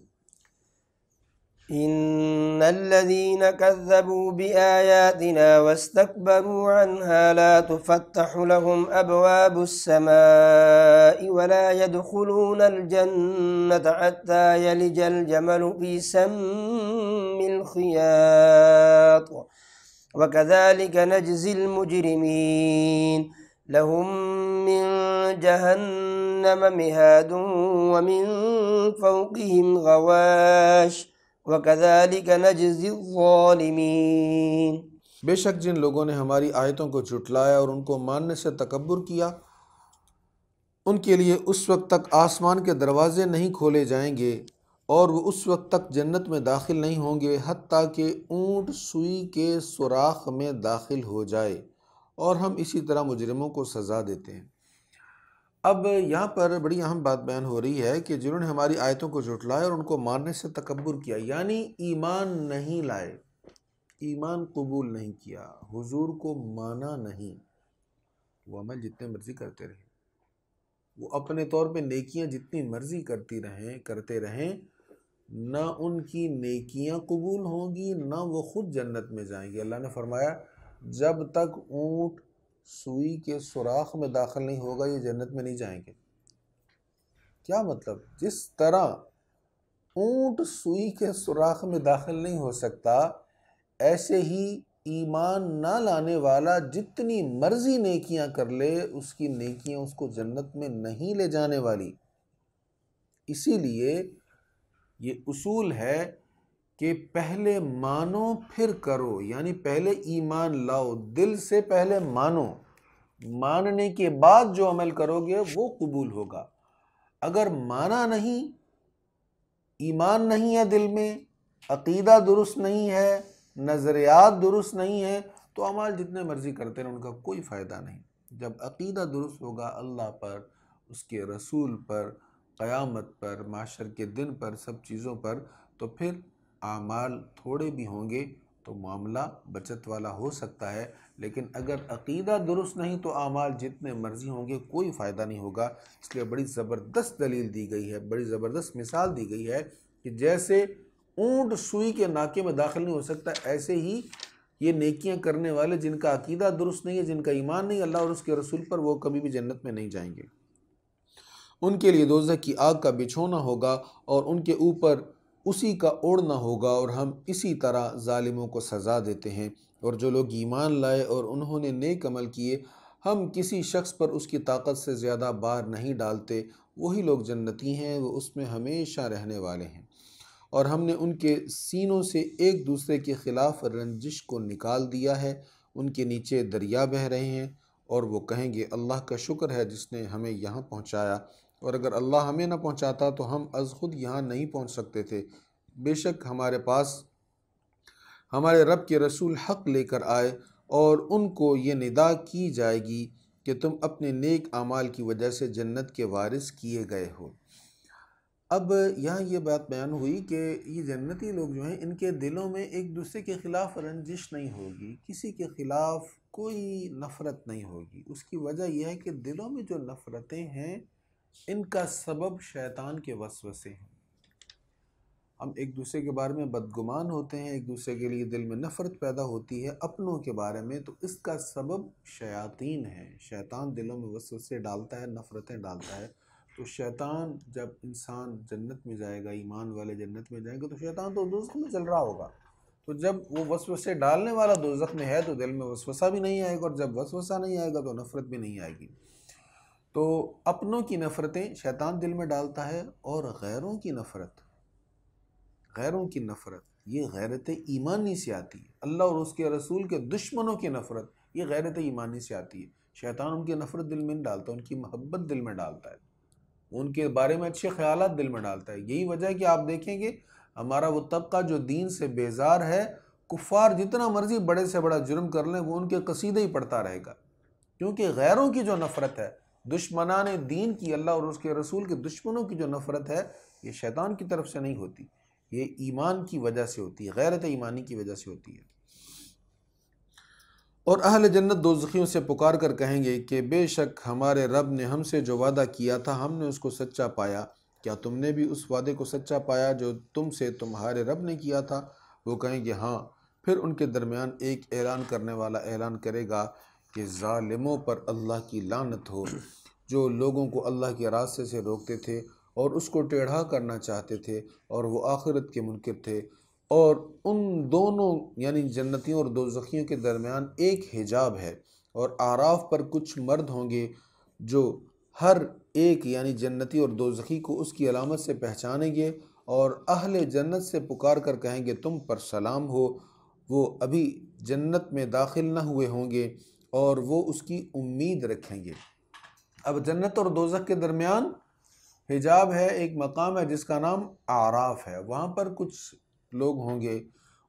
إن الذين كذبوا بآياتنا واستكبروا عنها لا تفتح لهم أبواب السماء ولا يدخلون الجنة حتى يلج الجمل في سم الخياط وكذلك نجزي المجرمين لهم من جهنم مهاد ومن فوقهم غواش وَكَذَلِكَ نَجْزِي الظَّالِمِينَ۔ بے شک جن لوگوں نے ہماری آیتوں کو جھٹلایا اور ان کو ماننے سے تکبر کیا، ان کے لیے اس وقت تک آسمان کے دروازے نہیں کھولے جائیں گے اور وہ اس وقت تک جنت میں داخل نہیں ہوں گے حتیٰ کہ اونٹ سوئی کے سوراخ میں داخل ہو جائے، اور ہم اسی طرح مجرموں کو سزا دیتے ہیں۔ اب یہاں پر بڑی اہم بات بیان ہو رہی ہے کہ جنہوں نے ہماری آیتوں کو جھٹلایا اور ان کو ماننے سے تکبر کیا، یعنی ایمان نہیں لائے، ایمان قبول نہیں کیا، حضور کو مانا نہیں، وہ عمل جتنے مرضی کرتے رہیں، وہ اپنے طور پہ نیکیاں جتنی مرضی کرتے رہیں، نہ ان کی نیکیاں قبول ہوں گی نہ وہ خود جنت میں جائیں گے۔ اللہ نے فرمایا، جب تک اونٹ سوئی کے سوراخ میں داخل نہیں ہوگا یہ جنت میں نہیں جائیں گے۔ کیا مطلب؟ جس طرح اونٹ سوئی کے سوراخ میں داخل نہیں ہو سکتا، ایسے ہی ایمان نہ لانے والا جتنی مرضی نیکیاں کر لے اس کی نیکیاں اس کو جنت میں نہیں لے جانے والی۔ اسی لیے یہ اصول ہے کہ پہلے مانو پھر کرو، یعنی پہلے ایمان لاؤ، دل سے پہلے مانو، ماننے کے بعد جو عمل کرو گے وہ قبول ہوگا۔ اگر مانا نہیں، ایمان نہیں ہے دل میں، عقیدہ درست نہیں ہے، نظریات درست نہیں ہے، تو اعمال جتنے مرضی کرتے رہیں ان کا کوئی فائدہ نہیں۔ جب عقیدہ درست ہوگا اللہ پر، اس کے رسول پر، قیامت پر، معاشر کے دن پر، سب چیزوں پر، تو پھر اعمال تھوڑے بھی ہوں گے تو معاملہ بچت والا ہو سکتا ہے، لیکن اگر عقیدہ درست نہیں تو اعمال جتنے مرضی ہوں گے کوئی فائدہ نہیں ہوگا۔ اس لیے بڑی زبردست دلیل دی گئی ہے، بڑی زبردست مثال دی گئی ہے کہ جیسے اونٹ سوئی کے ناکے میں داخل نہیں ہو سکتا، ایسے ہی یہ نیکیاں کرنے والے جن کا عقیدہ درست نہیں ہے، جن کا ایمان نہیں اللہ اور اس کے رسول پر، وہ کبھی بھی جنت میں نہیں جائیں گے۔ ان کے لیے دوزخ کی آگ کا بچھونا ہوگا اور ان کے اوپر اسی کا اوڑھنا ہوگا، اور ہم اسی طرح ظالموں کو سزا دیتے ہیں۔ اور جو لوگ ایمان لائے اور انہوں نے نیک عمل کیے، ہم کسی شخص پر اس کی طاقت سے زیادہ بار نہیں ڈالتے، وہی لوگ جنتی ہیں، وہ اس میں ہمیشہ رہنے والے ہیں۔ اور ہم نے ان کے سینوں سے ایک دوسرے کے خلاف رنجش کو نکال دیا ہے، ان کے نیچے دریا بہہ رہے ہیں، اور وہ کہیں گے اللہ کا شکر ہے جس نے ہمیں یہاں پہنچایا، اور اگر اللہ ہمیں نہ پہنچاتا تو ہم از خود یہاں نہیں پہنچ سکتے تھے۔ بے شک ہمارے پاس ہمارے رب کے رسول حق لے کر آئے، اور ان کو یہ ندا کی جائے گی کہ تم اپنے نیک اعمال کی وجہ سے جنت کے وارث کیے گئے ہو۔ اب یہاں یہ بات بیان ہوئی کہ یہ جنتی لوگ جو ہیں ان کے دلوں میں ایک دوسرے کے خلاف رنجش نہیں ہوگی، کسی کے خلاف کوئی نفرت نہیں ہوگی۔ اس کی وجہ یہ ہے کہ دلوں میں جو نفرتیں ہیں ان کا سبب شیطان کے وسوسے ہیں۔ ہم ایک دوسرے کے بارے میں بدگمان ہوتے ہیں، ایک دوسرے کے لیے دل میں نفرت پیدا ہوتی ہے اپنوں کے بارے میں، تو اس کا سبب شیاطین ہے۔ شیطان دلوں میں وسوسے ڈالتا ہے، نفرتیں ڈالتا ہے۔ تو شیطان جب انسان جنت میں جائے گا، ایمان والے جنت میں جائیں گے، تو شیطان تو دوزخ میں چل رہا ہوگا۔ تو جب وہ وسوسے ڈالنے والا دوزخ میں ہے تو دل میں وسوسہ بھی نہیں آئے گا، اور جب وسوسہ نہیں آئے گا تو نفرت بھی نہیں آئے گی۔ تو اپنوں کی نفرتیں شیطان دل میں ڈالتا ہے، اور غیروں کی نفرت یہ غیرت ایمانی سے آتی ہے۔ اللہ اور اس کے رسول کے دشمنوں کی نفرت یہ غیرت ایمانی سے آتی ہے۔ شیطان ان کی نفرت دل میں نہیں ڈالتا، ان کی محبت دل میں ڈالتا ہے، ان کے بارے میں اچھے خیالات دل میں ڈالتا ہے۔ یہی وجہ ہے کہ آپ دیکھیں گے ہمارا وہ طبقہ جو دین سے بیزار ہے، کفار جتنا مرضی بڑے سے بڑا جرم کر لیں وہ ان کے قصیدے ہی پڑھتا رہے گا، کیونکہ غیروں کی جو نفرت ہے، دشمنان دین کی، اللہ اور اس کے رسول کے دشمنوں کی جو نفرت ہے، یہ شیطان کی طرف سے نہیں ہوتی، یہ ایمان کی وجہ سے ہوتی ہے، غیرت ایمانی کی وجہ سے ہوتی ہے۔ اور اہل جنت دوزخیوں سے پکار کر کہیں گے کہ بے شک ہمارے رب نے ہم سے جو وعدہ کیا تھا ہم نے اس کو سچا پایا، کیا تم نے بھی اس وعدے کو سچا پایا جو تم سے تمہارے رب نے کیا تھا؟ وہ کہیں گے ہاں۔ پھر ان کے درمیان ایک اعلان کرنے والا اعلان کرے گا کہ ظالموں پر اللہ کی لعنت ہو، جو لوگوں کو اللہ کے راستے سے روکتے تھے اور اس کو ٹیڑھا کرنا چاہتے تھے، اور وہ آخرت کے منکر تھے۔ اور ان دونوں یعنی جنتیوں اور دوزخیوں کے درمیان ایک حجاب ہے، اور اعراف پر کچھ مرد ہوں گے جو ہر ایک یعنی جنتی اور دوزخی کو اس کی علامت سے پہچانیں گے، اور اہل جنت سے پکار کر کہیں گے تم پر سلام ہو۔ وہ ابھی جنت میں داخل نہ ہوئے ہوں گے اور وہ اس کی امید رکھیں گے۔ اب جنت اور دوزخ کے درمیان حجاب ہے، ایک مقام ہے جس کا نام اعراف ہے۔ وہاں پر کچھ لوگ ہوں گے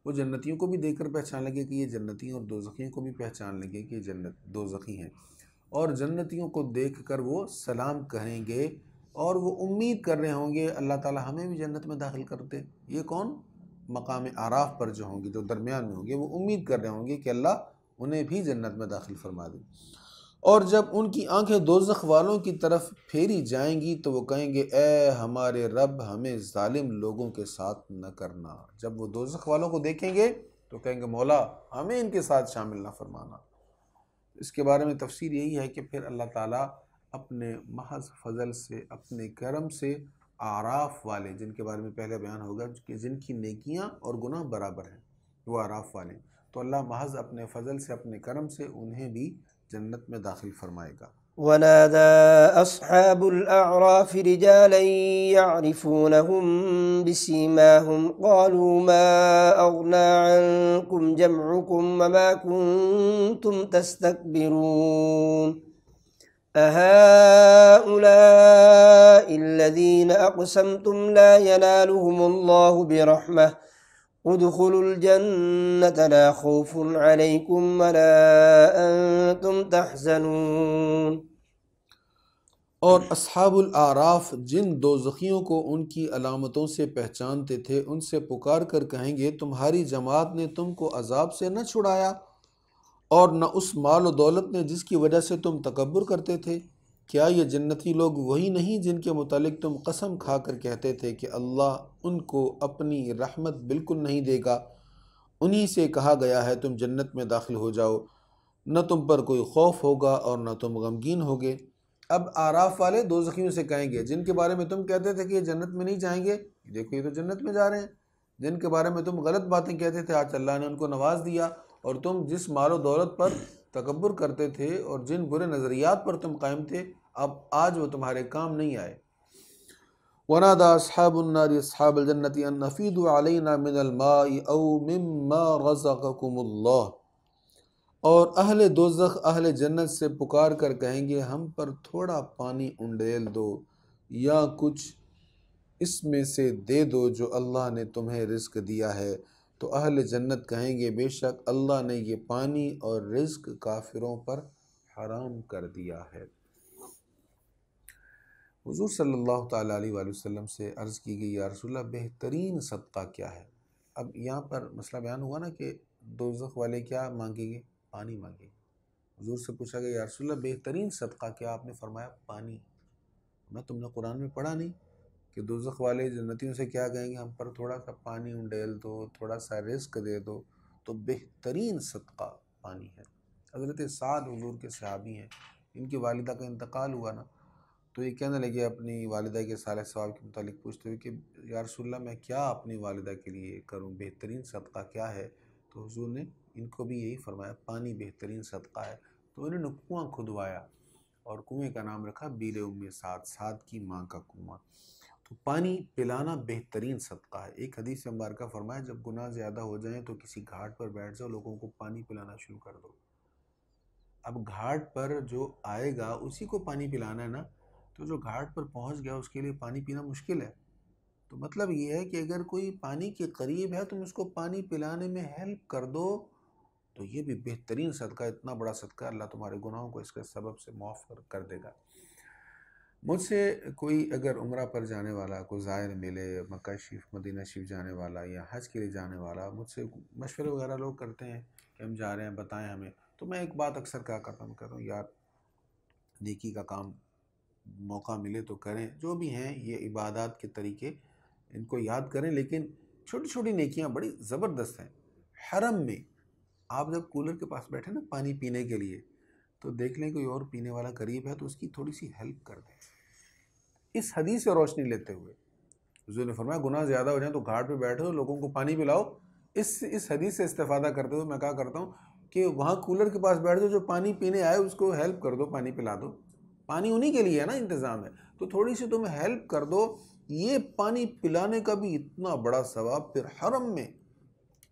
وہ جنتیوں کو بھی دیکھ کر پہچان لگے کہ یہ جنتیوں اور دوزخیوں کو بھی پہچان لگے کہ یہ جنت دوزخی ہیں، اور جنتیوں کو دیکھ کر وہ سلام کہیں گے، اور وہ امید کر رہے ہوں گے اللہ تعالی ہمیں بھی جنت میں داخل کرتے۔ یہ کون؟ مقام اعراف پر جو ہوں گے، جو درمیان میں ہوں گے، وہ امید کر رہے ہوں گے کہ اللہ انہیں بھی جنت میں داخل فرما دے۔ اور جب ان کی آنکھیں دوزخ والوں کی طرف پھیری جائیں گی تو وہ کہیں گے اے ہمارے رب ہمیں ظالم لوگوں کے ساتھ نہ کرنا۔ جب وہ دوزخ والوں کو دیکھیں گے تو کہیں گے مولا ہمیں ان کے ساتھ شامل نہ فرمانا۔ اس کے بارے میں تفسیر یہی ہے کہ پھر اللہ تعالیٰ اپنے محض فضل سے، اپنے کرم سے اعراف والے، جن کے بارے میں پہلے بیان ہوگا کہ جن کی نیکیاں اور گناہ برابر ہیں، وہ اعراف والے، تو اللہ محض اپنے فضل سے، اپنے کرم سے انہیں بھی جنت میں داخل فرمائے گا۔ ونادى أصحاب الأعراف رجالا يعرفونهم بسيماهم قالوا ما أغنى عنكم جمعكم وما كنتم تستكبرون أهؤلاء الذين أقسمتم لا ينالهم الله برحمة ادخلوا الجنة لا خوف عليكم ولا أنتم تحزنون۔ اور اصحاب الاعراف جن دوزخیوں کو ان کی علامتوں سے پہچانتے تھے ان سے پکار کر کہیں گے تمہاری جماعت نے تم کو عذاب سے نہ چھڑایا اور نہ اس مال و دولت نے جس کی وجہ سے تم تکبر کرتے تھے۔ کیا یہ جنتی لوگ وہی نہیں جن کے متعلق تم قسم کھا کر کہتے تھے کہ اللہ ان کو اپنی رحمت بالکل نہیں دے گا؟ انہی سے کہا گیا ہے تم جنت میں داخل ہو جاؤ، نہ تم پر کوئی خوف ہوگا اور نہ تم غمگین ہوگے۔ اب اعراف والے دوزخیوں سے کہیں گے جن کے بارے میں تم کہتے تھے کہ یہ جنت میں نہیں جائیں گے، دیکھو یہ تو جنت میں جا رہے ہیں۔ جن کے بارے میں تم غلط باتیں کہتے تھے آج اللہ نے ان کو نواز دیا، اور تم جس مال و دولت پر تکبر کرتے تھے اور جن برے نظریات پر تم قائم تھے اب آج وہ تمہارے کام نہیں آئے۔ وَنَادَى أَصْحَابُ النَّارِ أَصْحَابَ الْجَنَّةِ أَنْ أَفِيضُوا عَلَيْنَا مِنَ الْمَاءِ أَوْ مِمَّا رَزَقَكُمُ اللَّهُ، اور اہل دوزخ اہل جنت سے پکار کر کہیں گے ہم پر تھوڑا پانی انڈیل دو یا کچھ اس میں سے دے دو جو اللہ نے تمہیں رزق دیا ہے۔ تو اہل جنت کہیں گے بے شک اللہ نے یہ پانی اور رزق کافروں پر حرام کر دیا ہے۔ حضور صلی اللہ تعالیٰ علیہ وآلہ وسلم سے عرض کی گئی یا رسول اللہ بہترین صدقہ کیا ہے؟ اب یہاں پر مسئلہ بیان ہوا نا کہ دوزخ والے کیا مانگیں گے؟ پانی مانگیں گے۔ حضور سے پوچھا گیا یا رسول اللہ بہترین صدقہ کیا؟ آپ نے فرمایا پانی۔ میں تم نے قرآن میں پڑھا نہیں کہ دوزخ والے جنتیوں سے کیا کہیں گے ہم پر تھوڑا سا پانی انڈیل دو، تھوڑا سا رزق دے دو؟ تو بہترین صدقہ پانی ہے۔ حضرت سعد حضور کے صحابی ہیں، ان کی والدہ کا انتقال ہوا نا، تو یہ کہنے لگے اپنی والدہ کے صالح ثواب کے متعلق پوچھتے ہوئے کہ یا رسول اللہ میں کیا اپنی والدہ کے لیے کروں، بہترین صدقہ کیا ہے؟ تو حضور نے ان کو بھی یہی فرمایا پانی بہترین صدقہ ہے۔ تو انہوں نے کنواں کھدوایا اور کنویں کا نام رکھا بیر ام سعد، سعد کی ماں کا کنواں۔ تو پانی پلانا بہترین صدقہ ہے۔ ایک حدیث مبارکہ فرمایا جب گناہ زیادہ ہو جائیں تو کسی گھاٹ پر بیٹھ جاؤ، لوگوں کو پانی پلانا شروع کر دو۔ اب گھاٹ پر جو آئے گا اسی کو پانی پلانا ہے نا، تو جو گھاٹ پر پہنچ گیا اس کے لیے پانی پینا مشکل ہے۔ تو مطلب یہ ہے کہ اگر کوئی پانی کے قریب ہے تم اس کو پانی پلانے میں ہیلپ کر دو تو یہ بھی بہترین صدقہ، اتنا بڑا صدقہ اللہ تمہارے گناہوں کو اس کے سبب سے معاف کر دے گا۔ مجھ سے کوئی اگر عمرہ پر جانے والا کوئی زائر ملے، مکہ شریف مدینہ شریف جانے والا یا حج کے لیے جانے والا، مجھ سے مشورے وغیرہ لوگ کرتے ہیں کہ ہم جا رہے ہیں بتائیں ہمیں، تو میں ایک بات اکثر کہا کرتا ہوں، کہتا ہوں یار نیکی کا کام موقع ملے تو کریں، جو بھی ہیں یہ عبادات کے طریقے ان کو یاد کریں، لیکن چھوٹی چھوٹی نیکیاں بڑی زبردست ہیں۔ حرم میں آپ جب کولر کے پاس بیٹھے نا پانی پینے کے لیے تو دیکھ لیں کوئی اور پینے والا قریب ہے تو اس کی تھوڑی سی ہیلپ کر دیں۔ اس حدیث سے روشنی لیتے ہوئے حضور نے فرمایا گناہ زیادہ ہو جائیں تو گھاٹ پہ بیٹھو لوگوں کو پانی پلاؤ۔ اس حدیث سے استفادہ کرتے ہوئے میں کہا کرتا ہوں کہ وہاں کولر کے پاس بیٹھ جو پانی پینے آئے اس کو ہیلپ کر دو، پانی پلا دو، پانی انہی کے لیے ہے نا، انتظام ہے، تو تھوڑی سی تم ہیلپ کر دو۔ یہ پانی پلانے کا بھی اتنا بڑا ثواب، پھر حرم میں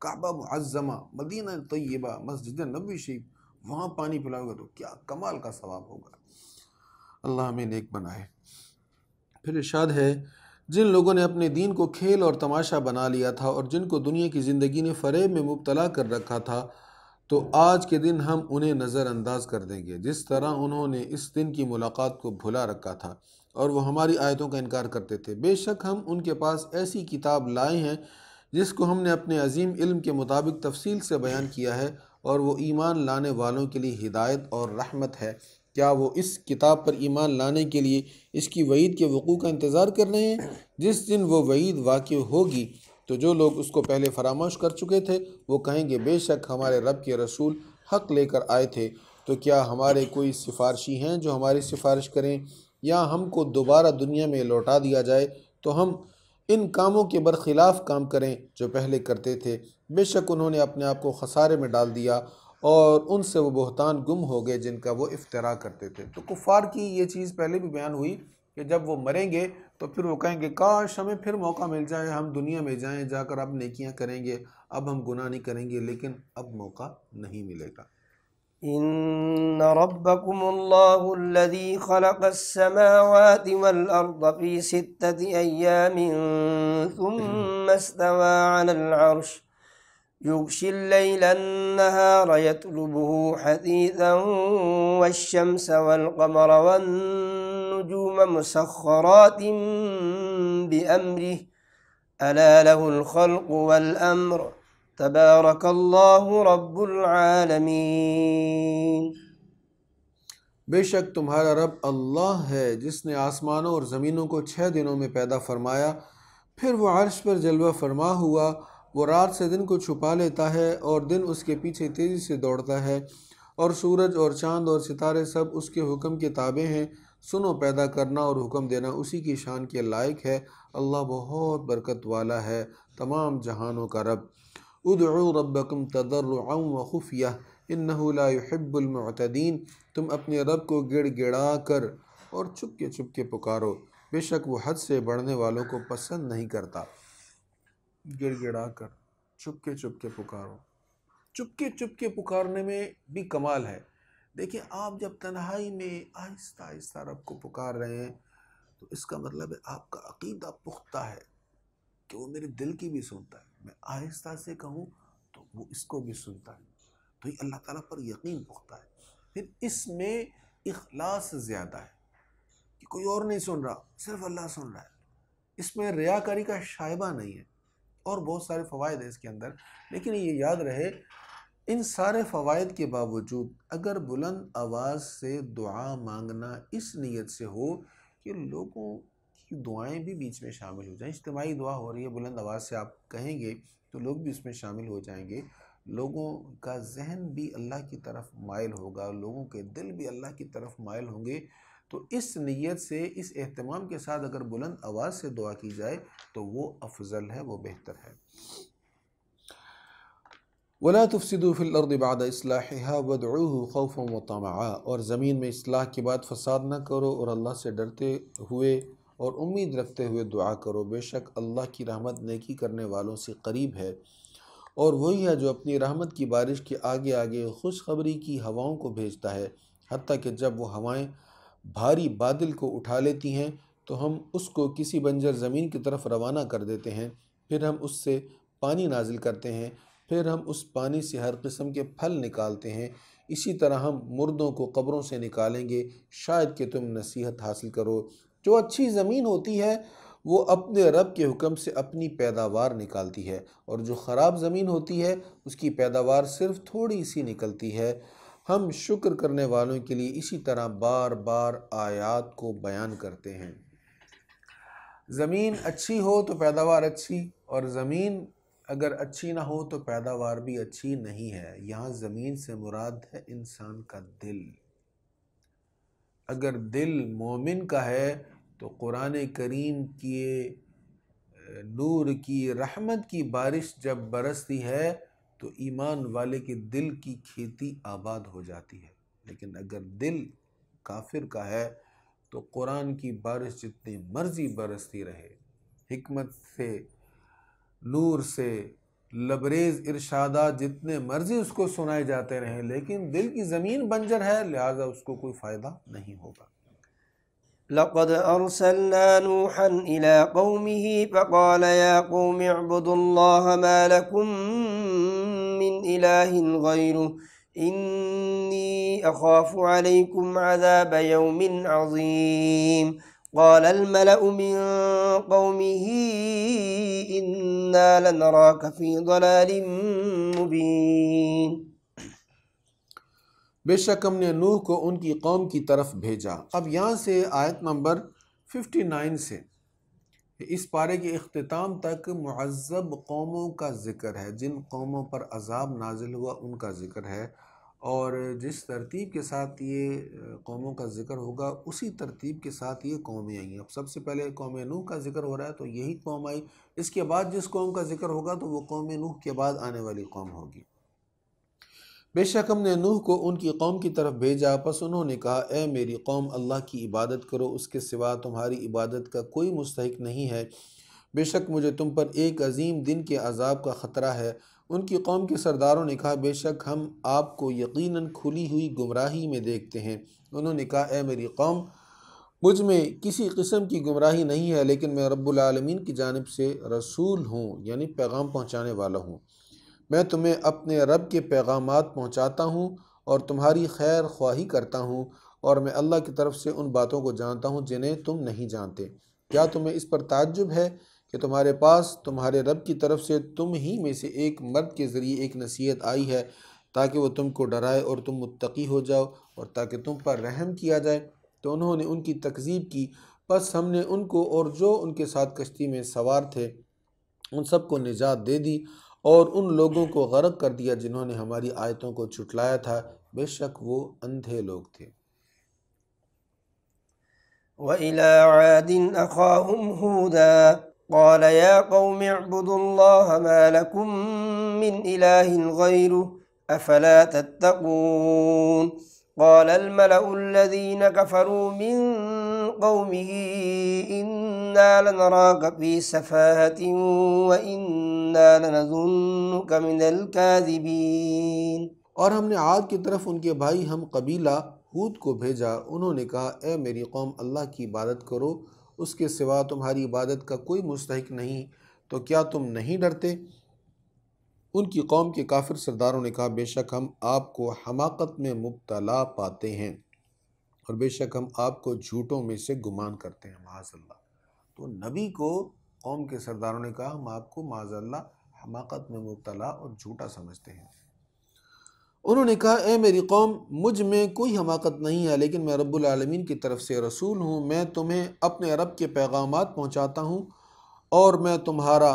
کعبہ معظمہ، مدینہ طیبہ، مسجد نبوی شریف، وہاں پانی پلاؤ گے تو کیا کمال کا ثواب ہوگا۔ اللہ ہمیں نیک بنائے۔ پھر ارشاد ہے جن لوگوں نے اپنے دین کو کھیل اور تماشا بنا لیا تھا اور جن کو دنیا کی زندگی نے فریب میں مبتلا کر رکھا تھا، تو آج کے دن ہم انہیں نظر انداز کر دیں گے جس طرح انہوں نے اس دن کی ملاقات کو بھلا رکھا تھا اور وہ ہماری آیتوں کا انکار کرتے تھے۔ بے شک ہم ان کے پاس ایسی کتاب لائے ہیں جس کو ہم نے اپنے عظیم علم کے مطابق تفصیل سے بیان کیا ہے، اور وہ ایمان لانے والوں کے لیے ہدایت اور رحمت ہے۔ کیا وہ اس کتاب پر ایمان لانے کے لیے اس کی وعید کے وقوع کا انتظار کر رہے ہیں؟ جس دن وہ وعید واقع ہوگی تو جو لوگ اس کو پہلے فراموش کر چکے تھے وہ کہیں گے بے شک ہمارے رب کے رسول حق لے کر آئے تھے، تو کیا ہمارے کوئی سفارشی ہیں جو ہماری سفارش کریں، یا ہم کو دوبارہ دنیا میں لوٹا دیا جائے تو ہم ان کاموں کے برخلاف کام کریں جو پہلے کرتے تھے، بے شک انہوں نے اپنے آپ کو خسارے میں ڈال دیا اور ان سے وہ بہتان گم ہو گئے جن کا وہ افترا کرتے تھے۔ تو کفار کی یہ چیز پہلے بھی بیان ہوئی کہ جب وہ مریں گے تو پھر وہ کہیں گے کاش ہمیں پھر موقع مل جائے، ہم دنیا میں جائیں، جا کر اب نیکیاں کریں گے، اب ہم گناہ نہیں کریں گے، لیکن اب موقع نہیں ملے گا۔ إن ربكم الله الذي خلق السماوات والأرض في 6 أيام ثم استوى على العرش يغشي الليل النهار يطلبه حثيثا والشمس والقمر والنجوم مسخرات بأمره ألا له الخلق والأمر تبارک اللہ رب العالمین۔ بے شک تمہارا رب اللہ ہے جس نے آسمانوں اور زمینوں کو 6 دنوں میں پیدا فرمایا، پھر وہ عرش پر جلوہ فرما ہوا، وہ رات سے دن کو چھپا لیتا ہے اور دن اس کے پیچھے تیزی سے دوڑتا ہے، اور سورج اور چاند اور ستارے سب اس کے حکم کے تابع ہیں۔ سنو، پیدا کرنا اور حکم دینا اسی کی شان کے لائق ہے، اللہ بہت برکت والا ہے، تمام جہانوں کا رب۔ ادعوا ربکم تضرعا وخفیہ انہ لا يحب المعتدین، تم اپنے رب کو گڑ گڑا کر اور چپ کے پکارو، بے شک وہ حد سے بڑھنے والوں کو پسند نہیں کرتا۔ گڑ گڑا کر چپ کے پکارو، چپ کے پکارنے میں بھی کمال ہے۔ دیکھیں، آپ جب تنہائی میں آہستہ آہستہ رب کو پکار رہے ہیں تو اس کا مطلب ہے آپ کا عقیدہ پختہ ہے کہ وہ میرے دل کی بھی سنتا ہے، میں آہستہ سے کہوں تو وہ اس کو بھی سنتا ہے، تو یہ اللہ تعالیٰ پر یقین پختہ ہے۔ پھر اس میں اخلاص زیادہ ہے کہ کوئی اور نہیں سن رہا، صرف اللہ سن رہا ہے، اس میں ریاکاری کا شائبہ نہیں ہے، اور بہت سارے فوائد ہیں اس کے اندر۔ لیکن یہ یاد رہے، ان سارے فوائد کے باوجود اگر بلند آواز سے دعا مانگنا اس نیت سے ہو کہ لوگوں کی دعائیں بھی بیچ میں شامل ہو جائیں، اجتماعی دعا ہو رہی ہے، بلند آواز سے آپ کہیں گے تو لوگ بھی اس میں شامل ہو جائیں گے، لوگوں کا ذہن بھی اللہ کی طرف مائل ہوگا، لوگوں کے دل بھی اللہ کی طرف مائل ہوں گے، تو اس نیت سے، اس اہتمام کے ساتھ اگر بلند آواز سے دعا کی جائے تو وہ افضل ہے، وہ بہتر ہے۔ وَلَا تُفْسِدُوا فِي الْأَرْضِ بَعْدَ إِصْلَاحِهَا وَادْعُوهُ خَوْفًا وَطَمَعًا، اور زمین میں اصلاح کے بعد فساد نہ کرو اور اللہ سے ڈرتے ہوئے اور امید رکھتے ہوئے دعا کرو، بے شک اللہ کی رحمت نیکی کرنے والوں سے قریب ہے۔ اور وہی ہے جو اپنی رحمت کی بارش کے آگے آگے خوشخبری کی ہواؤں کو بھیجتا ہے، حتیٰ کہ جب وہ ہوائیں بھاری بادل کو اٹھا لیتی ہیں تو ہم اس کو کسی بنجر زمین کی طرف روانہ کر دیتے ہیں، پھر ہم اس سے پانی نازل کرتے ہیں، پھر ہم اس پانی سے ہر قسم کے پھل نکالتے ہیں، اسی طرح ہم مردوں کو قبروں سے نکالیں گے، شاید کہ تم نصیحت حاصل کرو۔ جو اچھی زمین ہوتی ہے وہ اپنے رب کے حکم سے اپنی پیداوار نکالتی ہے، اور جو خراب زمین ہوتی ہے اس کی پیداوار صرف تھوڑی سی نکلتی ہے۔ ہم شکر کرنے والوں کے لیے اسی طرح بار بار آیات کو بیان کرتے ہیں۔ زمین اچھی ہو تو پیداوار اچھی، اور زمین اگر اچھی نہ ہو تو پیداوار بھی اچھی نہیں ہے۔ یہاں زمین سے مراد ہے انسان کا دل۔ اگر دل مومن کا ہے تو قرآن کریم کی نور کی رحمت کی بارش جب برستی ہے تو ایمان والے کے دل کی کھیتی آباد ہو جاتی ہے۔ لیکن اگر دل کافر کا ہے تو قرآن کی بارش جتنی مرضی برستی رہے، حکمت سے، نور سے، لبریز ارشادات جتنے مرضی اس کو سنائے جاتے رہیں، لیکن دل کی زمین بنجر ہے، لہٰذا اس کو کوئی فائدہ نہیں ہوگا۔ لقد أرسلنا نوحا إلى قومه فقال يا قوم اعبدوا الله ما لكم من إله غيره إني أخاف عليكم عذاب يوم عظيم قال الملأ من قومه إنا لنراك في ضلال مبين۔ بے شک ہم نے نوح کو ان کی قوم کی طرف بھیجا۔ اب یہاں سے آیت نمبر 59 سے اس پارے کے اختتام تک معذب قوموں کا ذکر ہے، جن قوموں پر عذاب نازل ہوا ان کا ذکر ہے، اور جس ترتیب کے ساتھ یہ قوموں کا ذکر ہوگا اسی ترتیب کے ساتھ یہ قومیں آئیں گی۔ اب سب سے پہلے قوم نوح کا ذکر ہو رہا ہے تو یہی قوم آئی، اس کے بعد جس قوم کا ذکر ہوگا تو وہ قوم نوح کے بعد آنے والی قوم ہوگی۔ بے شک ہم نے نوح کو ان کی قوم کی طرف بھیجا، پس انہوں نے کہا اے میری قوم اللہ کی عبادت کرو، اس کے سوا تمہاری عبادت کا کوئی مستحق نہیں ہے، بے شک مجھے تم پر ایک عظیم دن کے عذاب کا خطرہ ہے۔ ان کی قوم کے سرداروں نے کہا بے شک ہم آپ کو یقیناً کھلی ہوئی گمراہی میں دیکھتے ہیں۔ انہوں نے کہا اے میری قوم مجھ میں کسی قسم کی گمراہی نہیں ہے، لیکن میں رب العالمین کی جانب سے رسول ہوں، یعنی پیغام پہنچانے والا ہوں۔ میں تمہیں اپنے رب کے پیغامات پہنچاتا ہوں اور تمہاری خیر خواہی کرتا ہوں، اور میں اللہ کی طرف سے ان باتوں کو جانتا ہوں جنہیں تم نہیں جانتے۔ کیا تمہیں اس پر تعجب ہے کہ تمہارے پاس تمہارے رب کی طرف سے تم ہی میں سے ایک مرد کے ذریعے ایک نصیحت آئی ہے تاکہ وہ تم کو ڈرائے اور تم متقی ہو جاؤ اور تاکہ تم پر رحم کیا جائے؟ تو انہوں نے ان کی تکذیب کی، پس ہم نے ان کو اور جو ان کے ساتھ کشتی میں سوار تھے ان سب کو نجات دے دی اور ان لوگوں کو غرق کر دیا جنہوں نے ہماری آیتوں کو جھٹلایا تھا، بے شک وہ اندھے لوگ تھے۔ وَإِلَىٰ عَادٍ أَخَاهُمْ هُودًا قَالَ يَا قَوْمِ اعْبُدُوا اللَّهَ مَا لَكُم مِّنْ إِلَٰهٍ غَيْرُهُ أَفَلَا تَتَّقُونَ قَالَ الْمَلَأُ الَّذِينَ كَفَرُوا مِن قَوْمِهِ إِنَّا لَنَرَاكَ فِي سَفَاهَةٍ وَإِنَّا لَنَظُنُّكَ مِنَ الْكَاذِبِينَ۔ اور ہم نے عاد کی طرف ان کے بھائی ہم قبیلہ ہود کو بھیجا، انہوں نے کہا اے میری قوم اللہ کی عبادت کرو، اس کے سوا تمہاری عبادت کا کوئی مستحق نہیں، تو کیا تم نہیں ڈرتے؟ ان کی قوم کے کافر سرداروں نے کہا بے شک ہم آپ کو حماقت میں مبتلا پاتے ہیں اور بے شک ہم آپ کو جھوٹوں میں سے گمان کرتے ہیں، معاذ اللہ۔ تو نبی کو قوم کے سرداروں نے کہا ہم آپ کو معاذ اللہ حماقت میں مبتلا اور جھوٹا سمجھتے ہیں۔ انہوں نے کہا اے میری قوم مجھ میں کوئی حماقت نہیں ہے، لیکن میں رب العالمین کی طرف سے رسول ہوں، میں تمہیں اپنے رب کے پیغامات پہنچاتا ہوں اور میں تمہارا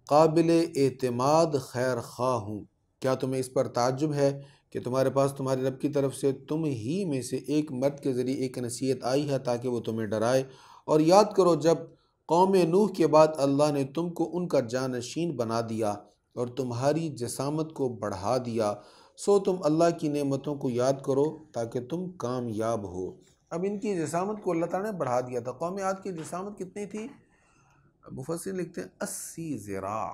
قابل اعتماد خیر خواہ ہوں۔ کیا تمہیں اس پر تعجب ہے کہ تمہارے پاس تمہارے رب کی طرف سے تم ہی میں سے ایک مرد کے ذریعے ایک نصیحت آئی ہے تاکہ وہ تمہیں ڈرائے؟ اور یاد کرو جب قوم نوح کے بعد اللہ نے تم کو ان کا جانشین بنا دیا اور تمہاری جسامت کو بڑھا دیا، سو تم اللہ کی نعمتوں کو یاد کرو تاکہ تم کامیاب ہو۔ اب ان کی جسامت کو اللہ تعالیٰ نے بڑھا دیا تھا۔ قوم عاد کی جسامت کتنی تھی؟ مفسر لکھتے ہیں 80 ذراع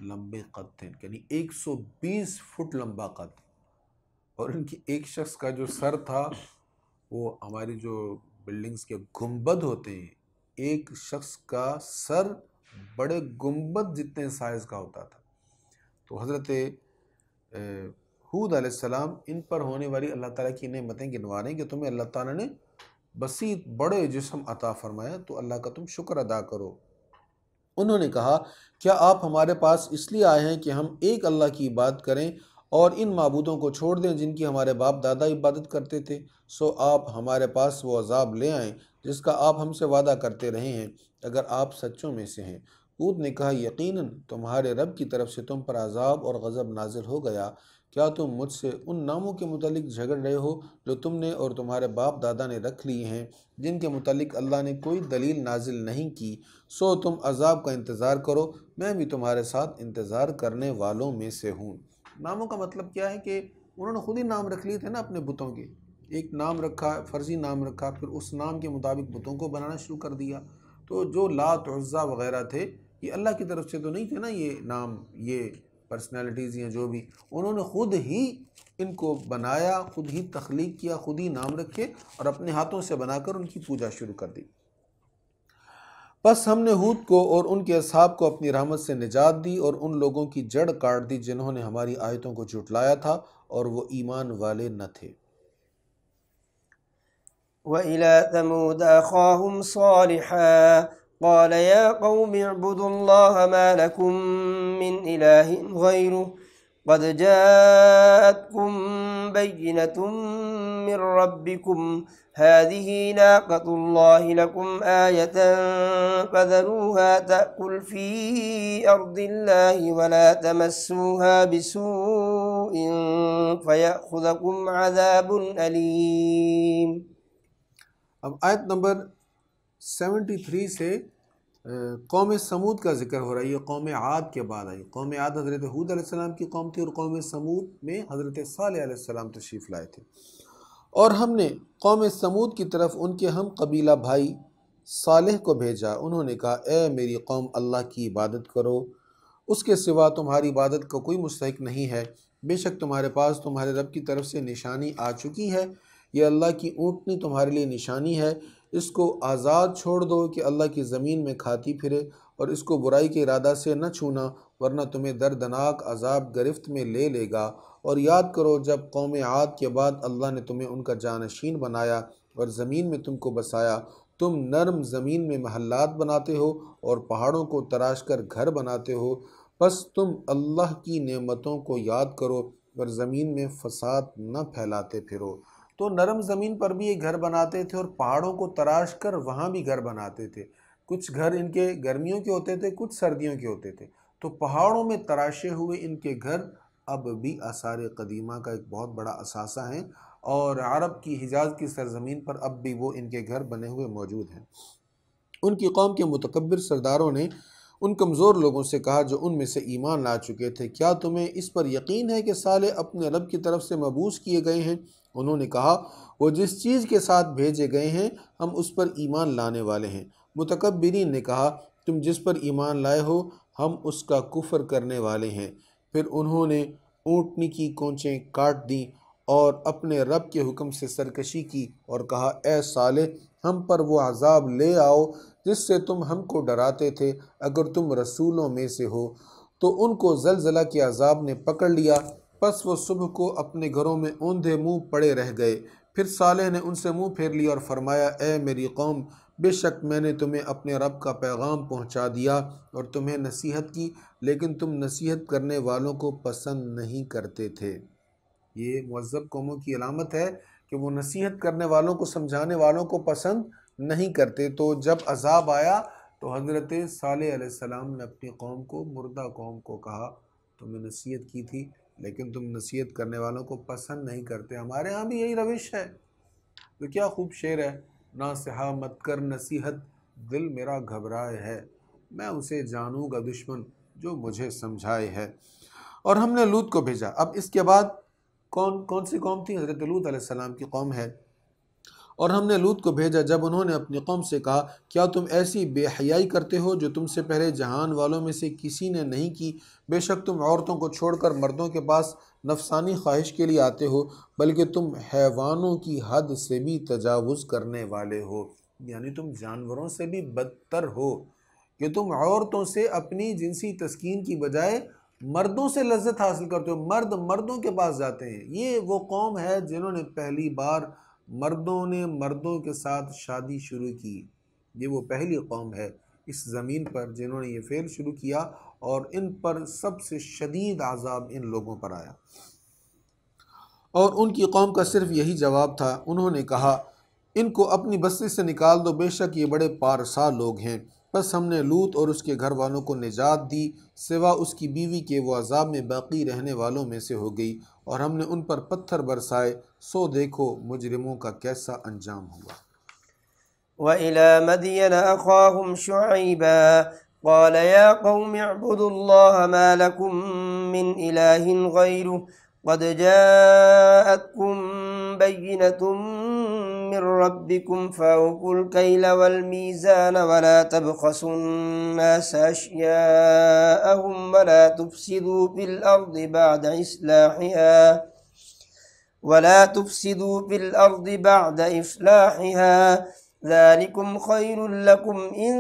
لمبے قد تھے، یعنی 120 فٹ لمبا قد، اور ان کی ایک شخص کا جو سر تھا وہ ہماری جو بلڈنگز کے گنبد ہوتے ہیں، ایک شخص کا سر بڑے گنبد جتنے سائز کا ہوتا تھا۔ تو حضرت ہود علیہ السلام ان پر ہونے والی اللہ تعالیٰ کی نعمتیں گنوا رہے ہیں کہ تمہیں اللہ تعالیٰ نے بسیط بڑے جسم عطا فرمایا تو اللہ کا تم شکر ادا کرو۔ انہوں نے کہا کیا آپ ہمارے پاس اس لیے آئے ہیں کہ ہم ایک اللہ کی عبادت کریں اور ان معبودوں کو چھوڑ دیں جن کی ہمارے باپ دادا عبادت کرتے تھے؟ سو آپ ہمارے پاس وہ عذاب لے آئیں جس کا آپ ہم سے وعدہ کرتے رہے ہیں اگر آپ سچوں میں سے ہیں۔ ہود نے کہا یقیناً تمہارے رب کی طرف سے تم پر عذاب اور غضب نازل ہو گیا۔ کیا تم مجھ سے ان ناموں کے متعلق جھگڑ رہے ہو جو تم نے اور تمہارے باپ دادا نے رکھ لیے ہیں جن کے متعلق اللہ نے کوئی دلیل نازل نہیں کی؟ سو تم عذاب کا انتظار کرو، میں بھی تمہارے ساتھ انتظار کرنے والوں میں سے ہوں۔ ناموں کا مطلب کیا ہے کہ انہوں نے خود ہی نام رکھ لیے تھے نا اپنے بتوں کے، ایک نام رکھا، فرضی نام رکھا، پھر اس نام کے مطابق بتوں کو بنانا شروع کر دیا۔ تو جو لات عزا وغیرہ تھے یہ اللہ کی طرف سے تو نہیں تھے نا، یہ نام، یہ پرسنالٹیز یا جو بھی، انہوں نے خود ہی ان کو بنایا، خود ہی تخلیق کیا، خود ہی نام رکھے اور اپنے ہاتھوں سے بنا کر ان کی پوجا شروع کر دی۔ بس ہم نے ہود کو اور ان کے اصحاب کو اپنی رحمت سے نجات دی اور ان لوگوں کی جڑ کاٹ دی جنہوں نے ہماری آیتوں کو جھٹلایا تھا اور وہ ایمان والے نہ تھے۔ وَإِلَىٰ ثَمُودَ أَخَاهُمْ صَالِحًا قَالَ يَا قَوْمِ اعْبُدُوا اللَّهَ مَا لَكُم مِّنْ إِلَٰهٍ غَيْرُهُ قد جاءتكم بينة من ربكم هذه ناقة الله لكم آية فذروها تأكل في أرض الله ولا تمسوها بسوء فيأخذكم عذاب أليم۔ اب آیت نمبر 73 سے قوم سمود کا ذکر ہو رہا ہے۔ یہ قوم عاد کے بعد آئی۔ قوم عاد حضرت ہود علیہ السلام کی قوم تھی، اور قوم سمود میں حضرت صالح علیہ السلام تشریف لائے تھے۔ اور ہم نے قوم سمود کی طرف ان کے ہم قبیلہ بھائی صالح کو بھیجا۔ انہوں نے کہا اے میری قوم، اللہ کی عبادت کرو، اس کے سوا تمہاری عبادت کا کوئی مستحق نہیں ہے۔ بے شک تمہارے پاس تمہارے رب کی طرف سے نشانی آ چکی ہے، یہ اللہ کی اونٹنی تمہارے لیے نشانی ہے، اس کو آزاد چھوڑ دو کہ اللہ کی زمین میں کھاتی پھرے، اور اس کو برائی کے ارادہ سے نہ چھونا ورنہ تمہیں دردناک عذاب گرفت میں لے لے گا۔ اور یاد کرو جب قوم عاد کے بعد اللہ نے تمہیں ان کا جانشین بنایا اور زمین میں تم کو بسایا، تم نرم زمین میں محلات بناتے ہو اور پہاڑوں کو تراش کر گھر بناتے ہو، بس تم اللہ کی نعمتوں کو یاد کرو اور زمین میں فساد نہ پھیلاتے پھرو۔ تو نرم زمین پر بھی یہ گھر بناتے تھے اور پہاڑوں کو تراش کر وہاں بھی گھر بناتے تھے۔ کچھ گھر ان کے گرمیوں کے ہوتے تھے، کچھ سردیوں کے ہوتے تھے۔ تو پہاڑوں میں تراشے ہوئے ان کے گھر اب بھی آثار قدیمہ کا ایک بہت بڑا اثاثہ ہیں، اور عرب کی حجاز کی سرزمین پر اب بھی وہ ان کے گھر بنے ہوئے موجود ہیں۔ ان کی قوم کے متکبر سرداروں نے ان کمزور لوگوں سے کہا جو ان میں سے ایمان لا چکے تھے، کیا تمہیں اس پر یقین ہے کہ صالح اپنے رب کی طرف سے مبعوث کیے گئے ہیں؟ انہوں نے کہا وہ جس چیز کے ساتھ بھیجے گئے ہیں ہم اس پر ایمان لانے والے ہیں۔ متکبرین نے کہا تم جس پر ایمان لائے ہو ہم اس کا کفر کرنے والے ہیں۔ پھر انہوں نے اونٹنی کی کونچیں کاٹ دیں اور اپنے رب کے حکم سے سرکشی کی اور کہا اے صالح ہم پر وہ عذاب لے آؤ جس سے تم ہم کو ڈراتے تھے، اگر تم رسولوں میں سے ہو۔ تو ان کو زلزلہ کے عذاب نے پکڑ لیا، پس وہ صبح کو اپنے گھروں میں اوندھے منہ پڑے رہ گئے۔ پھر صالح نے ان سے منہ پھیر لیا اور فرمایا اے میری قوم، بے شک میں نے تمہیں اپنے رب کا پیغام پہنچا دیا اور تمہیں نصیحت کی، لیکن تم نصیحت کرنے والوں کو پسند نہیں کرتے تھے۔ یہ مہذب قوموں کی علامت ہے کہ وہ نصیحت کرنے والوں کو، سمجھانے والوں کو پسند نہیں کرتے۔ تو جب عذاب آیا تو حضرت صالح علیہ السلام نے اپنی قوم کو، مردہ قوم کو کہا تمہیں نصیحت کی تھی لیکن تم نصیحت کرنے والوں کو پسند نہیں کرتے۔ ہمارے ہاں بھی یہی روش ہے۔ تو کیا خوب شعر ہے، ناصحہ مت کر نصیحت دل میرا گھبرائے ہے، میں اسے جانوں گا دشمن جو مجھے سمجھائے ہے۔ اور ہم نے لوط کو بھیجا۔ اب اس کے بعد کون سی قوم تھی؟ حضرت لوط علیہ السلام کی قوم ہے۔ اور ہم نے لوط کو بھیجا جب انہوں نے اپنی قوم سے کہا کیا تم ایسی بے حیائی کرتے ہو جو تم سے پہلے جہان والوں میں سے کسی نے نہیں کی؟ بے شک تم عورتوں کو چھوڑ کر مردوں کے پاس نفسانی خواہش کے لیے آتے ہو، بلکہ تم حیوانوں کی حد سے بھی تجاوز کرنے والے ہو، یعنی تم جانوروں سے بھی بدتر ہو کہ تم عورتوں سے اپنی جنسی تسکین کی بجائے مردوں سے لذت حاصل کرتے ہو، مرد مردوں کے پاس جاتے ہیں۔ یہ وہ قوم ہے جنہوں نے پہلی بار مردوں نے مردوں کے ساتھ شادی شروع کی۔ یہ وہ پہلی قوم ہے اس زمین پر جنہوں نے یہ فعل شروع کیا، اور ان پر سب سے شدید عذاب ان لوگوں پر آیا۔ اور ان کی قوم کا صرف یہی جواب تھا، انہوں نے کہا ان کو اپنی بستی سے نکال دو، بے شک یہ بڑے پارسا لوگ ہیں۔ بس ہم نے لوط اور اس کے گھر والوں کو نجات دی، سوا اس کی بیوی کے وہ عذاب میں باقی رہنے والوں میں سے ہو گئی، اور ہم نے ان پر پتھر برسائے، سو دیکھو مجرموں کا کیسا انجام ہوا۔ وَإِلَى مَدْيَنَ أَخَاهُمْ شُعَيْبًا قَالَ يَا قَوْمِ اعْبُدُوا اللَّهَ مَا لَكُمْ مِنْ إِلَٰهٍ غَيْرُهُ قَدْ جَاءَتْكُمْ بَيِّنَةٌ من ربكم فأوفوا الكيل والميزان ولا تبخسوا الناس أشياءهم ولا تفسدوا في الأرض بعد إصلاحها ذلكم خير لكم إن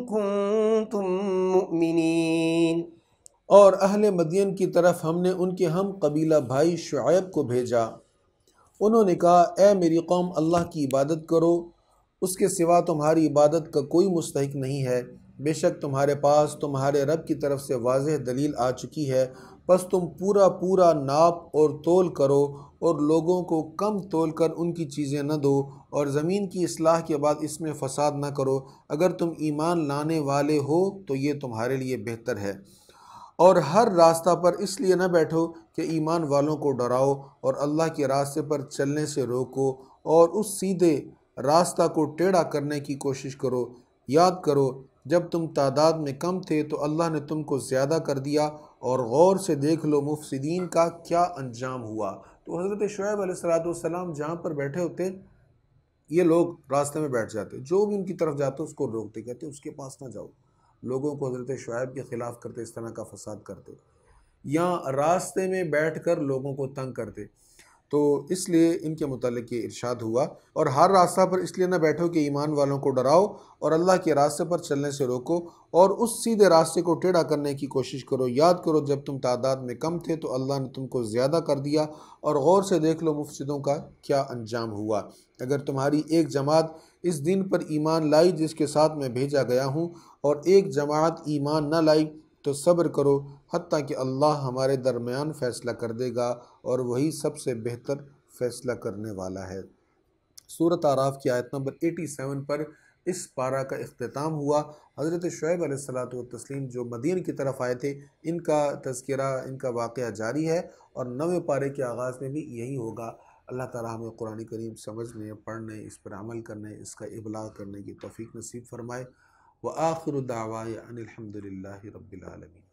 كنتم مؤمنين۔ اور اہل مدین کی طرف ہم نے ان کے ہم قبیلہ بھائی شعیب کو بھیجا۔ انہوں نے کہا اے میری قوم، اللہ کی عبادت کرو، اس کے سوا تمہاری عبادت کا کوئی مستحق نہیں ہے۔ بے شک تمہارے پاس تمہارے رب کی طرف سے واضح دلیل آ چکی ہے، پس تم پورا پورا ناپ اور تول کرو اور لوگوں کو کم تول کر ان کی چیزیں نہ دو، اور زمین کی اصلاح کے بعد اس میں فساد نہ کرو۔ اگر تم ایمان لانے والے ہو تو یہ تمہارے لیے بہتر ہے۔ اور ہر راستہ پر اس لیے نہ بیٹھو کہ ایمان والوں کو ڈراؤ، اور اللہ کے راستے پر چلنے سے روکو، اور اس سیدھے راستہ کو ٹیڑھا کرنے کی کوشش کرو۔ یاد کرو جب تم تعداد میں کم تھے تو اللہ نے تم کو زیادہ کر دیا، اور غور سے دیکھ لو مفسدین کا کیا انجام ہوا۔ تو حضرت شعیب علیہ السلام جہاں پر بیٹھے ہوتے یہ لوگ راستے میں بیٹھ جاتے، جو بھی ان کی طرف جاتے اس کو روکتے، کہتے اس کے پاس نہ جاؤ۔ لوگوں کو حضرت شعیب کے خلاف کرتے، اس طرح کا فساد کرتے، یا راستے میں بیٹھ کر لوگوں کو تنگ کرتے۔ تو اس لیے ان کے متعلق یہ ارشاد ہوا، اور ہر راستہ پر اس لیے نہ بیٹھو کہ ایمان والوں کو ڈراؤ اور اللہ کے راستے پر چلنے سے روکو، اور اس سیدھے راستے کو ٹیڑھا کرنے کی کوشش کرو۔ یاد کرو جب تم تعداد میں کم تھے تو اللہ نے تم کو زیادہ کر دیا، اور غور سے دیکھ لو مفسدوں کا کیا انجام ہوا۔ اگر تمہاری ایک جماعت اس دن پر ایمان لائی جس کے ساتھ میں بھیجا گیا ہوں، اور ایک جماعت ایمان نہ لائی، تو صبر کرو حتیٰ کہ اللہ ہمارے درمیان فیصلہ کر دے گا، اور وہی سب سے بہتر فیصلہ کرنے والا ہے۔ سورۃ اعراف کی آیت نمبر 87 پر اس پارہ کا اختتام ہوا۔ حضرت شعیب علیہ السلام جو مدین کی طرف آئے تھے، ان کا تذکرہ، ان کا واقعہ جاری ہے، اور 9ویں پارے کے آغاز میں بھی یہی ہوگا۔ اللہ تعالیٰ ہمیں قرآن کریم سمجھنے، پڑھنے، اس پر عمل کرنے، اس کا ابلاغ کرنے کی توفیق نصیب فرمائے۔ وآخر دعوانا ان الحمد للہ رب العالمین۔